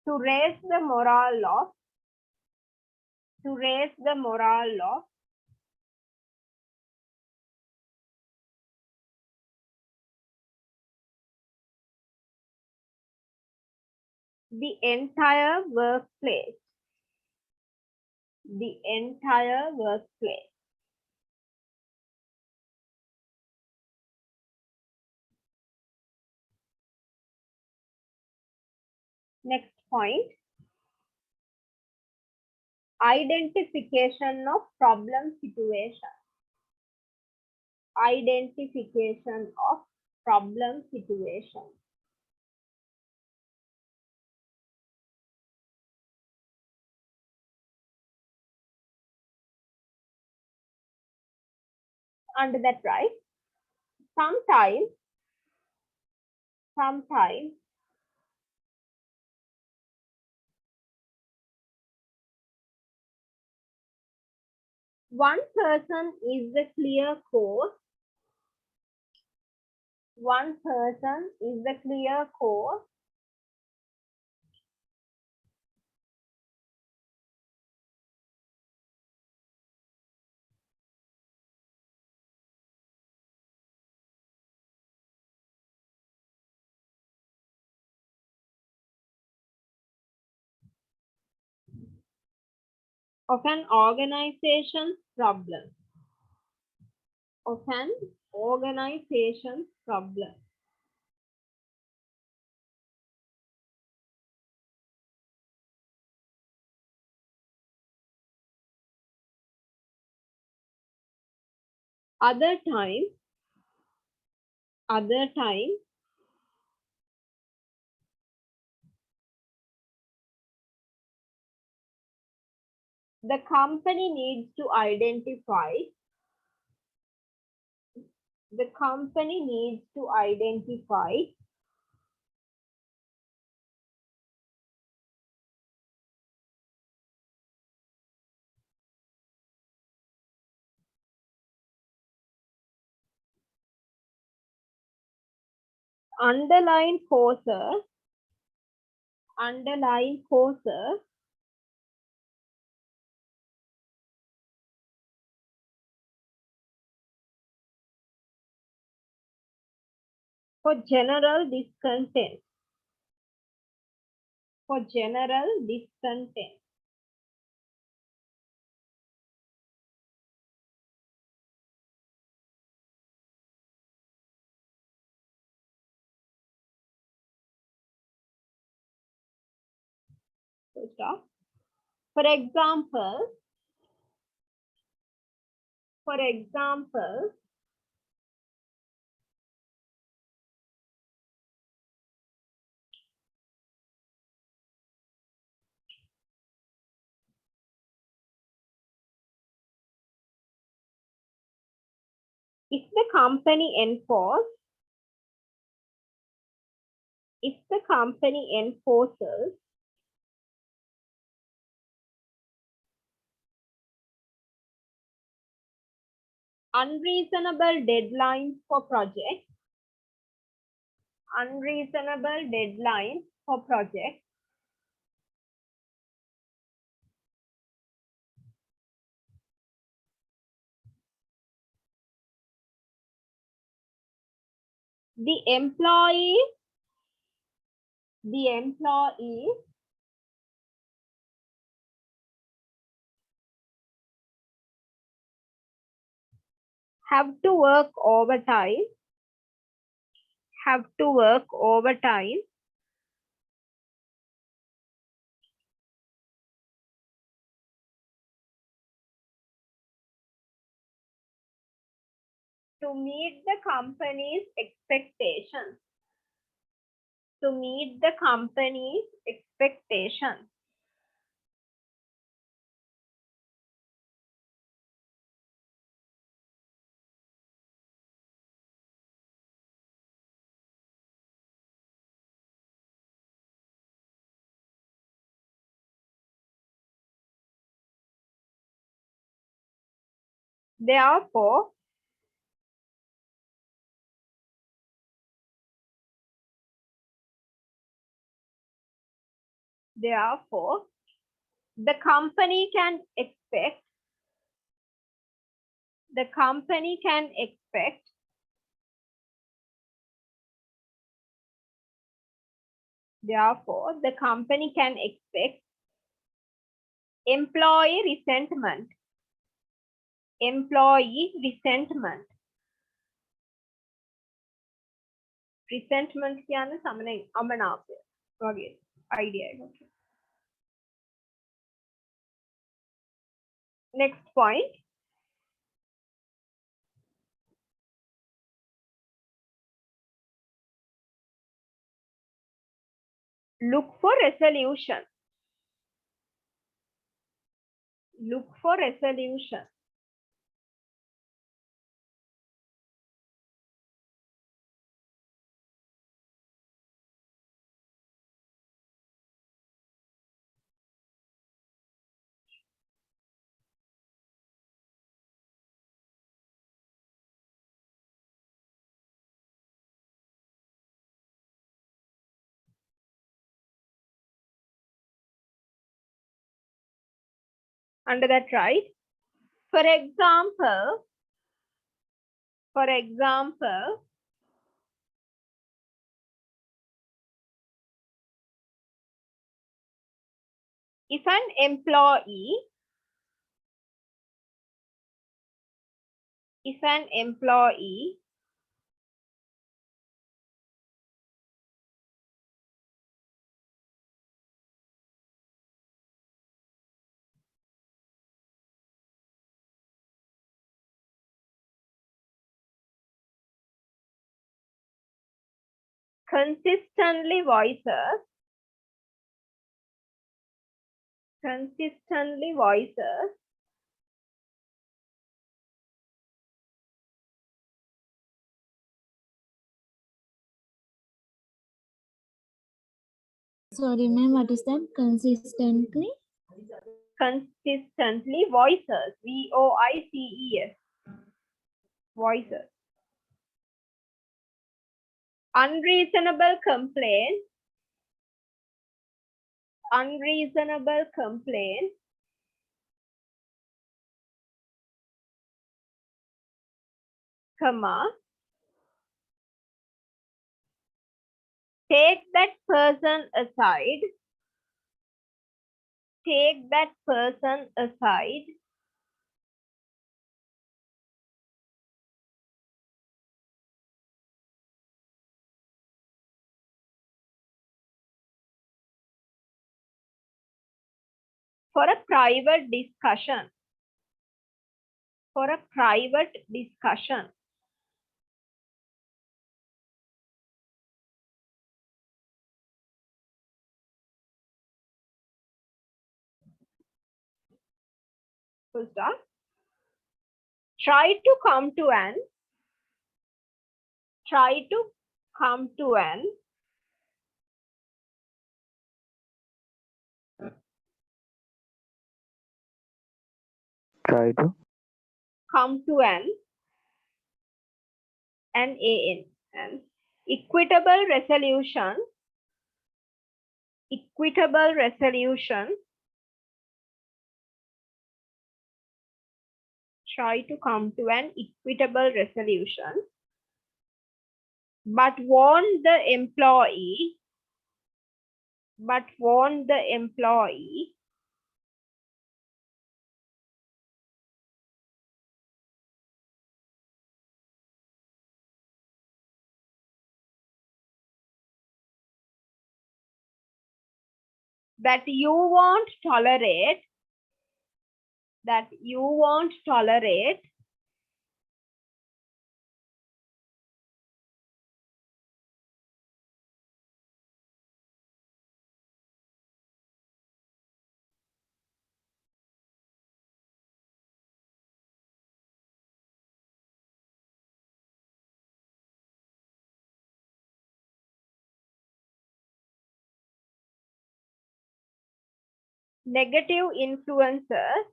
to raise the morale of, to raise the morale of the entire workplace, the entire workplace. Next point, identification of problem situation. Identification of problem situation. Under that, right? Sometimes one person is the clear cause, one person is the clear cause, of an organization's problem, of an organization's problem. Other times, the company needs to identify, the company needs to identify underlying causes, underlying causes for general discontent, for general discontent. So stop. For example, if the company enforces unreasonable deadlines for projects, unreasonable deadlines for project. The employee have to work overtime, to meet the company's expectations. Therefore, the company can expect employee resentment. Resentment කියන්නේ සමන අමනාපය වගේ idea එකක්. Next point. Look for resolution. Under that, right? For example, if an employee consistently voices Sorry, ma'am, what is that? Consistently? voices, VOICES, voices. Unreasonable complaint, comma, take that person aside, for a private discussion. Full stop. Try to come to an an equitable resolution equitable resolution. Try to come to an equitable resolution, but warn the employee that you won't tolerate negative influences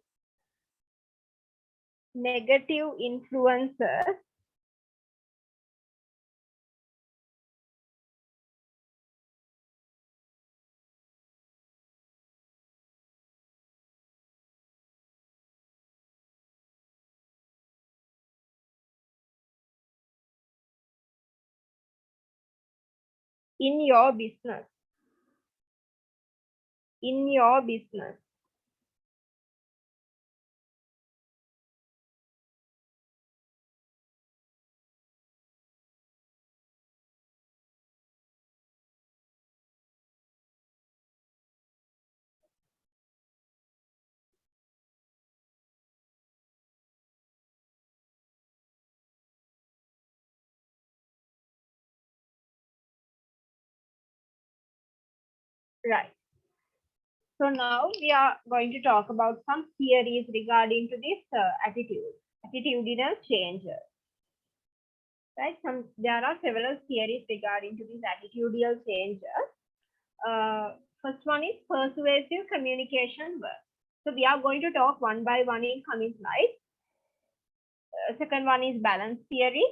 in your business. Right. So now we are going to talk about some theories regarding to this attitudinal changes. Right? There are several theories regarding to these attitudinal changes. First one is persuasive communication work. So we are going to talk one by one in coming slides. Second one is balance theory,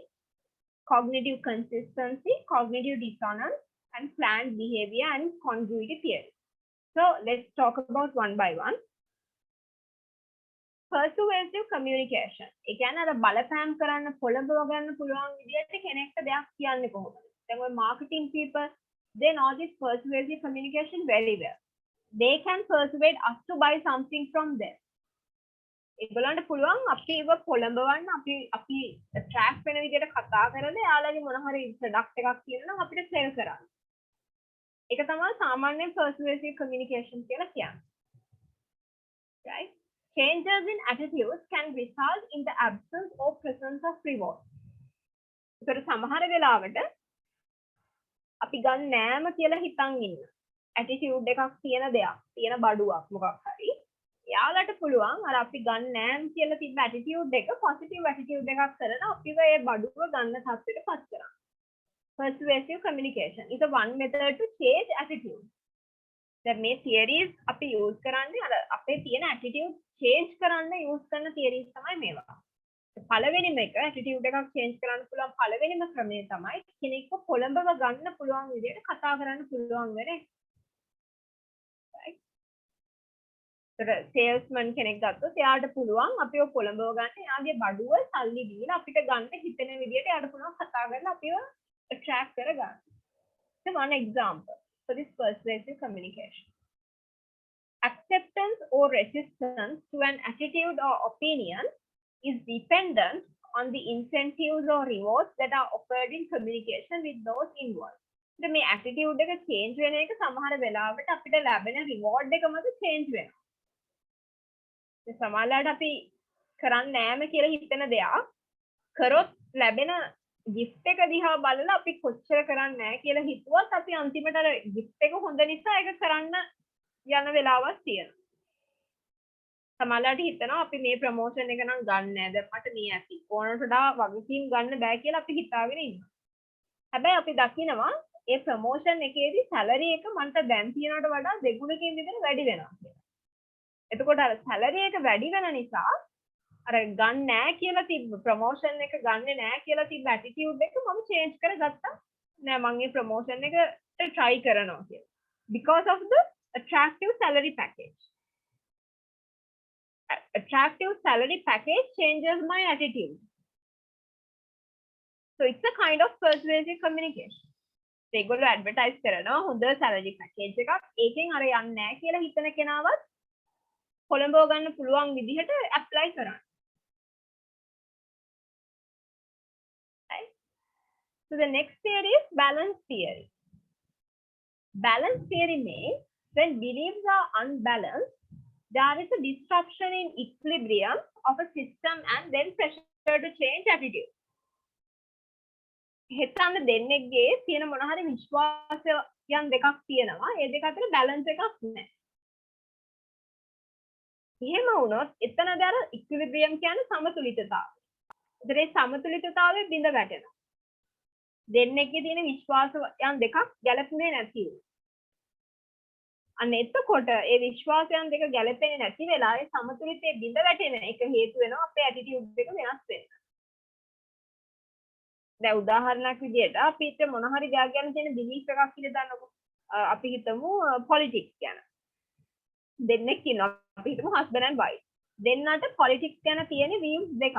cognitive consistency, cognitive dissonance, and planned behavior and congruity theory. So let's talk about one by one. Persuasive communication. ඒ කියන්නේ අර බලපෑම් කරන්න පොළඹව ගන්න පුළුවන් විදිහට කෙනෙක්ට දෙයක් කියන්නේ කොහොමද? දැන් ඔය marketing people, they know this persuasive communication very well. They can persuade us to buy something from them. ඒගොල්ලන්ට පුළුවන් අපිව පොළඹවන්න අපි attract වෙන විදිහට කතා කරලා එයාලගේ මොන හරි product එකක් කියනවා නම් අපිට sell කරන්න. ඒක තමයි සාමාන්‍ය persuasive communication කියලා කියන්නේ. Right? Changes in attitudes can result in the absence or presence of reward. ඒකට සමහර වෙලාවට අපි ගන්න නෑම කියලා හිතන් ඉන්න. attitude එකක් තියෙන දෙයක්, තියෙන බඩුවක් මොකක් හරි. එයාලට පුළුවන් අර අපි ගන්න නෑම කියලා තිබ්බ attitude එක positive attitude එකක් කරලා අපිව ඒ බඩුව ගන්න තත්ත්වයට පත් කරනවා. Persuasive communication is a one method to change attitude. දැන් මේ theories අපි use කරන්නේ අර අපේ තියෙන attitude change කරන්න use කරන theories තමයි මේවා. පළවෙනිම එක attitude එකක් change කරන්න පුළුවන් පළවෙනිම ක්‍රමය තමයි කෙනෙක්ව පොළඹව ගන්න පුළුවන් විදිහට කතා කරන්න පුළුවන් වෙන එක. Right? salesman කෙනෙක් ගත්තොත් එයාට පුළුවන් අපිව පොළඹව ගන්න එයාගේ බඩුව සල්ලි දීලා අපිට ගන්න හිතෙන විදිහට එයාට පුළුවන් කතා කරලා අපිව attract කරගන්න. So one example for this persuasive communication. Acceptance or resistance to an attitude or opinion is dependent on the incentives or rewards that are offered in communication with those involved. So මේ attitude එක change වෙන එක සමහර වෙලාවට අපිට ලැබෙන reward එක මත change වෙනවා. සමහරවිට අපි කරන්නේ නෑම කියලා හිතන දෙයක් කරොත් ලැබෙන gift එක දිහා බලලා අපි කොච්චර කරන්නේ නැහැ කියලා හිතුවත් අපි අන්තිමට අර gift එක හොඳ නිසා ඒක කරන්න යන වෙලාවක් තියෙනවා. සමහරවිට හිතනවා අපි මේ ප්‍රොමෝෂන් එක නම් ගන්න නෑ. දැන් මට මේ ඇති. ඕනට වඩා වගකීම් ගන්න බෑ කියලා අපි හිතාගෙන ඉන්නවා. හැබැයි අපි දකිනවා ඒ ප්‍රොමෝෂන් එකේදී සැලරි එක මන්ට දැන් තියනකට වඩා දෙගුණකින් විතර වැඩි වෙනවා කියලා. එතකොට අර සැලරි එක වැඩි වෙන නිසා අර ගන්න නෑ කියලා තිබ්බ ප්‍රොමෝෂන් එක ගන්නෙ නෑ කියලා තිබ්බ ඇටිටියුඩ් එක මම චේන්ජ් කරගත්තා. නෑ මම මේ ප්‍රොමෝෂන් එකට try කරනවා කියලා. because of the attractive salary package. Attractive salary package changes my attitude. So it's a kind of persuasive communication. ඒගොල්ලෝ ඇඩ්වර්ටයිස් කරනවා හොඳ සැලරි පැකේජ් එකක් ඒකෙන් අර යන්නේ නැහැ කියලා හිතන කෙනාවත් කොළඹව ගන්න පුළුවන් විදිහට ඇප්ලයි කරන්න. Right? So the next theory is balance theory. Balance theory means when beliefs are unbalanced, there is a disruption in equilibrium of a system and then pressure to change attitude. හිතන්න දෙන්නෙක්ගේ තියෙන මොන හරි විශ්වාසයන් දෙකක් තියෙනවා ඒ දෙක අතර balance එකක් නැහැ. එහෙම වුණොත් එතනද අර ඉක්විලිබ්‍රියම් කියන්නේ සමතුලිතතාවය. ඒතර ඒ සමතුලිතතාවය බිඳ වැටෙනවා. දෙන්නෙක්ගේ තියෙන විශ්වාසයන් දෙකක් ගැලපුණේ නැති වුණා. අන්න එතකොට ඒ විශ්වාසයන් දෙක ගැලපෙන්නේ නැති වෙලා ඒ සමතුලිතයේ බිඳ වැටෙන එක හේතු වෙනවා අපේ ඇටිටියුඩ් එක වෙනස් වෙන්න. දැන් උදාහරණයක් විදිහට අපිට මොන හරි දෙයක් ගැන තියෙන බිලීෆ් එකක් කියලා දන්නකො. අපි හිතමු පොලිටික්ස් ගැන. දෙන්නෙක් ඉන්නවා අපි හිතමු හස්බන්ඩ් ඇන්ඩ් වයිෆ්. දෙන්නට පොලිටික්ස් ගැන තියෙන views දෙකක්.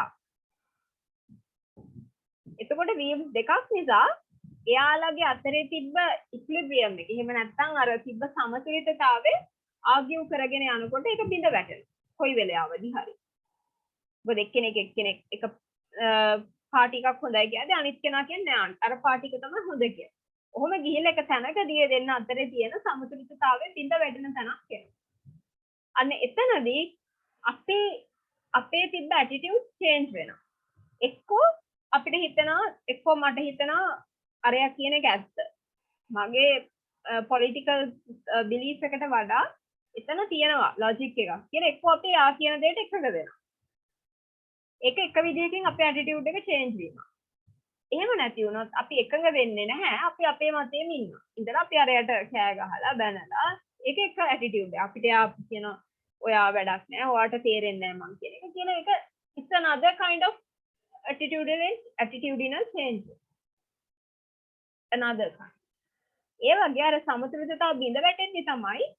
එතකොට views දෙකක් නිසා එයාලගේ අතරේ තිබ්බ ඉක්විලිබ්‍රියම් එක. එහෙම නැත්නම් අර තිබ්බ සමතුලිතතාවය ආගියු කරගෙන යනකොට ඒක බිඳ වැටෙනවා. කොයි වෙලාවදී හරි. මොකද එක්කෙනෙක් එක පාටි එකක් හොඳයි කියද්දී අනිත් කෙනා කියන්නේ නෑ අර පාටි එක තමයි හොඳ කියලා. ඔහොම ගිහිල්ලා එක තැනකදී දෙන්න අතරේ තියෙන සමතුලිතතාවය බිඳ වැටෙන තැනක් එනවා. අන්න එතනදී අපේ තිබ්බ ඇටිටියුඩ් චේන්ජ් වෙනවා. එක්කෝ අපිට හිතෙනවා එක්කෝ මට හිතෙනවා අරයා කියන එක ඇත්ත. මගේ පොලිටිකල් බිලීෆ් එකට වඩා එතන තියෙනවා ලොජික් එකක්. කියලා එක්කෝ අපි ආ කියන දෙයට එකඟ වෙනවා. ඒක එක විදිහකින් අපේ ඇටිටියුඩ් එක චේන්ජ් වෙනවා. එහෙම නැති වුණොත් අපි එකඟ වෙන්නේ නැහැ. අපි අපේ මතයෙන් ඉන්නවා. ඉඳලා අපි අරයට කෑ ගහලා බැනලා ඒක එක ඇටිටියුඩ් එක. අපිට යා කියනවා ඔයා වැඩක් නැහැ. ඔයාට තේරෙන්නේ නැහැ මං කියන එක. කියන එක it's another kind of attitudinal change. Another kind. ඒ වගේ අර සමතුලිතතාව බිඳ වැටෙන්නේ තමයි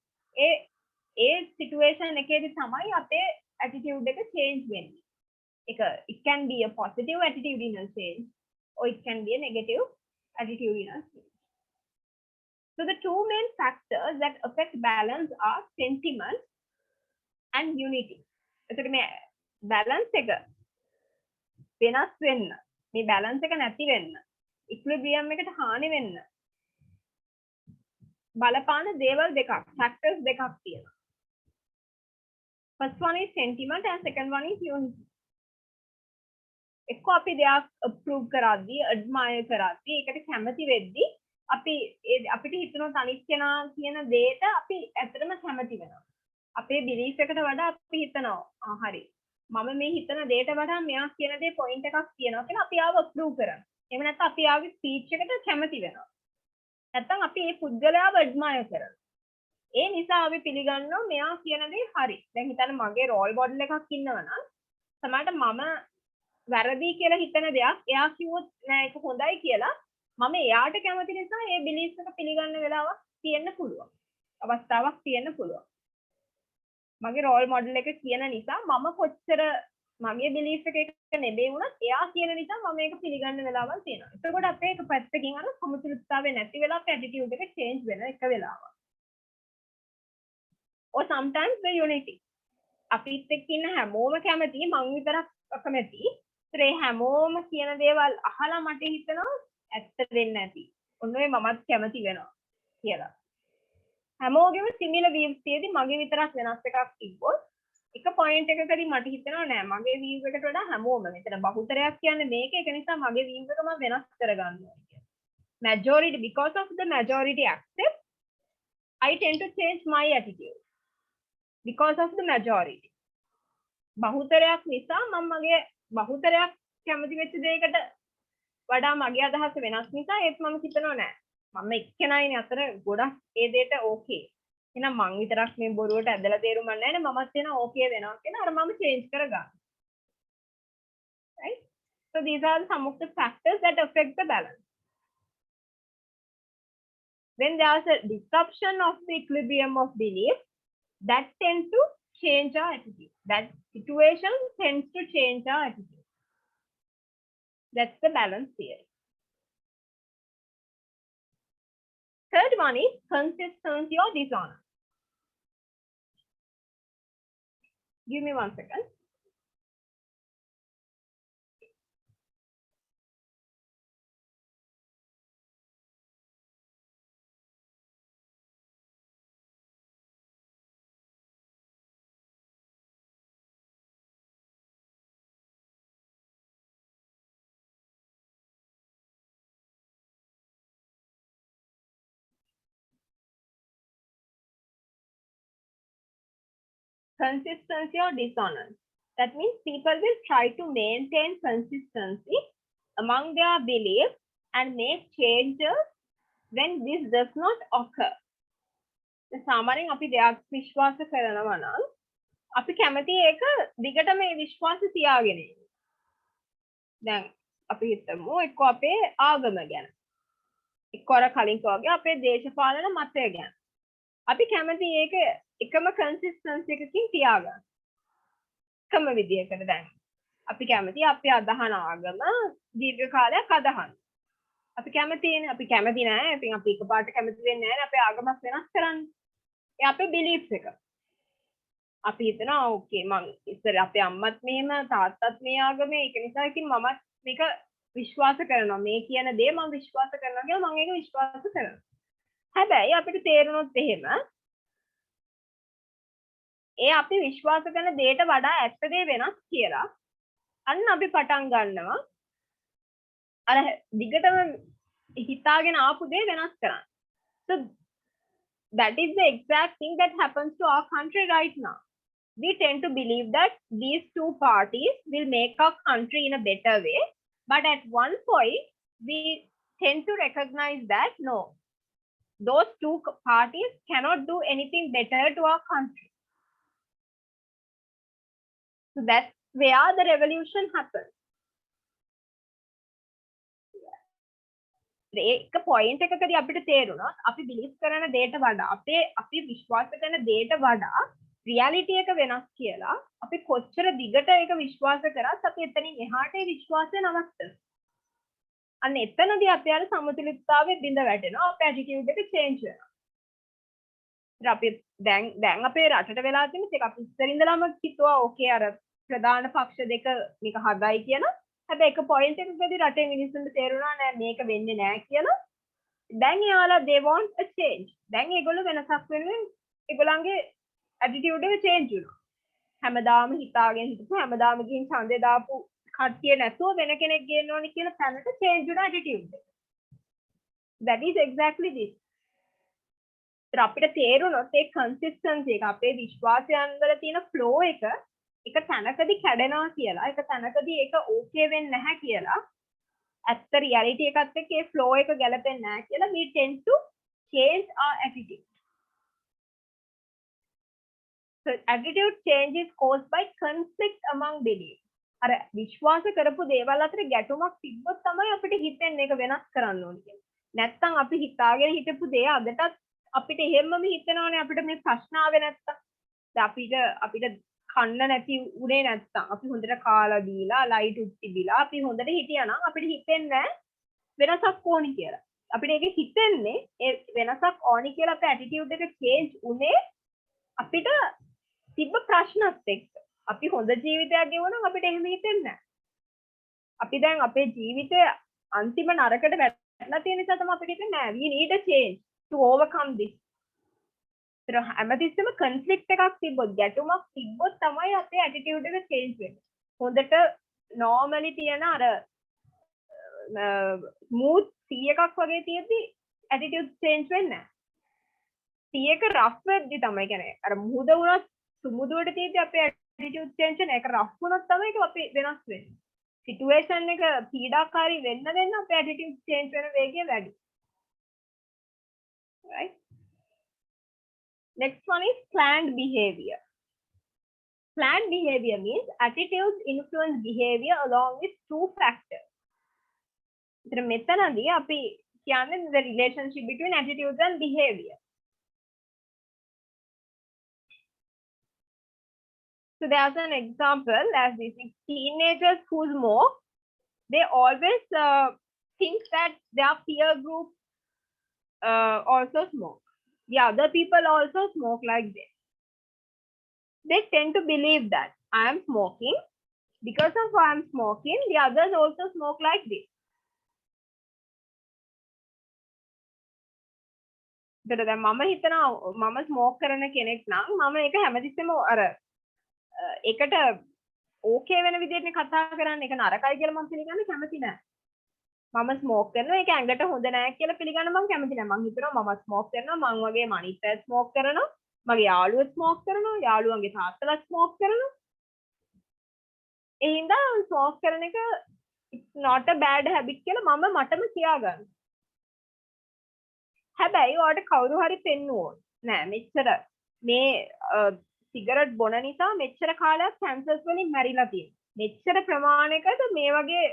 ඒ සිටුේෂන් එකේදී තමයි අපේ ඇටිටියුඩ් එක චේන්ජ් වෙන්නේ. It can be a positive attitudinal change or it can be a negative attitudinal change. So the two main factors that affect balance are sentiment and unity. එතකොට මේ balance එක වෙනස් වෙන්න, මේ balance එක නැති වෙන්න, equilibrium එකට හානි වෙන්න බලපාන දේවල් දෙකක්, factors දෙකක් තියෙනවා. First one is sentiment and second one is unity. එක්කෝ අපි දෙයක් approve කරද්දී admire කරද්දී ඒකට කැමති වෙද්දී අපිට හිතනවා අනිත් කෙනා කියන දෙයට අපි ඇත්තටම කැමති වෙනවා. අපේ belief එකට වඩා අපි හිතනවා හරි මම මේ හිතන දෙයට වඩා මෙයා කියන දේ point එකක් තියෙනවා කියලා අපි ආව approve කරනවා. එහෙම නැත්නම් අපි ආවේ speech එකට කැමති වෙනවා. නැත්නම් අපි මේ පුද්ගලයාව admire කරනවා. ඒ නිසා අපි පිළිගන්නවා මෙයා කියන දේ හරි. දැන් හිතන්න මගේ role model එකක් ඉන්නවා නම් සමහරට මම වැරදි කියලා හිතන දෙයක් එයා කිව්වොත් නෑ ඒක හොඳයි කියලා මම එයාට කැමති නිසා ඒ බිලීෆ් එක පිළිගන්න වෙලාවක් තියෙන්න පුළුවන්. අවස්ථාවක් තියෙන්න පුළුවන්. මගේ රෝල් මොඩල් එක කියන නිසා මම කොච්චර මගේ බිලීෆ් එක නෙමෙයි වුණත් එයා කියන නිසා මම ඒක පිළිගන්න වෙලාවක් තියෙනවා. එතකොට අපේ එක පැත්තකින් අර සමතුලිතතාවය නැති වෙලා අපේ ඇටිටියුඩ් එක චේන්ජ් වෙන එක වෙලාවක්. or sometimes the unity. අපිත් එක්ක ඉන්න හැමෝම කැමති මං විතරක් අකමැති. ඒ හැමෝම කියන දේවල් අහලා මට හිතෙනවා ඇත්ත වෙන්නේ නැති. ඔන්න ඔය මමත් කැමති වෙනවා කියලා. හැමෝගෙම සිමිලර් වීව්ස් තියෙදි මගේ විතරක් වෙනස් එකක් තිබ්බොත් එක පොයින්ට් එකකදී මට හිතෙනවා නෑ මගේ වීව් එකට වඩා හැමෝම මෙතන බහුතරයක් කියන්නේ මේක ඒක නිසා මගේ වීව් එක මම වෙනස් කරගන්න ඕනේ කියලා. Majority, because of the majority accept, I tend to change my attitude. Because of the majority. බහුතරයක් නිසා මම මගේ බහුතරයක් කැමති වෙච්ච දෙයකට වඩා මගේ අදහස වෙනස් නිසා ඒත් මම හිතනවා නෑ මම එක්කෙනායිනේ අතර ගොඩක් ඒ දෙයට ඕකේ එහෙනම් මං විතරක් මේ බොරුවට ඇදලා තේරුම් ගන්න නෑනේ මමත් වෙන ඕකේ වෙනවා කියලා අර මම චේන්ජ් කරගන්න. Right? So these are some of the factors that affect the balance. when there's a disruption of the equilibrium of belief, that tends to change our attitude. That situation tends to change our attitude. That's the balance theory. Third one is consistency or dishonor. Give me 1 second. Consistency or dishonor. That means people will try to maintain consistency among their beliefs and make changes when this does not occur. සාමාන්‍යයෙන් අපි දෙයක් විශ්වාස කරනවා නම් අපි කැමති ඒක දිගටම මේ විශ්වාස තියාගෙන ඉන්න. දැන් අපි හිතමු එක්ක අපේ ආගම ගැන. එක්ක අර කලින් වගේ අපේ දේශපාලන මතය ගැන. අපි කැමති ඒක එකම කන්සිස්ටන්සි එකකින් තියාගන්න. එකම විදියකට දැන් අපි කැමති අපි අදහන ආගම දීර්ඝ කාලයක් අදහන්න. අපි කැමති නෑ. ඉතින් අපි එකපාරට කැමති වෙන්නේ නෑනේ අපේ ආගමක් වෙනස් කරන්න. ඒ අපේ බිලීෆ්ස් එක. අපි හිතනවා ඕකේ මං ඉස්සර අපේ අම්මත් මෙහෙම තාත්තත් මේ ආගමේ ඒක නිසා ඉතින් මමත් මේක විශ්වාස කරනවා. මේ කියන දේ මම විශ්වාස කරනවා කියලා මම ඒක විශ්වාස කරනවා. හැබැයි අපිට තේරුණොත් එහෙම ඒ අපි විශ්වාස කරන දේට වඩා ඇත්ත දේ වෙනස් කියලා අන්න අපි පටන් ගන්නවා අර දිගටම හිතාගෙන ආපු දේ වෙනස් කරන්න. So that is the exact thing that happens to our country right now. We tend to believe that these two parties will make our country in a better way, but at one point we tend to recognize that no, those two parties cannot do anything better to our country. So that's where the revolution happens. ඒක point එකකදී අපිට තේරුණා අපි believe කරන දේට වඩා අපි විශ්වාස කරන දේට වඩා රියැලිටි එක වෙනස් කියලා අපි කොච්චර දිගට ඒක විශ්වාස කරත් අපි එතනින් එහාට ඒ විශ්වාසය නවත්තනවා. අන්න එතනදී අපි අර සමතුලිතතාවයේ බිඳ වැටෙනවා. අපේ ඇටිටියුඩ් එක චේන්ජ් වෙනවා. ඉතින් අපි දැන් අපේ රටට වෙලා තියෙන එක අපි ඉස්සර ඉඳලාම හිතුවා ඕකේ අර ප්‍රධාන පක්ෂ දෙක මේක හදයි කියලා. හැබැයි එක පොයින්ට් එකකදී රටේ මිනිස්සුන්ට තේරුණා නෑ මේක වෙන්නේ නෑ කියලා. දැන් එයාලා they want a change. දැන් ඒගොල්ලෝ වෙනසක් වෙනුවෙන් ඒගොල්ලන්ගේ attitude එක change වුණා. හැමදාම හිතාගෙන හිටපු හැමදාම ගිහින් ඡන්දේ දාපු කට්ටිය නැතුව වෙන කෙනෙක් ගේන්න ඕනි කියලා තැනට change වුණා attitude එක. That is exactly this. අපිට තේරුණොත් ඒ consistency එක අපේ විශ්වාසයන් වල තියෙන flow එක තැනකදී කැඩෙනවා කියලා එක තැනකදී ඒක ඕකේ වෙන්නේ නැහැ කියලා ඇත්ත රියැලිටි එකත් එක්ක ඒ flow එක ගැලපෙන්නේ නැහැ කියලා we tend to change our attitude. So attitude change is caused by conflict among beliefs. අර විශ්වාස කරපු දේවල් අතර ගැටුමක් තිබ්බොත් තමයි අපිට හිතෙන්නේ ඒක වෙනස් කරන්න ඕනේ කියලා. නැත්තම් අපි හිතාගෙන හිටපු දේ අදටත් අපිට එහෙමම හිතනවානේ අපිට මේ ප්‍රශ්න ආවේ නැත්තම්. අපිට කන්න නැති උනේ නැත්තම් අපි හොඳට කාලා දීලා ලයිට් උත් තිබිලා අපි හොඳට හිටියා නම් අපිට හිතෙන්නේ වෙනසක් ඕනි කියලා. අපිට ඒක හිතෙන්නේ ඒ වෙනසක් ඕනි කියලා අපේ ඇටිටියුඩ් එක චේන්ජ් උනේ අපිට තිබ්බ ප්‍රශ්නත් එක්ක. අපි හොඳ ජීවිතයක් ගෙවුවනම් අපිට එහෙම හිතෙන්නේ නැහැ. අපි දැන් අපේ ජීවිතය අන්තිම නරකට වැටලා තියෙන නිසා තමයි අපිට හිතෙන්නේ නෑ we need a change to overcome this. හැමතිස්සෙම conflict එකක් තිබ්බොත් ගැටුමක් තිබ්බොත් තමයි අපේ attitude එක change වෙන්නේ. හොඳට normally තියෙන අර smooth C එකක් වගේ තියෙද්දි attitude change වෙන්නේ නැහැ. C එක rough වෙද්දි තමයි කියන්නේ අර මුහුද වුණත් සුමුදුවට තියෙද්දි අපේ attitude change වෙන එක rough වුණොත් තමයි ඒක අපි වෙනස් වෙන්නේ. situation එක පීඩාකාරී වෙන්න අපේ attitude change වෙන වේගය වැඩි. Right? Next one is planned behavior. Planned behavior means attitudes influence behavior along with two factors. මෙතනදී අපි කියන්නේ the relationship between attitudes and behavior. So there's an example as this teenagers who smoke, they always think that their peer group also smoke. The other people also smoke like this. They tend to believe that I am smoking. Because of I am smoking, the others also smoke like this. එතකොට දැන් මම හිතනවා මම smoke කරන කෙනෙක් නම් මම ඒක හැමතිස්සෙම අර ඒකට ඕකේ වෙන විදිහට කතා කරන්න ඒක නරකයි කියලා මම පිළිගන්න කැමති නෑ. මම ස්මෝක් කරනවා ඒක ඇඟට හොඳ නෑ කියලා පිළිගන්න මම කැමති නෑ. මම හිතනවා මම ස්මෝක් කරනවා මං වගේ මනිත් අය ස්මෝක් කරනවා. මගේ යාළුවෝ ස්මෝක් කරනවා. යාළුවන්ගේ තාත්තලා ස්මෝක් කරනවා. ඒ හින්දා ස්මෝක් කරන එක it's not a bad habit කියලා මම මටම කියාගන්නවා. හැබැයි ඔයාලට කවුරු හරි පෙන්නුවොත් නෑ මෙච්චර මේ සිගරට් බොන නිසා මෙච්චර කාලයක් කැන්සර්ස් වලින් මැරිලා තියෙනවා. මෙච්චර ප්‍රමාණයකට මේ වගේ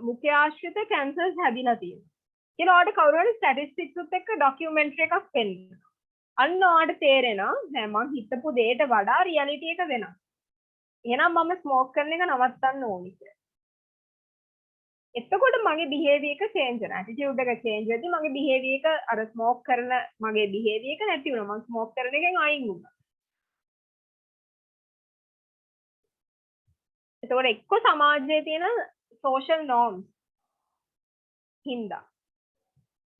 මුඛ්‍ය ආශ්‍රිත කැන්සර්ස් හැදිලා තියෙනවා. කියලා ඔයාලට කවුරු හරි ස්ටැටිස්ටික්ස් උත් එක්ක ඩොකියුමෙන්ටරි එකක් පෙන්නනවා. අන්න ඔයාලට තේරෙනවා නෑ මං හිතපු දෙයට වඩා රියැලිටි එක වෙනවා. එහෙනම් මම ස්මෝක් කරන එක නවත්තන්න ඕනි කියලා. එතකොට මගේ behavior එක change වෙනවා. attitude එක change වෙද්දි මගේ behavior එක අර smoke කරන මගේ behavior එක නැති වුණා. මම smoke කරන එකෙන් අයින් වුණා. එතකොට එක්ක සමාජයේ තියෙන social norms හින්දා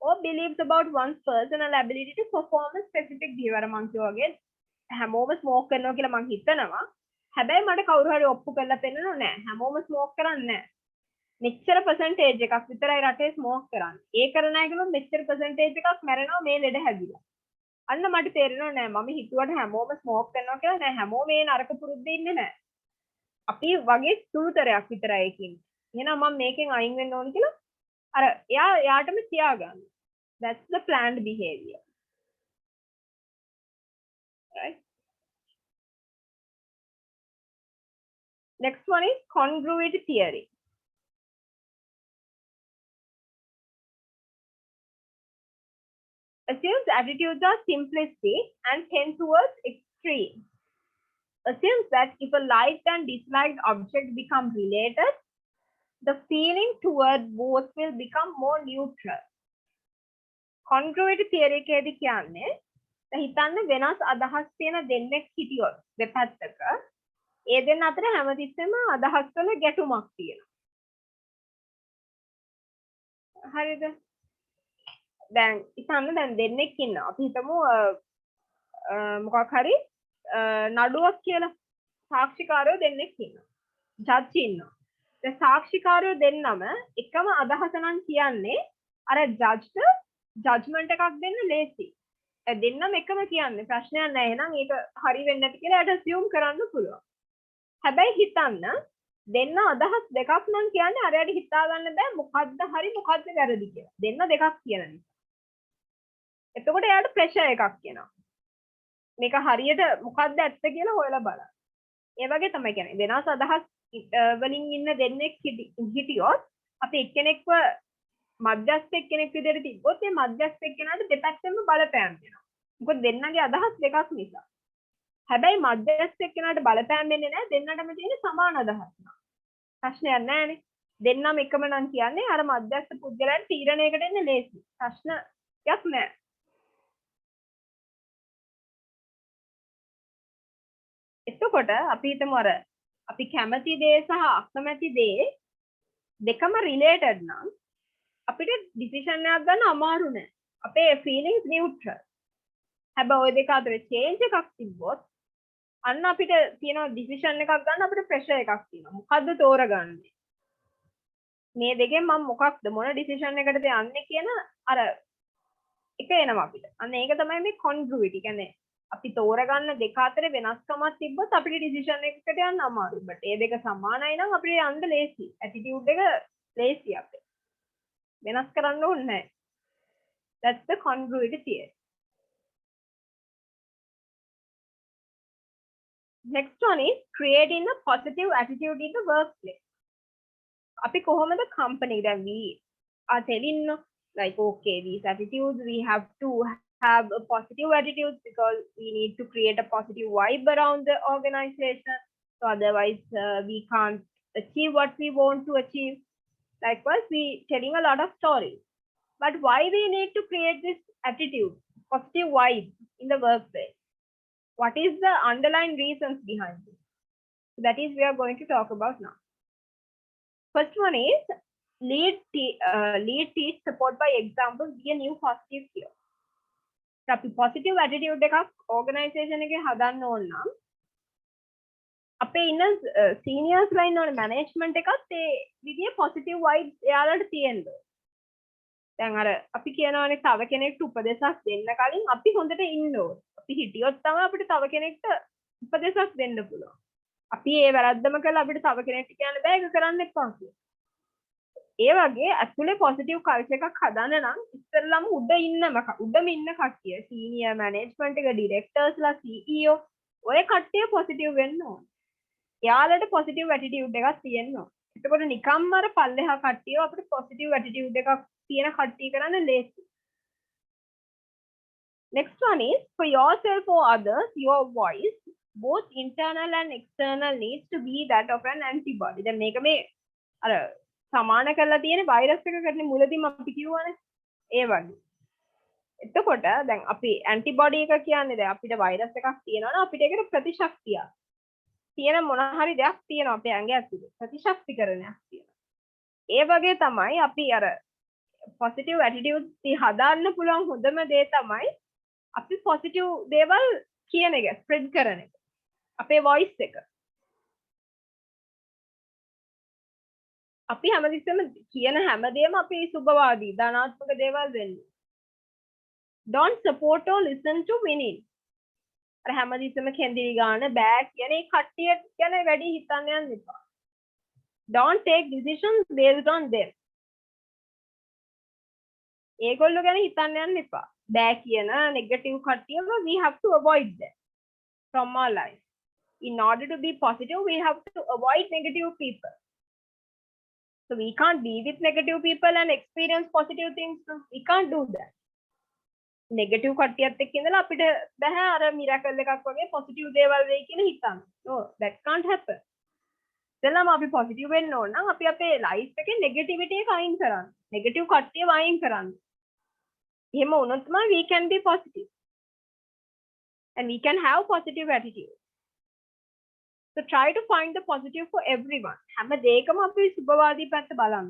or beliefs about one's personal ability to perform a specific behavior මං කියවගේ හැමෝම smoke කරනවා කියලා මං හිතනවා. හැබැයි මට කවුරු හරි ඔප්පු කරලා පෙන්නනෝ නෑ. හැමෝම smoke කරන්නේ නෑ. මෙච්චර percentage එකක් විතරයි රටේ ස්මෝක් කරන්නේ. ඒ කරන අය ගලොත් මෙච්චර percentage එකක් මැරෙනවා මේ ලෙඩ හැදිලා. අන්න මට තේරෙනවා නෑ මම හිතුවට හැමෝම ස්මෝක් කරනවා කියලා නෑ හැමෝම මේ නරක පුරුද්ද ඉන්නේ නෑ. අපි වගේ සුළුතරයක් විතරයි ඒකින්. එහෙනම් මම මේකෙන් අයින් වෙන්න ඕන කියලා අර එයාටම කියාගන්න. That's the planned behavior. Right? Next one is congruity theory. Assumes attitudes are simplistic and tend towards extreme. Assumes that if a liked and disliked object become related, the feeling toward both will become more neutral. Congruity theory එකේදී කියන්නේ හිතන්න වෙනස් අදහස් තියෙන දෙන්නෙක් හිටියොත් දෙපැත්තක ඒ දෙන්න අතර හැමතිස්සෙම අදහස් වල ගැටුමක් තියෙනවා. හරිද? දැන් ඉතින් දැන් දෙන්නෙක් ඉන්නවා. අපි හිතමු මොකක් හරි නඩුවක් කියලා සාක්ෂිකාරයෝ දෙන්නෙක් ඉන්නවා. ජජ් ඉන්නවා. දැන් සාක්ෂිකාරයෝ දෙන්නම එකම අදහස නම් කියන්නේ අර ජජ්ට ජජ්මන්ට් එකක් දෙන්න ලේසි. දෙන්නම එකම කියන්නේ ප්‍රශ්නයක් නැහැ. එහෙනම් ඒක හරි වෙන්නේ නැති කියලා එයාට assume කරන්න පුළුවන්. හැබැයි හිතන්න දෙන්න අදහස් දෙකක් නම් කියන්නේ අරයට හිතා ගන්න බෑ මොකද්ද හරි මොකද්ද වැරදි කියලා. දෙන්න දෙකක් කියන නිසා. එතකොට එයාට ප්‍රෙෂර් එකක් එනවා. මේක හරියට මොකද්ද ඇත්ත කියලා හොයලා බලන්න. ඒ වගේ තමයි කියන්නේ. වෙනස් අදහස් වලින් ඉන්න දෙන්නෙක් හිටියොත් අපි එක්කෙනෙක්ව මධ්‍යස්ථ එක්කෙනෙක් විදිහට තිබ්බොත් ඒ මධ්‍යස්ථ එක්කෙනාට දෙපැත්තෙම බලපෑම් දෙනවා. මොකද දෙන්නගේ අදහස් දෙකක් නිසා. හැබැයි මධ්‍යස්ථ එක්කෙනාට බලපෑම් දෙන්නේ නැහැ දෙන්නටම තියෙන සමාන අදහස්. ප්‍රශ්නයක් නැහැනේ. දෙන්නම එකම නම් කියන්නේ අර මධ්‍යස්ථ පුද්ගලයන් තීරණයකට එන්න ලේසි. ප්‍රශ්නයක් නැහැ. එතකොට අපි හිතමු අර අපි කැමති දේ සහ අකමැති දේ දෙකම රිලේටඩ් නම් අපිට ඩිසිෂන් එකක් ගන්න අමාරු නෑ. අපේ ෆීලිංස් නියුට්‍රල්. හැබැයි ওই දෙක අතර චේන්ජ් එකක් තිබ්බොත් අන්න අපිට තියෙන ඩිසිෂන් එකක් ගන්න අපිට ප්‍රෙෂර් එකක් තියෙනවා. මොකද්ද තෝරගන්නේ? මේ දෙකෙන් මම මොකක්ද මොන ඩිසිෂන් එකටද යන්නේ කියන අර එක එනවා අපිට. අන්න ඒක තමයි මේ congruity. කියන්නේ අපි තෝරගන්න දෙක අතර වෙනස්කමක් තිබ්බොත් අපිට ඩිසිෂන් එකකට යන්න අමාරුයි. බට් මේ දෙක සමානයි නම් අපිට යන්න ලේසි. ඇටිටියුඩ් එක ලේසි අපිට. වෙනස් කරන්න ඕනේ නැහැ. That's the congruity theory. Next one is creating a positive attitude in the workplace. අපි කොහොමද company දැන් we are telling like, okay, these attitudes, we have to have a positive attitudes because we need to create a positive vibe around the organization. So otherwise, we can't achieve what we want to achieve. Likewise, we telling a lot of stories. But why we need to create this attitude, positive vibe in the workplace? What is the underlying reasons behind this? That is we are going to talk about now. First one is lead, teach, support by example, be a new positive here. අපි positive attitude එකක් organization එකේ හදන්න ඕන නම් අපේ ඉන්න seniors ලා ඉන්න ඕනේ management එකත් ඒ විදිහේ positive vibes එයාලට තියෙන්න ඕනේ. දැන් අර අපි කියනවානේ තව කෙනෙක්ට උපදේශයක් දෙන්න කලින් අපි හොඳට ඉන්න ඕනේ. අපි හිටියොත් තමයි අපිට තව කෙනෙක්ට උපදේශයක් දෙන්න පුළුවන්. අපි ඒ වැරද්දම කළා අපිට තව කෙනෙක්ට කියන්න බෑ ඒක කරන්න එපා කියලා. ඒ වගේ ඇතුලේ positive culture එකක් හදන්න නම් ඉස්සෙල්ලාම උඩම ඉන්න කට්ටිය senior management එක directors ලා CEO ඔය කට්ටිය positive වෙන්න ඕන. එයාලට positive attitude එකක් තියෙන්න ඕන. එතකොට නිකම්ම අර පල්ලෙහා කට්ටිය අපිට positive attitude එකක් තියෙන කට්ටිය කරන්න ලේසි. Next one is for yourself or others, your voice, both internal and external, needs to be that of an antibody. දැන් මේක මේ අර සමාන කරලා තියෙන වෛරස් එකකට මුලදීම අපි කියවනේ ඒ වගේ. එතකොට දැන් අපි ඇන්ටිබොඩි එක කියන්නේ දැන් අපිට වෛරස් එකක් තියෙනවනේ අපිට ඒකට ප්‍රතිශක්තිය තියෙන මොන හරි දෙයක් තියෙනවා අපේ ඇඟ ඇතුලේ ප්‍රතිශක්තිකරණයක් තියෙනවා. ඒ වගේ තමයි අපි අර පොසිටිව් ඇටිටියුඩ්ස් හදාන්න පුළුවන් හොඳම දේ තමයි අපි පොසිටිව් දේවල් කියන එක ස්ප්‍රෙඩ් කරන එක. අපේ වොයිස් එක. අපි හැමතිස්සෙම කියන හැමදේම අපි සුබවාදී ධනාත්මක දේවල් වෙන්නේ. Don't support or listen to winning. අර හැමතිස්සෙම කෙන්දිරි ගන්න බෑ කියන ඒ කට්ටිය ගැන වැඩි හිතන්න යන්න එපා. Don't take decisions based on them. ඒගොල්ලෝ ගැන හිතන්න යන්න එපා. බෑ කියන negative කට්ටියව we have to avoid them from our life. In order to be positive, we have to avoid negative people. So we can't be with negative people and experience positive things. We can't do that. Negative කට්ටියත් එක්ක ඉඳලා අපිට බෑ අර miracle එකක් වගේ positive දේවල් වෙයි කියන හිතන්න. No, that can't happen. එතනම අපි positive වෙන්න ඕන නම් අපි අපේ life එකේ negativity එක අයින් කරන්න. negative කට්ටියව අයින් කරන්න. එහෙම වුණොත් තමයි we can be positive. And we can have positive attitude. So try to find the positive for everyone. හැම දෙයකම අපි සුබවාදී පැත්ත බලන්න.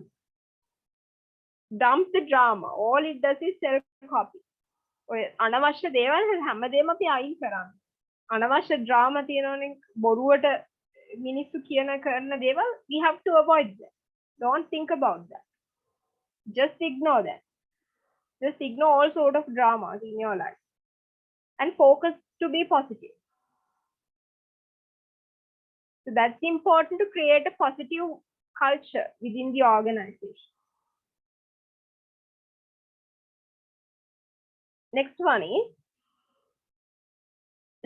Dump the drama. All it does is self copy. ඔය අනවශ්‍ය දේවල් හැමදේම අපි අයින් කරන්න. අනවශ්‍ය drama තියෙනවනේ බොරුවට මිනිස්සු කියන කරන දේවල් we have to avoid that. Don't think about that. Just ignore that. Just ignore all sort of dramas in your life and focus to be positive. So that's important to create a positive culture within the organization. Next one is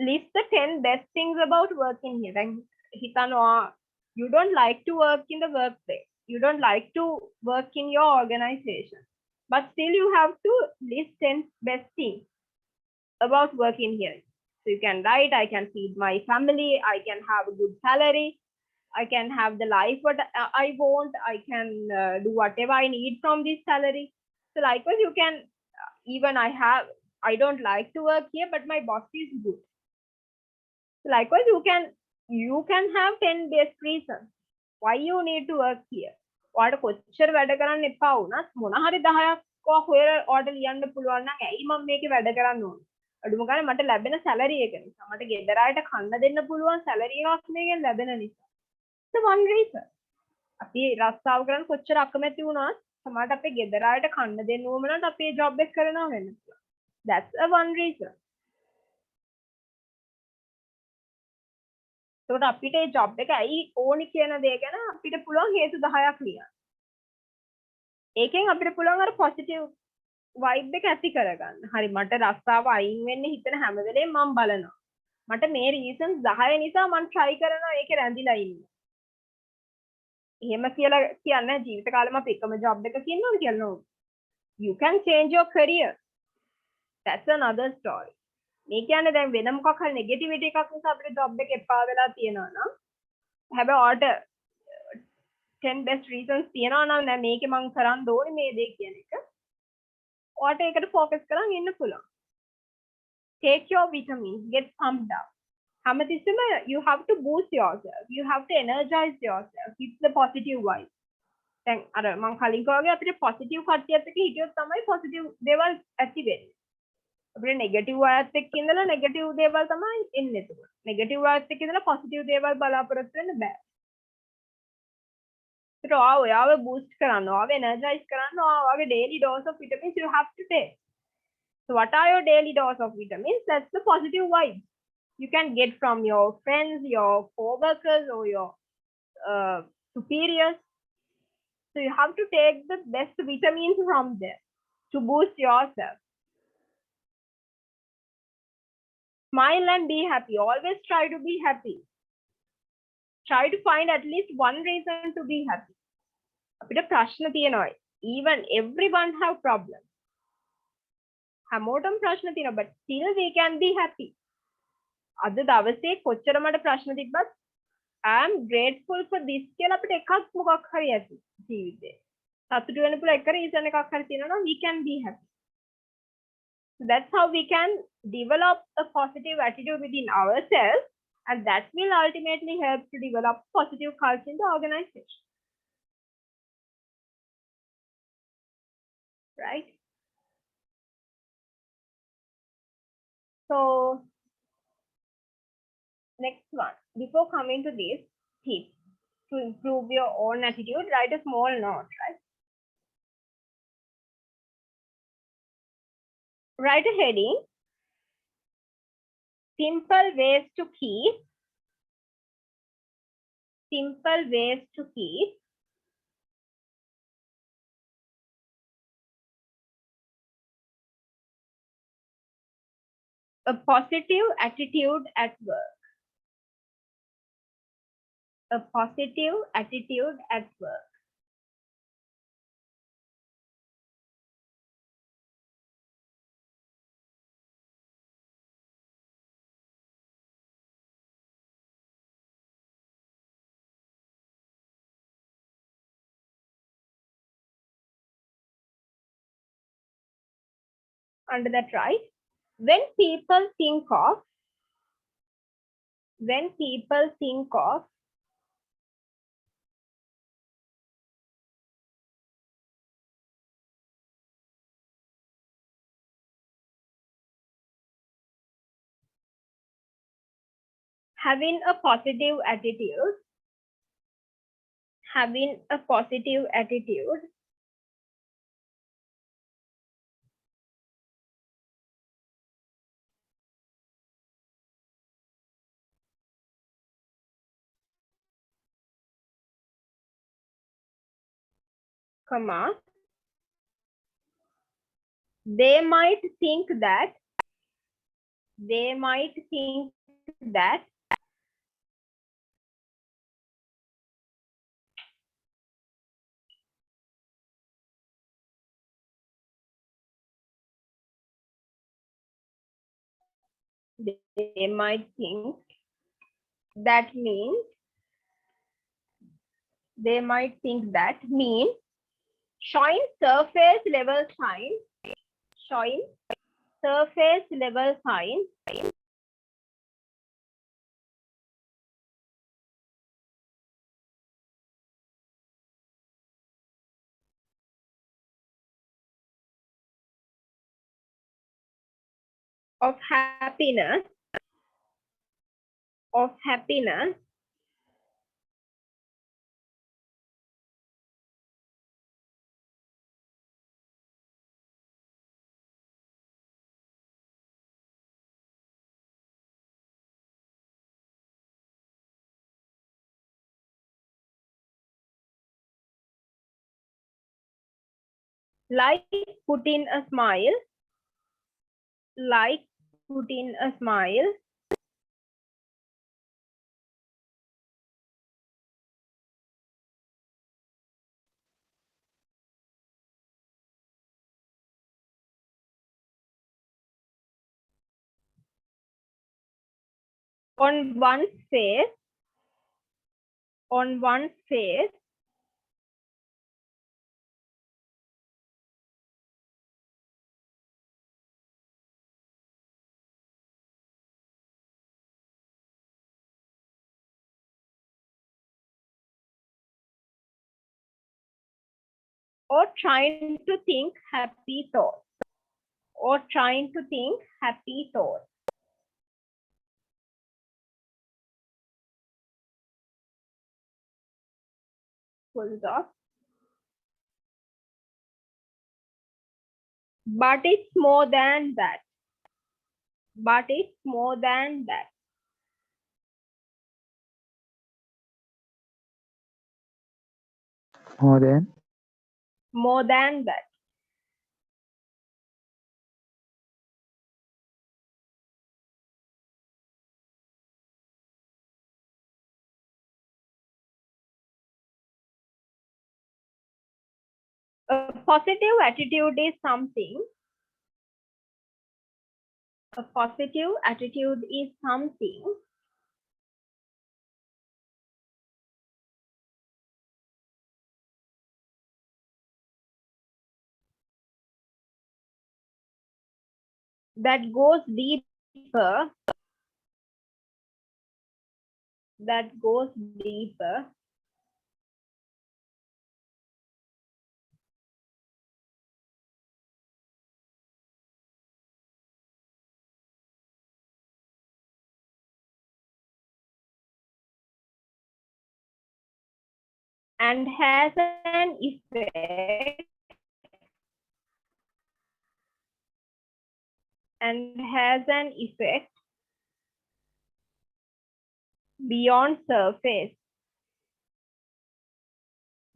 list the 10 best things about working here. Like, you don't like to work in the workplace. You don't like to work in your organization. But still you have to list 10 best things about working here. So you can write, I can feed my family, I can have a good salary, I can have the life what I want, I can do whatever I need from this salary. So likewise, you can, even I don't like to work here, but my boss is good. So likewise, you can have 10 best reasons why you need to work here. ඔයාට කොච්චර වැඩ කරන්න එපා වුණත් මොන හරි 10ක් හොයලා ඔයාට ලියන්න පුළුවන් නම් ඇයි මම මේකේ වැඩ කරන්න ඕනේ? අඩුම ගානේ මට ලැබෙන සැලරි එක නිසා මට ගෙදර අයට කන්න දෙන්න පුළුවන් සැලරි එකක් මේකෙන් ලැබෙන නිසා. The one reason. අපි රස්සාව කරන් කොච්චර අකමැති වුණත් සමහරට අපේ ගෙදර අයට කන්න දෙන්න ඕම නම් අපි ඒ ජොබ් එක කරනවා වෙන්න පුළුවන්. That's a one reason. ඒකට අපිට ඒ ජොබ් එක ඇයි ඕනි කියන දේ ගැන අපිට පුළුවන් හේතු 10ක් ලියන්න. ඒකෙන් අපිට පුළුවන් අර පොසිටිව් වයිබ් එක ඇති කරගන්න. හරි මට රස්සාව අයින් වෙන්න හිතන හැම වෙලේම මම බලනවා. මට මේ රීසන්ස් 10 නිසා මම try කරනවා ඒකේ රැඳිලා ඉන්න. එහෙම කියලා කියන්නේ ජීවිත කාලෙම අපි එකම ජොබ් එකක ඉන්නවා කියලා නෝ. You can change your career. That's another story. මේ කියන්නේ දැන් වෙන මොකක් හරි නෙගටිවිටි එකක් නිසා අපිට ජොබ් එක එපා වෙලා තියෙනවා නම් හැබැයි ඔයාලට 10 best reasons තියෙනවා නම් දැන් මේකේ මම කරන්න ඕනේ මේ දේ කියන එක. ඔයාලට ඒකට focus කරන් ඉන්න පුළුවන්. Take your vitamins, get pumped up. හැමතිස්සෙම you have to boost yourself. You have to energize yourself. It's the positive vibe. දැන් අර මම කලින් කවගේ අපිට positive කට්ටියත් එක්ක හිටියොත් තමයි positive දේවල් ඇති වෙන්නේ. අපිට negative අයත් එක්ක ඉඳලා negative දේවල් තමයි එන්නේ එතකොට. negative අයත් එක්ක ඉඳලා positive දේවල් බලාපොරොත්තු වෙන්න බෑ. So ඔයාව boost කරන්න, ඔයාව energize කරන්න, ඔයාගේ daily dose of vitamins you have to take. So what are your daily dose of vitamins? That's the positive vibes you can get from your friends, your co-workers, or your superiors. So you have to take the best vitamins from them to boost yourself. Smile and be happy. Always try to be happy. Try to find at least one reason to be happy. අපිට ප්‍රශ්න තියෙනවා. Even everyone have problems. හැමෝටම ප්‍රශ්න තියෙනවා, but still we can be happy. අද දවසේ කොච්චර මට ප්‍රශ්න තිබ්බත් I am grateful for this කියලා අපිට එකක් මොකක් හරි ඇති ජීවිතේ. සතුටු වෙන්න පුළුවන් එක reason එකක් හරි තියෙනවා නම් we can be happy. So that's how we can develop a positive attitude within ourselves, and that will ultimately help to develop positive culture in the organization. Right? So next one, before coming to this tip to improve your own attitude, write a small note, right? Write a heading, simple ways to keep a positive attitude at work. A positive attitude at work. Under that, right? When people think of having a positive attitude, comma, they might think that means showing surface level signs of happiness like putting a smile on one's face, on one's face, or trying to think happy thoughts, or trying to think happy thoughts. Full stop. But it's more than that. But it's more than that. More than. More than that. A positive attitude is something. A positive attitude is something that goes deeper, that goes deeper and has an effect beyond surface,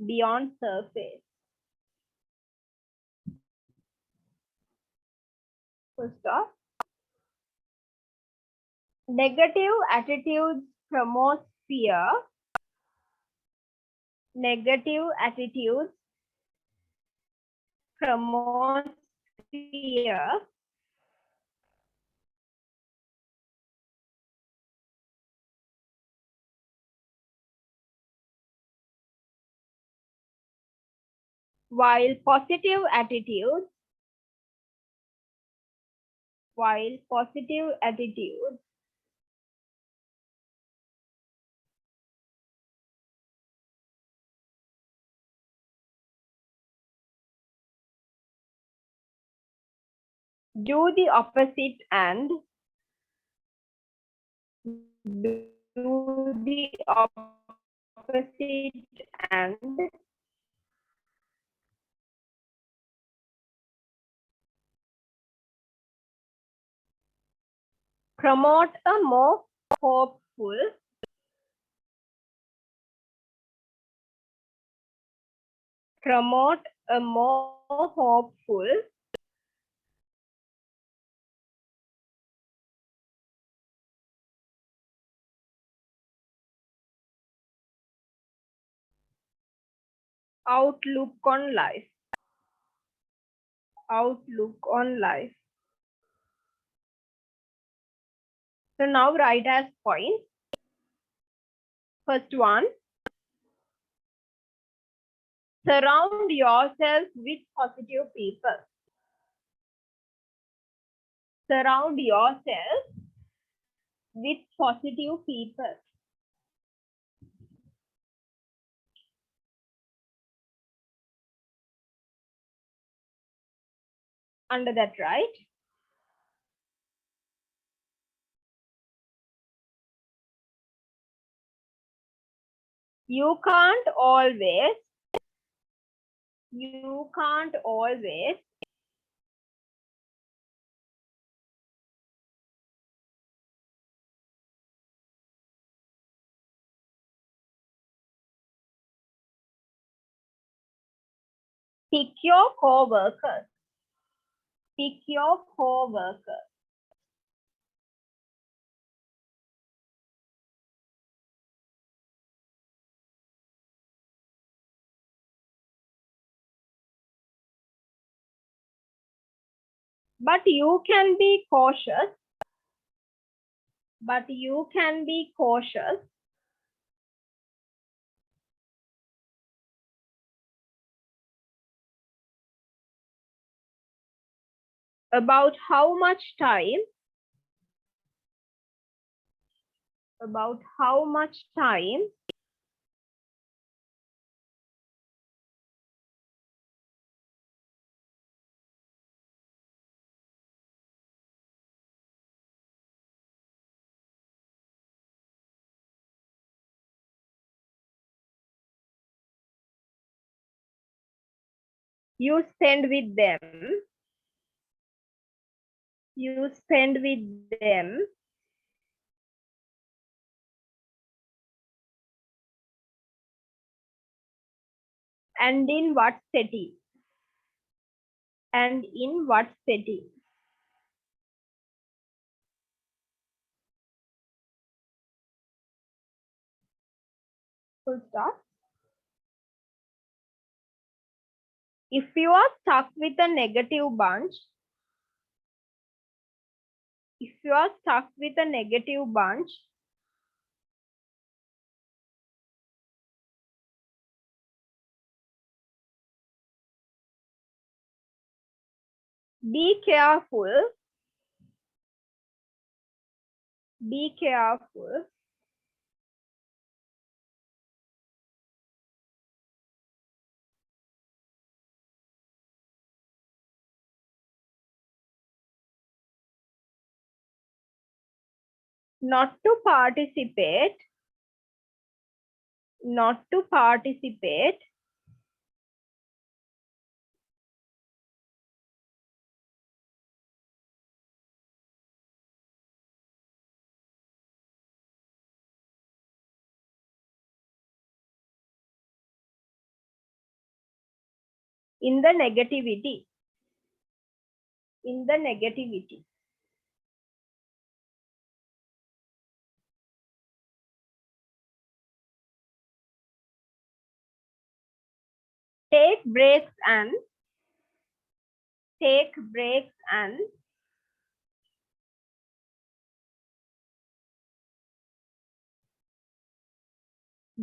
beyond surface. Full stop. Negative attitudes promote fear. Negative attitudes promote fear. While positive attitudes do the opposite and promote a more hopeful, promote a more hopeful, outlook on life. Outlook on life. So now write as points. First one, surround yourself with positive people. Surround yourself with positive people. Under that, right? You can't always pick your co-workers. Pick your co-workers. But you can be cautious. but you can be cautious about how much time you spend with them, and in what setting, full stop. If you are stuck with a negative bunch, be careful not to participate in the negativity. Take breaks and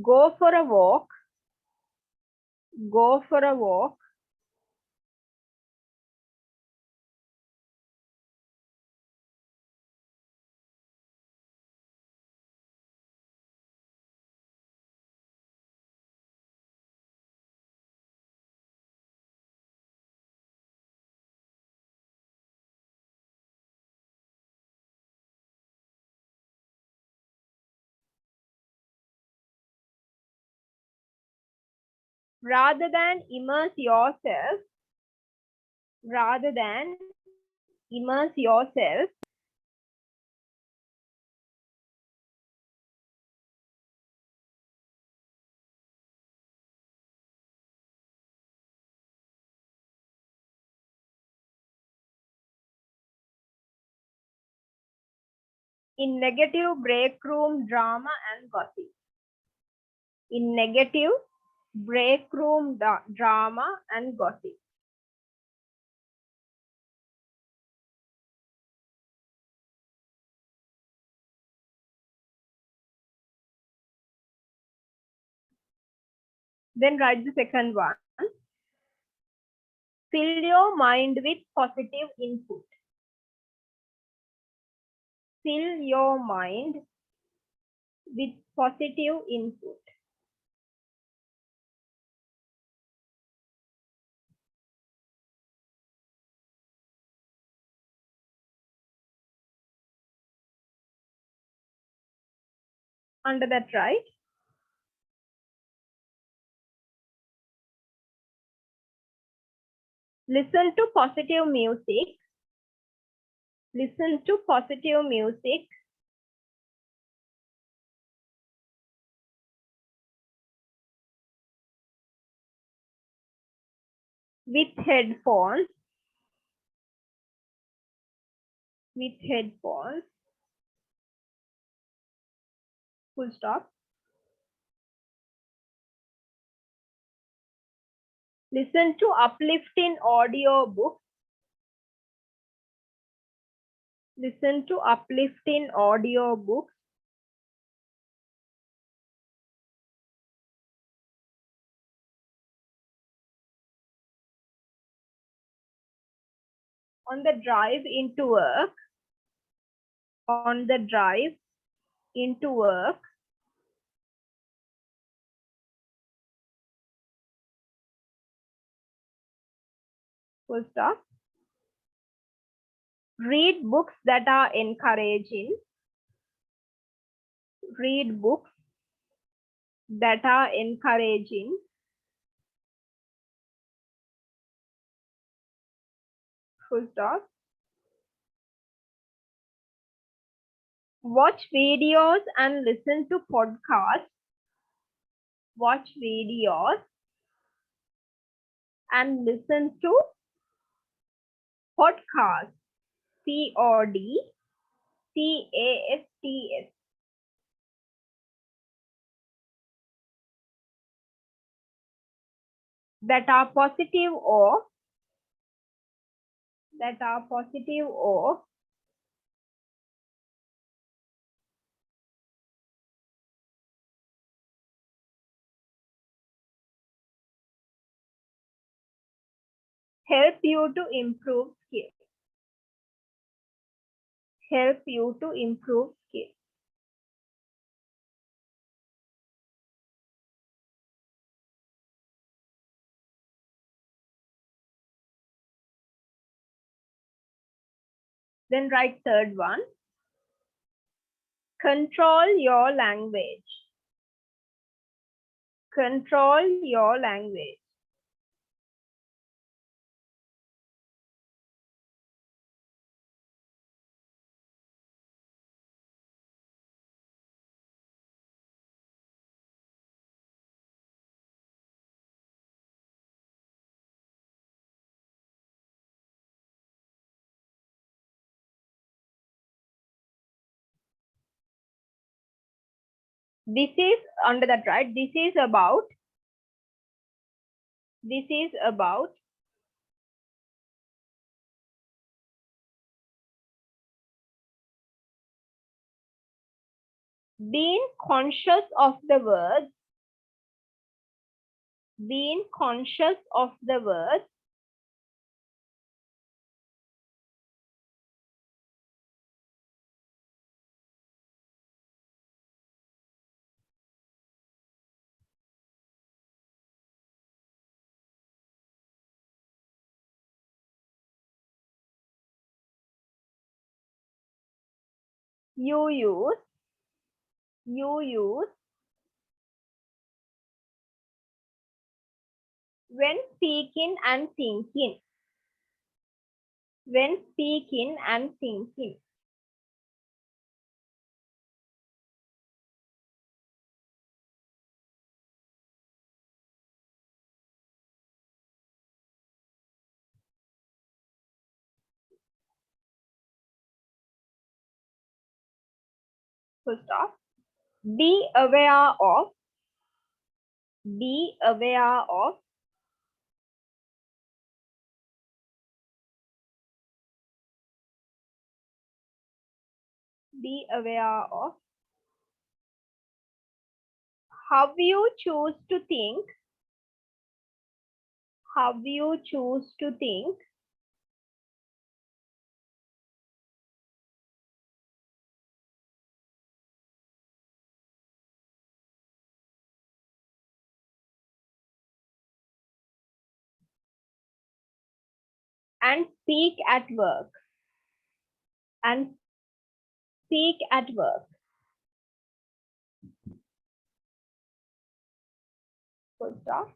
go for a walk, rather than immerse yourself in negative break room drama and gossip. Drama and gossip. Then write the second one. Fill your mind with positive input. Under that, right? Listen to positive music. With headphones. Full stop. Listen to uplifting audio books. Listen to uplifting audio books. On the drive into work. On the drive into work. Full stop. Read books that are encouraging. Read books that are encouraging. Full stop. Watch videos and listen to podcasts. Watch videos and listen to podcasts. Podcasts. That are positive or help you to improve skills. Help you to improve skills. Then write third one. Control your language. Control your language. This is under that, right? This is about being conscious of the words. Being conscious of the words. You use when speaking and thinking. When speaking and thinking. Full stop. Be aware of. Be aware of. Be aware of how you choose to think. How you choose to think. And speak at work. And speak at work. Full stop.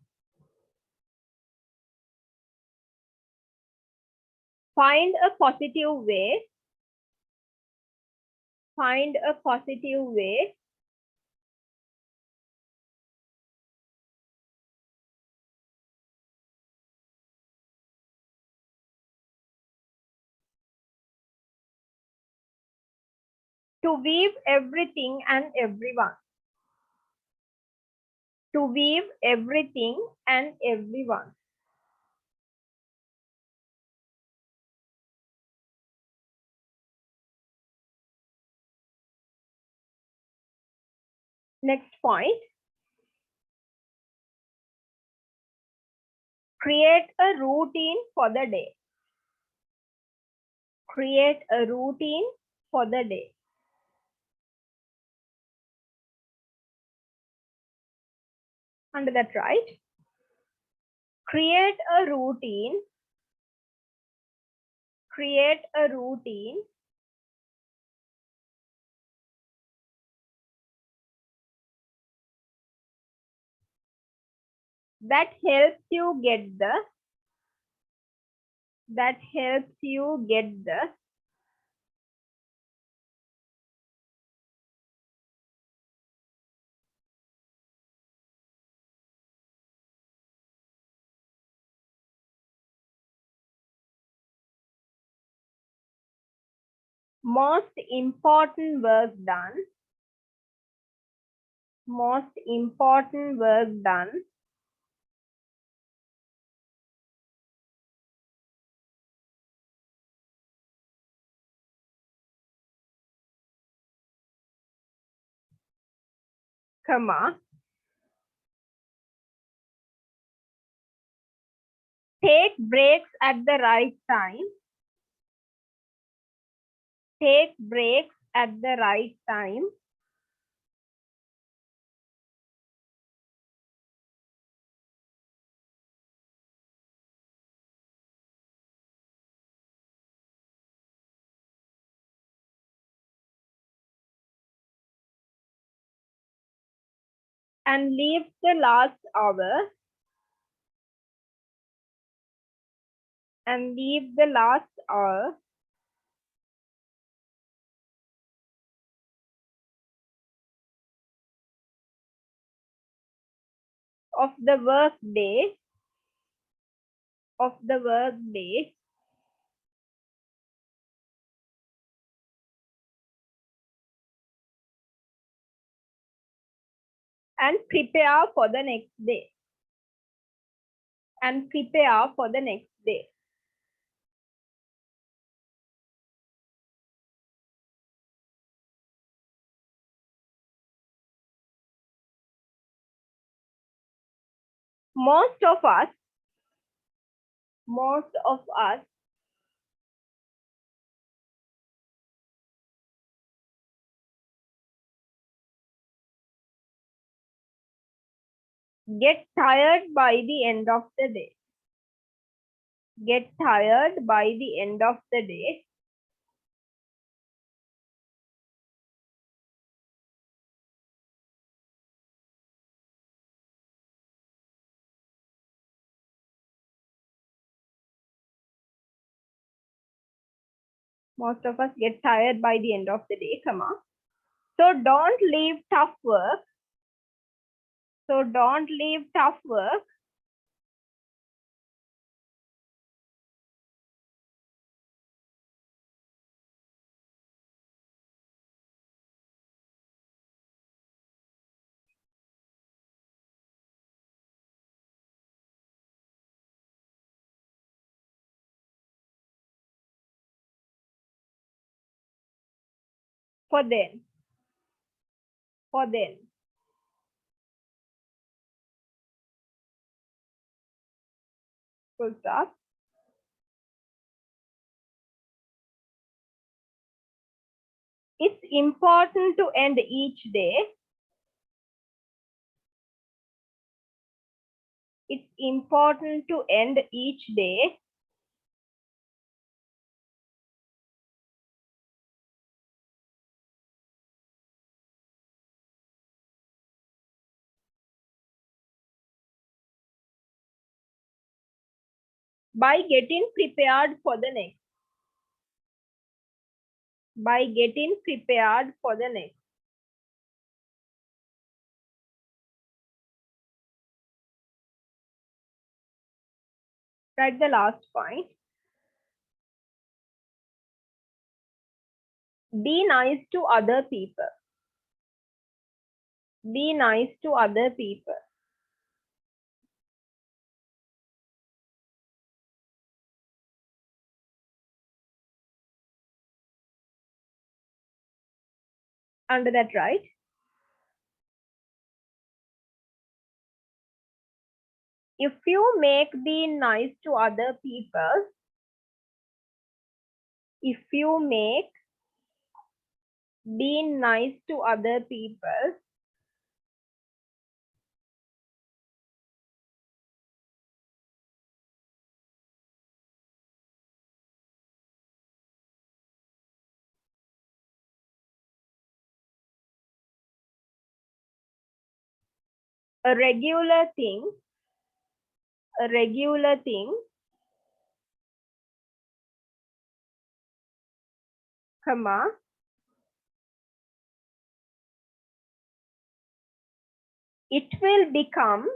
Find a positive way. Find a positive way. To weave everything and everyone. To weave everything and everyone. Next point. Create a routine for the day. Create a routine for the day. Under that, right? Create a routine. Create a routine that helps you get the most important work done. Most important work done comma, take breaks at the right time. Take breaks at the right time. And leave the last hour. And leave the last hour of the work day and prepare for the next day. And prepare for the next day. Most of us get tired by the end of the day. Get tired by the end of the day. Most of us get tired by the end of the day, comma. So don't leave tough work. So don't leave tough work for then. For then. Full stop. It's important to end each day. It's important to end each day by getting prepared for the next. By getting prepared for the next. Write the last point. Be nice to other people. Be nice to other people. Under that, right? If you make being nice to other people, if you make being nice to other people a regular thing, a regular thing, comma, it will become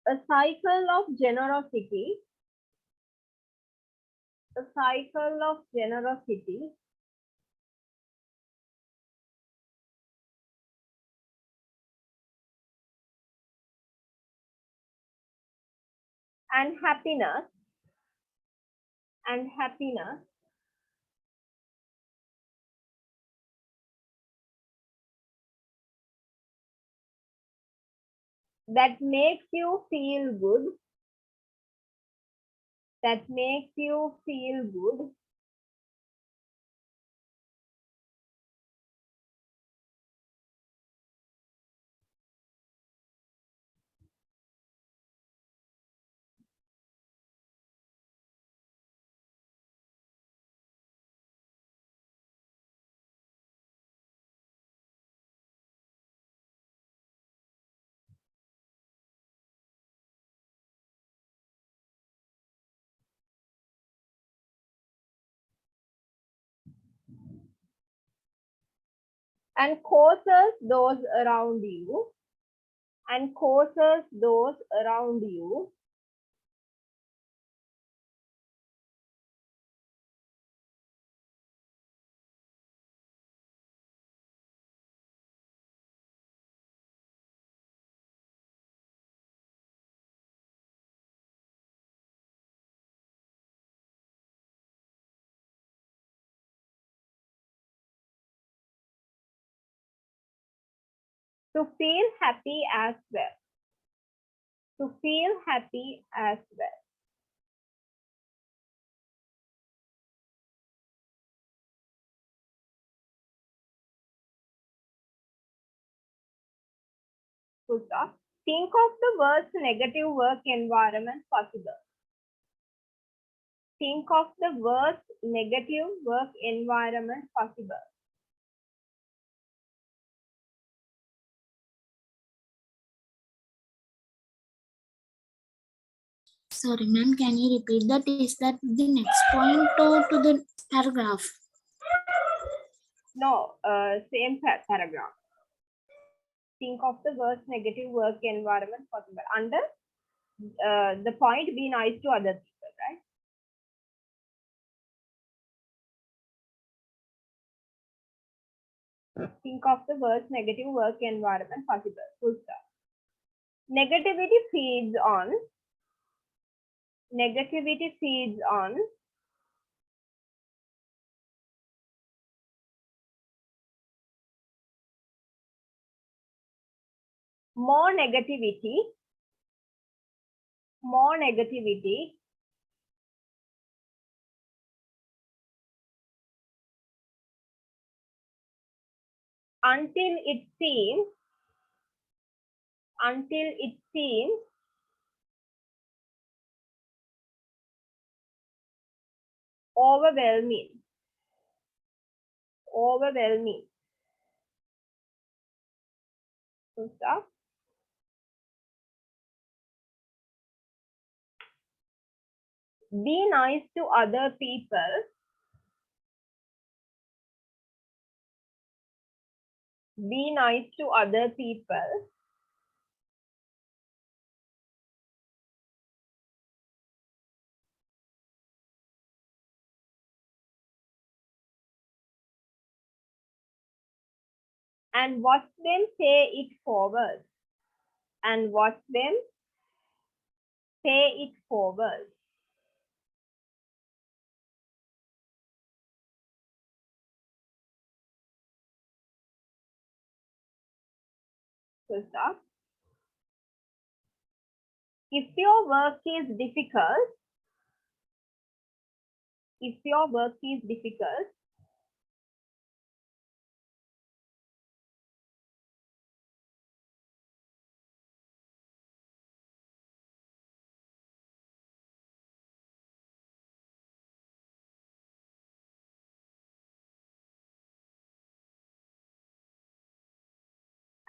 a cycle of generosity, a cycle of generosity and happiness and happiness that makes you feel good, that makes you feel good and causes those around you and causes those around you to feel happy as well, to feel happy as well. Full stop. Think of the worst negative work environment possible. Think of the worst negative work environment possible. Sorry, ma'am, can you repeat that? Is that the next point or to the paragraph? No, same paragraph. Think of the worst negative work environment possible. Under the point, be nice to other people, right? Think of the worst negative work environment possible. Full stop. Negativity feeds on more negativity until it seems overwhelming. Full stop. Be nice to other people. Be nice to other people. And watch them pay it forward. and watch them pay it forward. Full stop. If your work is difficult,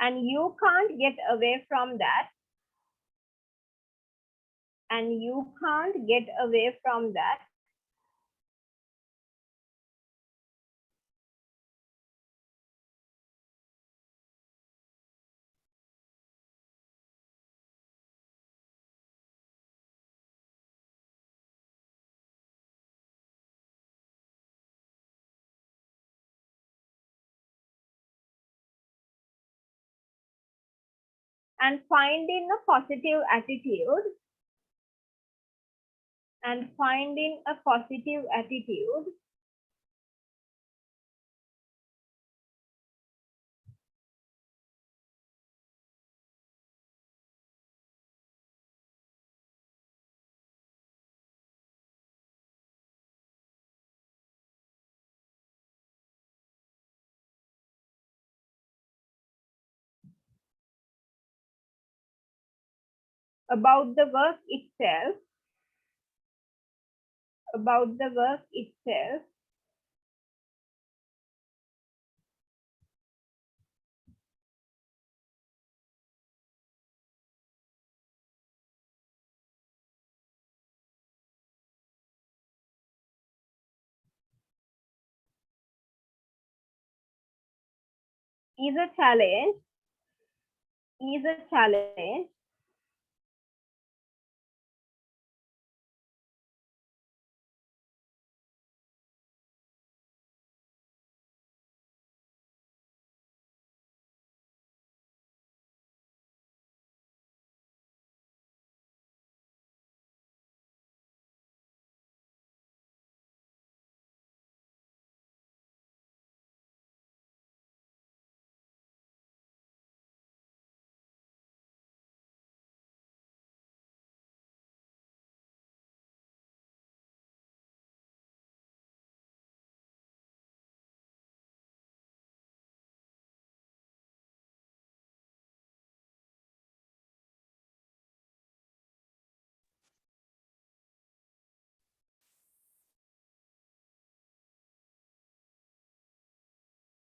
and you can't get away from that, and finding a positive attitude, about the work itself, is a challenge,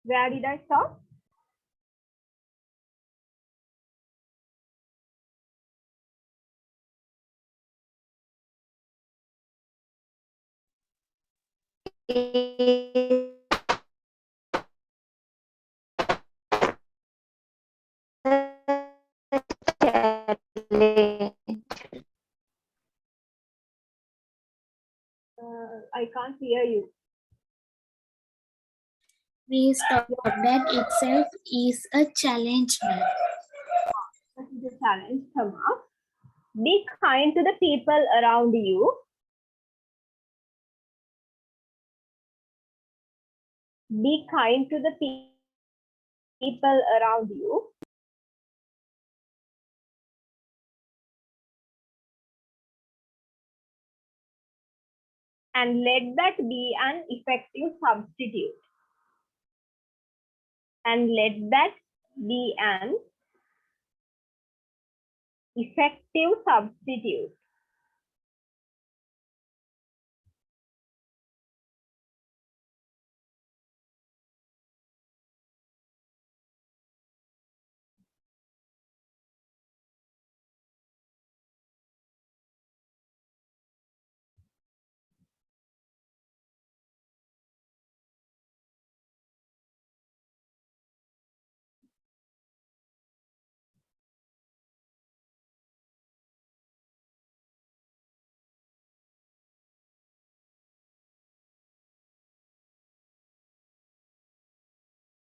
where did I stop? I can't hear you. We stop that itself is a challenge. This is a challenge, Tama. Be kind to the people around you. Be kind to the people around you. And let that be an effective substitute. And let that be an effective substitute.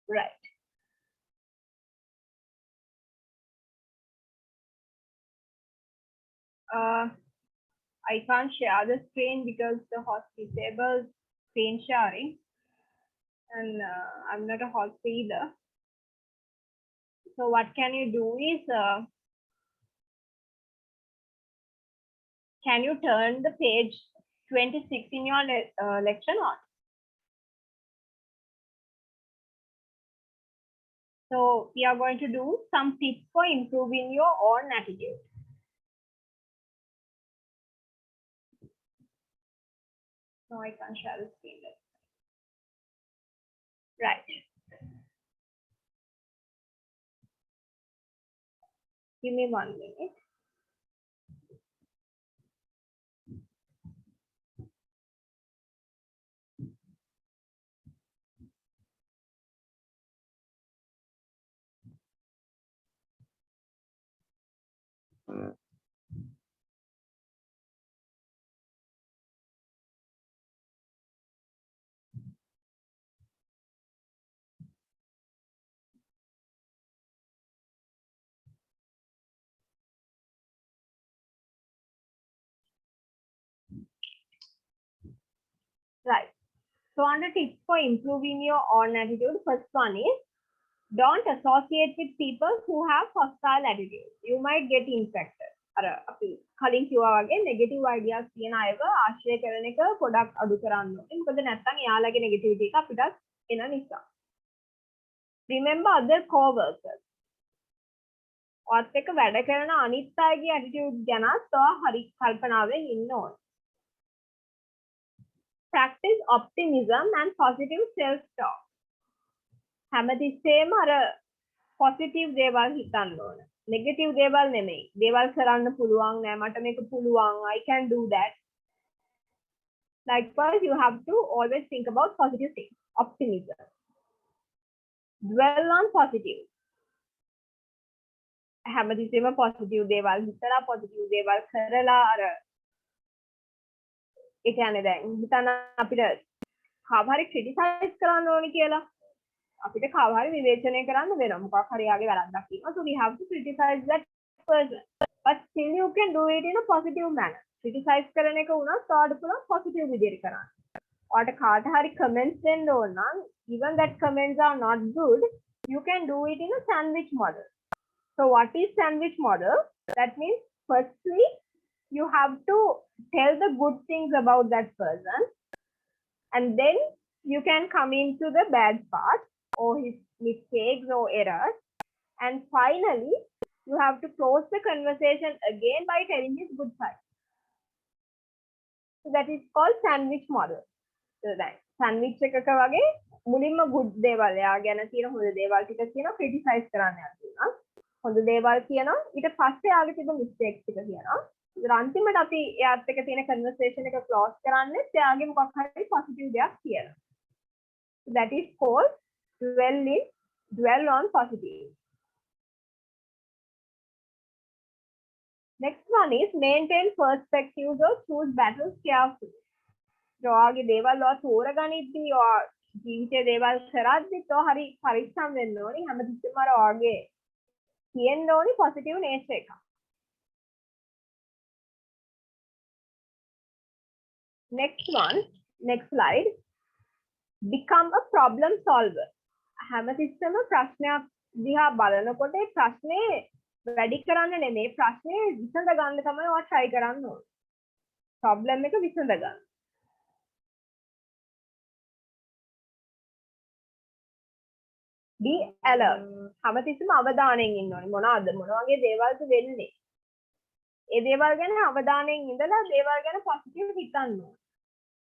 Right. I can't share the screen because the host disables screen sharing, and I'm not a host either. So what can you do is, can you turn the page 26 in your lecture note? So we are going to do some tips for improving your own attitude. No, I can't share the screen. Right. Give me 1 minute. Right. So under tips for improving your own attitude, first one is don't associate with people who have hostile attitude. You might get infected. අර අපි කලින් කිව්වා වගේ negative ideas තියෙන අයව ආශ්‍රය කරන එක පොඩක් අඩු කරන්න ඕනේ. මොකද නැත්නම් එයාලගේ negativity එක අපිට එන නිසා. Remember other co-workers. ඔයත් එක්ක වැඩ කරන අනිත් අයගේ attitude ගැනත් ඔයා හරි කල්පනාවෙන් ඉන්න ඕනේ. Practice optimism and positive self-talk. හැමතිස්සෙම අර positive දේවල් හිතන්න ඕන. Negative දේවල් නෙමෙයි. දේවල් කරන්න පුළුවන් නෑ මට මේක පුළුවන්. I can do that. Likewise, you have to always think about positive things. Optimism. Dwell on positive. හැමතිස්සෙම positive දේවල් හිතලා positive දේවල් කරලා අර ඒ කියන්නේ දැන් හිතන්න අපිට කාව හරි criticize කරන්න ඕනි කියලා අපිට කාව හරි විවේචනය කරන්න වෙනවා මොකක් හරි යාගේ වැරද්දක් තියෙනවා so we have to criticize that person but still you can do it in a positive manner criticize කරන එක උනත් ඔයාලට පුළුවන් positive විදිහට කරන්න ඔයාලට කාට හරි comments දෙන්න ඕන නම් even that comments are not good you can do it in a sandwich model so what is sandwich model that means firstly you have to tell the good things about that person and then you can come into the bad part or his mistakes or errors and finally you have to close the conversation again by telling his good side so that is called sandwich model so that sandwich එකක වගේ මුලින්ම good දේවල් එයා ගැන තියෙන හොඳ දේවල් ටික කියනවා criticize කරන්න යනවා හොඳ දේවල් කියනවා ඊට පස්සේ යාගේ තිබෙන mistakes ටික කියනවා අන්තිමට අපි එයාත් එක්ක තියෙන conversation එක close කරන්නේ එයාගේ මොකක් හරි positive දෙයක් කියලා. So that is called dwell on positive. Next one is maintain perspectives or choose battles carefully. ඔයාගේ දේවල් ඔයා තෝරගනිද්දී ඔයා ජීවිතේ දේවල් කරද්දී ඔයා හරි පරිස්සම් වෙන්න ඕනේ හැමතිස්සෙම අර ඔයාගේ තියෙන්න ඕනේ positive nature එක. Next one, next slide. Become a problem solver. හැමතිස්සෙම ප්‍රශ්නයක් දිහා බලනකොට ඒ ප්‍රශ්නේ වැඩි කරන්න නෙමෙයි ප්‍රශ්නේ විසඳ ගන්න තමයි ඔයා try කරන්න ඕනේ. problem එක විසඳ ගන්න. Be alert. හැමතිස්සෙම අවධානයෙන් ඉන්න ඕනේ. මොන වගේ දේවල්ද වෙන්නේ? ඒ දේවල් ගැන අවධානයෙන් ඉඳලා දේවල් ගැන positive හිතන්න ඕනේ.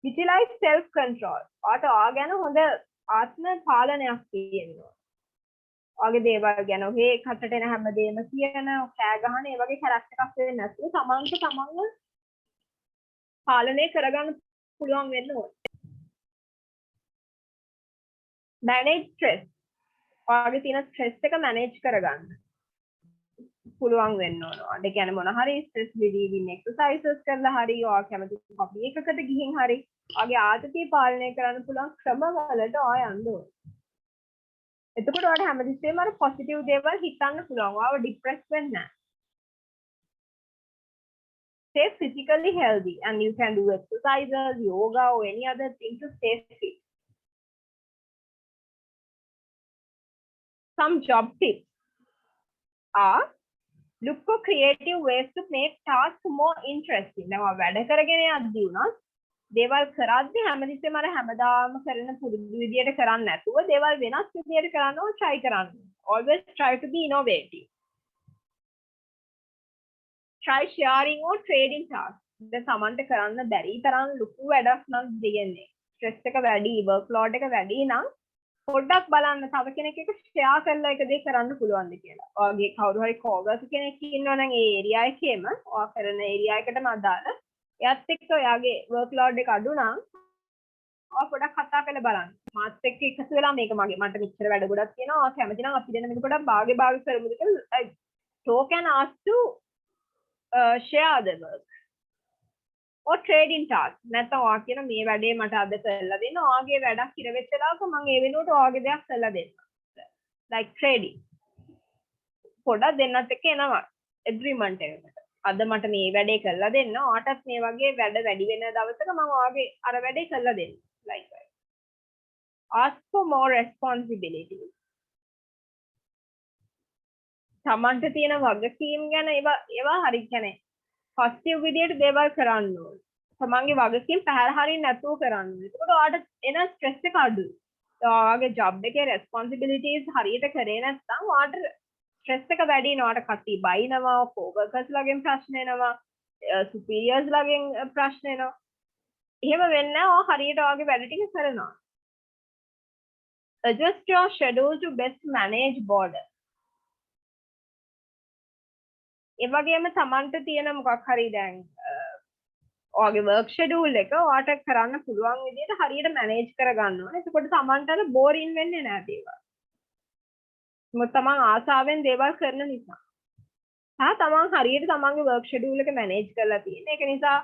Utilize self control. ඔයා ගැන හොඳ ආත්ම පාලනයක් තියෙන්න ඕනේ. ඔයාගේ දේවල් ගැන ඔහේ කටට එන හැමදේම කියන කෑ ගහන ඒ වගේ කැරක්ටර් එකක් වෙන්නේ නැතුව තමන්ව පාලනය කරගන්න පුළුවන් වෙන්න ඕනේ. Manage stress. ඔයාගේ තියෙන stress එක manage කරගන්න පුළුවන් වෙන්න ඕන. ඒ කියන්නේ මොන හරි stress relieving exercises කරලා හරි ඔයා කැමති coffee එකකට ගිහින් හරි ඔයාගේ ආතතිය පාලනය කරන්න පුළුවන් ක්‍රමවලට ඔයා යන්න ඕන. එතකොට ඔයාලට හැමතිස්සෙම අර positive දේවල් හිතන්න පුළුවන්. ඔයාව depress වෙන්නේ නැහැ. stay physically healthy, and you can do exercises, yoga, or any other thing to stay fit. Some job tips are look for creative ways to make tasks more interesting. දැන් ඔයා වැඩ කරගෙන යද්දී උනත් දේවල් කරද්දී හැමතිස්සෙම අර හැමදාම කරන පුරුදු විදියට කරන්නේ නැතුව දේවල් වෙනස් විදියට කරනවා try කරන්න. Always try to be innovative. Try sharing or trading tasks. දැන් සමන්ට කරන්න බැරි තරම් ලොකු වැඩක් නම් දෙන්නේ. stress එක වැඩි, work load එක වැඩි නම් පොඩ්ඩක් බලන්න තව කෙනෙක් එක්ක ෂෙයා කරලා එක දේ කරන්න පුළුවන්ද කියලා. ඔයගේ කවුරු හරි කෝවර්ස් කෙනෙක් ඉන්නවා නම් ඒ ඒරියා එකේම ඔයා කරන ඒරියා එකටම අදාළ එයාත් එක්ක ඔයාගේ work load එක අඩු නම් ඔයා පොඩ්ඩක් කතා කරලා බලන්න. මාත් එක්ක එකතු වෙලා මේක මට මෙච්චර වැඩ ගොඩක් තියෙනවා. ඔයා කැමති නම් අපි දෙන්න මේක පොඩ්ඩක් භාගේ කරමුද කියලා talk and ask to share the work. or trading task. නැත්නම් ඔයා කියන මේ වැඩේ මට අද කරලා දෙන්න. ඔයාගේ වැඩක් ඉර වෙච්ච දාක මම ඒ වෙනුවට ඔයාගේ දෙයක් කරලා දෙන්න. like trading. පොඩක් දෙන්නත් එක්ක එනවා agreement එකකට. අද මට මේ වැඩේ කරලා දෙන්න. ඔයාටත් මේ වගේ වැඩ වැඩි වෙන දවසක මම ඔයාගේ අර වැඩේ කරලා දෙන්න. like that. Ask for more responsibility. තමන්ට තියෙන වගකීම් ගැන ඒවා හරි කියන්නේ positive විදියට දේවල් කරන්න ඕනේ. තමන්ගේ වගකීම් පැහැර හරින්න නැතුව කරන්න ඕනේ. එතකොට ඔයාලට එන ස්ට්‍රෙස් එක අඩුයි. ඔයාගේ ජොබ් එකේ responsibilities හරියට කරේ නැත්නම් ඔයාලට ස්ට්‍රෙස් එක වැඩි වෙනවා. ඔයාලට කටි බයිනවා, කෝවර්කර්ස් ලාගෙන් ප්‍රශ්න එනවා, superiors ලාගෙන් ප්‍රශ්න එනවා. එහෙම වෙන්නේ නැහැ. ඔයා හරියට ඔයාගේ වැඩ ටික කරනවා. Adjust your schedule to best manage boredom. ඒ වගේම තමන්ට තියෙන මොකක් හරි දැන් ඔයාගේ work schedule එක ඔයාට කරන්න පුළුවන් විදිහට හරියට manage කරගන්න ඕනේ. එතකොට තමන්ට අර boring වෙන්නේ නැහැ දේවල්. මොකද තමන් ආසාවෙන් දේවල් කරන නිසා. තමන් හරියට තමන්ගේ work schedule එක manage කරලා තියෙන. ඒක නිසා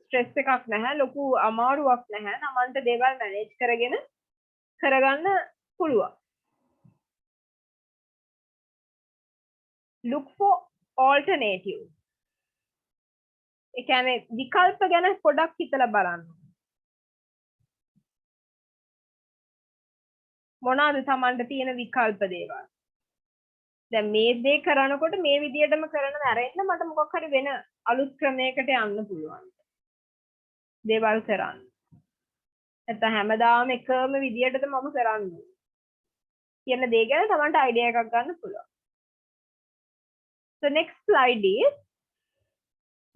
stress එකක් නැහැ, ලොකු අමාරුවක් නැහැ. තමන්ට දේවල් manage කරගෙන කරගන්න පුළුවන්. Look for alternative. ඒ කියන්නේ විකල්ප ගැන පොඩක් හිතලා බලන්න. මොනවාද Tamanට තියෙන විකල්ප දේවල්? දැන් මේ දේ කරනකොට මේ විදියටම කරන නැරෙන්න මට මොකක් හරි වෙන අලුත් ක්‍රමයකට යන්න පුළුවන්. දේවල් කරන්න. නැත්නම් හැමදාම එකම විදියටද මම කරන්නේ. කියන දේ ගැන Tamanට අයිඩියා එකක් ගන්න පුළුවන්. So next slide is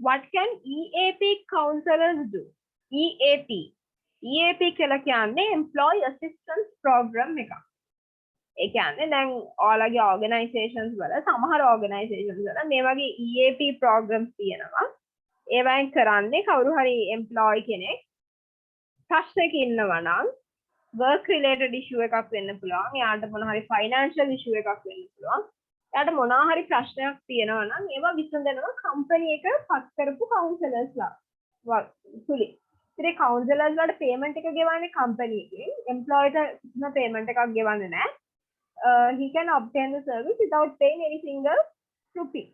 what can EAP counselors do? EAP කියලා කියන්නේ employee assistance program එකක්. ඒ කියන්නේ දැන් ඔයාලගේ organizations වල සමහර organizations වල මේ වගේ EAP programs තියෙනවා. ඒවෙන් කරන්නේ කවුරු හරි employee කෙනෙක් ප්‍රශ්නයක ඉන්නවා නම් work related issue එකක් වෙන්න පුළුවන්. එයාට මොන හරි financial issue එකක් වෙන්න පුළුවන්. එයාට මොනවා හරි ප්‍රශ්නයක් තියෙනවා නම් ඒවා විසඳනවා කම්පැනි එක පත් කරපු කවුන්සලර්ස්ලා තුලින්. ඉතින් කවුන්සලර්ස් වලට පේමන්ට් එක ගෙවන්නේ කම්පැනි එකෙන්. එම්ප්ලොයිට කිසිම පේමන්ට් එකක් ගෙවන්නේ නැහැ. He can obtain the service without paying any single rupee.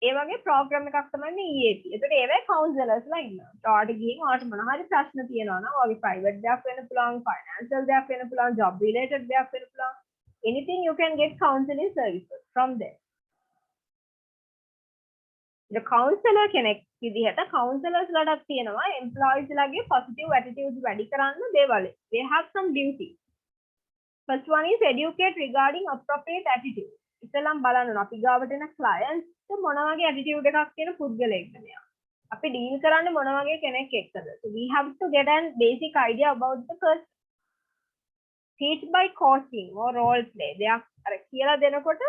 ඒ වගේ ප්‍රෝග්‍රෑම් එකක් තමයි EAP. ඒකට ඒවයි කවුන්සලර්ස්ලා ඉන්නවා. ඔයාට ගිහින් ඔයාට මොන හරි ප්‍රශ්න තියෙනවා නම් ඔයාගේ ප්‍රයිවට් දෙයක් වෙන්න පුළුවන්, ෆයිනෑන්ෂල් දෙයක් වෙන්න පුළුවන්, ජොබ් රිලේටඩ් දෙයක් වෙන්න පුළුවන්. Anything you can get counseling services from there. The counselor කෙනෙක් විදිහට counselors ලටත් තියෙනවා employees ලගේ positive attitudes වැඩි කරන්න දේවල්. They have some duties. First one is educate regarding appropriate attitude. ඉතලම් බලන්න ඕන අපි ගාවට එන clients මොන වගේ attitude එකක් තියෙන පුද්ගලයෙක්ද මෙයා. අපි deal කරන්නේ මොන වගේ කෙනෙක් එක්කද. So we have to get a basic idea about the person. Teach by coaching or role play. දෙයක් අර කියලා දෙනකොට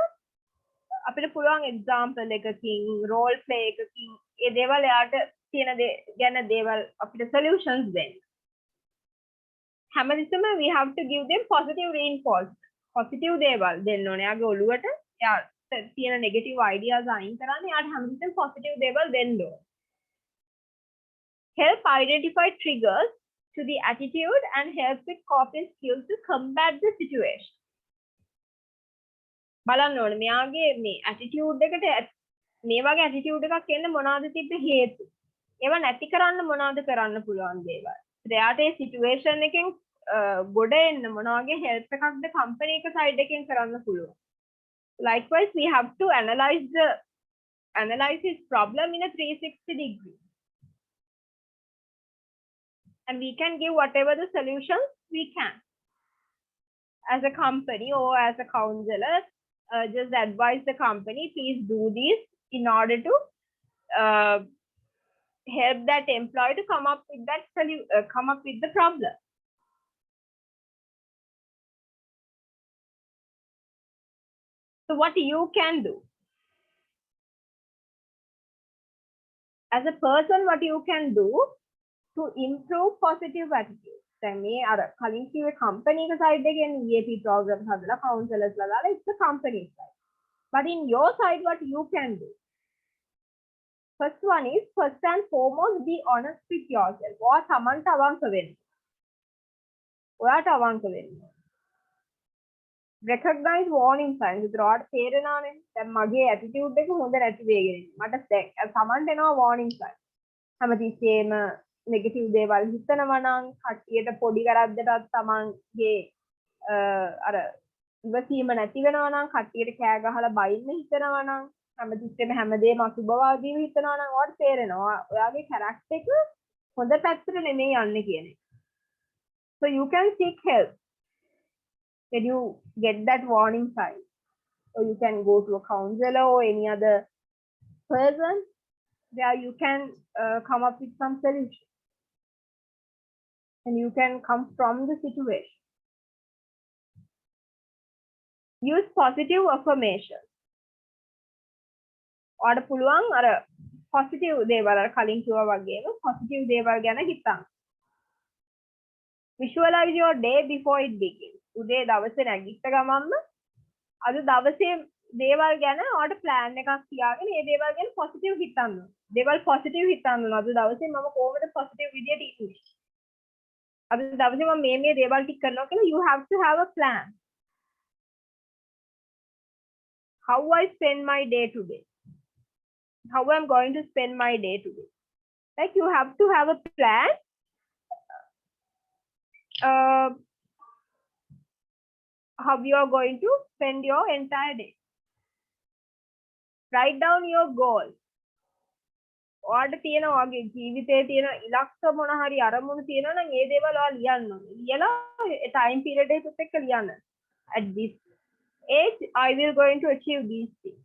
අපිට පුළුවන් example එකකින් role play එකකින් ඒ දේවල් යාට තියෙන දේ ගැන දේවල් අපිට solutions දෙන්න. හැමතිස්සෙම we have to give them positive reinforcement. positive දේවල් දෙන්න ඕනේ. යාගේ ඔළුවට යාට තියෙන negative ideas අයින් කරන්න යාට හැමතිස්සෙම positive දේවල් දෙන්න ඕනේ. Help identify triggers to the attitude and help with coping skills to combat the situation. බලන්න ඕනේ මෙයාගේ මේ attitude එකට මේ වගේ ඇටිටියුඩ් එකක් එන්න මොනවද තිබ්බ හේතු? ඒව නැති කරන්න මොනවද කරන්න පුළුවන් දේවල්? එයාට ඒ සිටුේෂන් එකෙන් ගොඩ එන්න මොන වගේ හෙල්ප් එකක්ද කම්පැනි එක සයිඩ් එකෙන් කරන්න පුළුවන්? Likewise, we have to analyze his problem in a 360 degree. And we can give whatever the solutions we can. As a company or as a counselor, just advise the company, please do this in order to help that employee to come up with that come up with the problem. So what you can do as a person, what you can do to improve positive attitude. දැන් මේ අර කලින් කිව්වේ company එක side එකෙන් EAP programs හදලා counselors ලා දාලා it's the company side. But in your side, what you can do? First one is, first and foremost, be honest with yourself. ඔයා තමන්ට අවංක වෙන්න. ඔයාට අවංක වෙන්න. Recognize warning signs. ඒතර ඔයාට තේරෙනවානේ. දැන් මගේ attitude එක හොඳ නැති වෙගෙන. මට දැන් තමන්ට එනවා warning signs. හැමතිස්සෙම negative දේවල් හිතනවා නම් කට්ටියට පොඩි කරද්දටත් තමන්ගේ අර ඉවසීම නැති වෙනවා නම් කට්ටියට කෑ ගහලා බයින්න හිතනවා නම් හැමතිස්සෙම හැමදේම අසුබවාදීව හිතනවා නම් ඔයාලට තේරෙනවා ඔයාගේ කැරක්ටර් එක හොඳ පැත්තට නෙමෙයි යන්නේ කියන එක. So you can seek help when you get that warning sign, or you can go to a counselor or any other person where you can come up with some solution. And you can come from the situation. Use positive affirmation. ඔයාට පුළුවන් අර positive දේවල් අර කලින් කිව්වා වගේම positive දේවල් ගැන හිතන්න. Visualize your day before it begins. උදේ දවසේ නැගිට ගමන්ම අද දවසේ දේවල් ගැන ඔයාට plan එකක් තියාගෙන මේ දේවල් ගැන positive හිතන්න. දේවල් positive හිතන්න. අද දවසේ මම කොහොමද positive විදියට ඉන්නේ? අද දවසේ මම මේ දේවල් ටික කරනවා කියලා you have to have a plan. How I spend my day today. How I'm going to spend my day today. Like you have to have a plan. How you are going to spend your entire day. Write down your goals. ඔයාට තියෙන වගේ ජීවිතයේ තියෙන ඉලක්ක මොන හරි අරමුණු තියෙනවා නම් ඒ දේවල් ඔයා ලියන්න ඕනේ. ලියලා time period එකත් එක්ක ලියන්න. At this age I will going to achieve these things.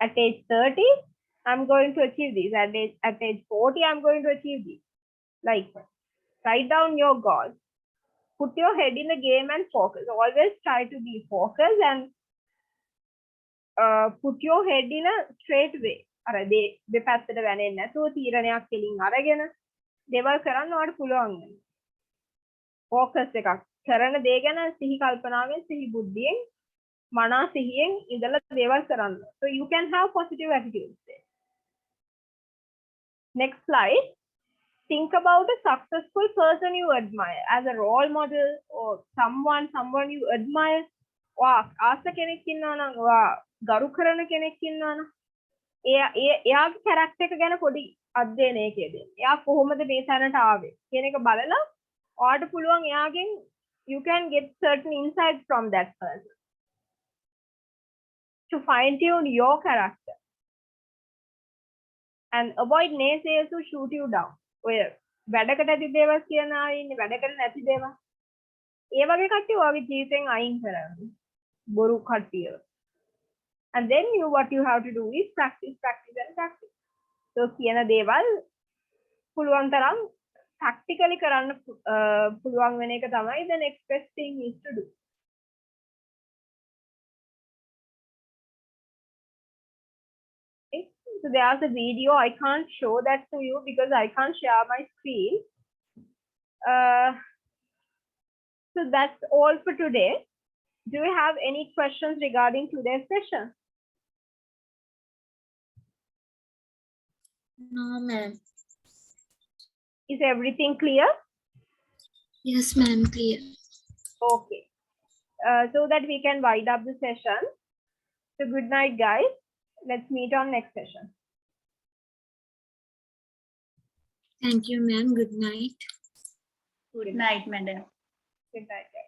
At age 30 I'm going to achieve this. At age 40 I'm going to achieve this. Like write down your goals. Put your head in the game and focus. Always try to be focused and put your head in a straight way. අර දෙපැත්තට වැනෙන්නේ නැතුව තීරණයක් කෙලින් අරගෙන දේවල් කරන්න ඔයාලට පුළුවන් වෙනවා. ફોකස් එකක් කරන දේ ගැන සිහි කල්පනාවෙන් සිහි බුද්ධියෙන් මනා සිහියෙන් ඉඳලා දේවල් කරන්න. So you can have positive attitudes there. Next slide. Think about a successful person you admire as a role model or someone you admire. ආස කෙනෙක් ඉන්නවා නම් ගරු කරන කෙනෙක් ඉන්නවා නම් එයාගේ කැරක්ටර් එක ගැන පොඩි අධ්‍යයනයක් දෙන්න. එයා කොහොමද මේ තැනට ආවේ කියන එක බලලා ඔයාට පුළුවන් එයාගෙන් you can get certain insights from that person to fine tune your character and avoid naysayers who shoot you down. ඔය වැඩකට ඇති දේවල් කියන අය ඉන්නේ වැඩකට නැති දේවල්. ඒ වගේ කට්ටිය ඔයාගේ ජීවිතෙන් අයින් කරන්න. බොරු කට්ටිය. And then what you have to do is practice. So කියන දේවල් පුළුවන් තරම් practically කරන්න පුළුවන් වෙන එක තමයි the next best thing is to do. Okay. So there's a video. I can't show that to you because I can't share my screen. So that's all for today. Do you have any questions regarding today's session? No, ma'am. Is everything clear? Yes, ma'am, clear. Okay. So that we can wind up the session. So good night, guys. Let's meet on next session. Thank you, ma'am. Good night. Good night, madam. Good night, guys.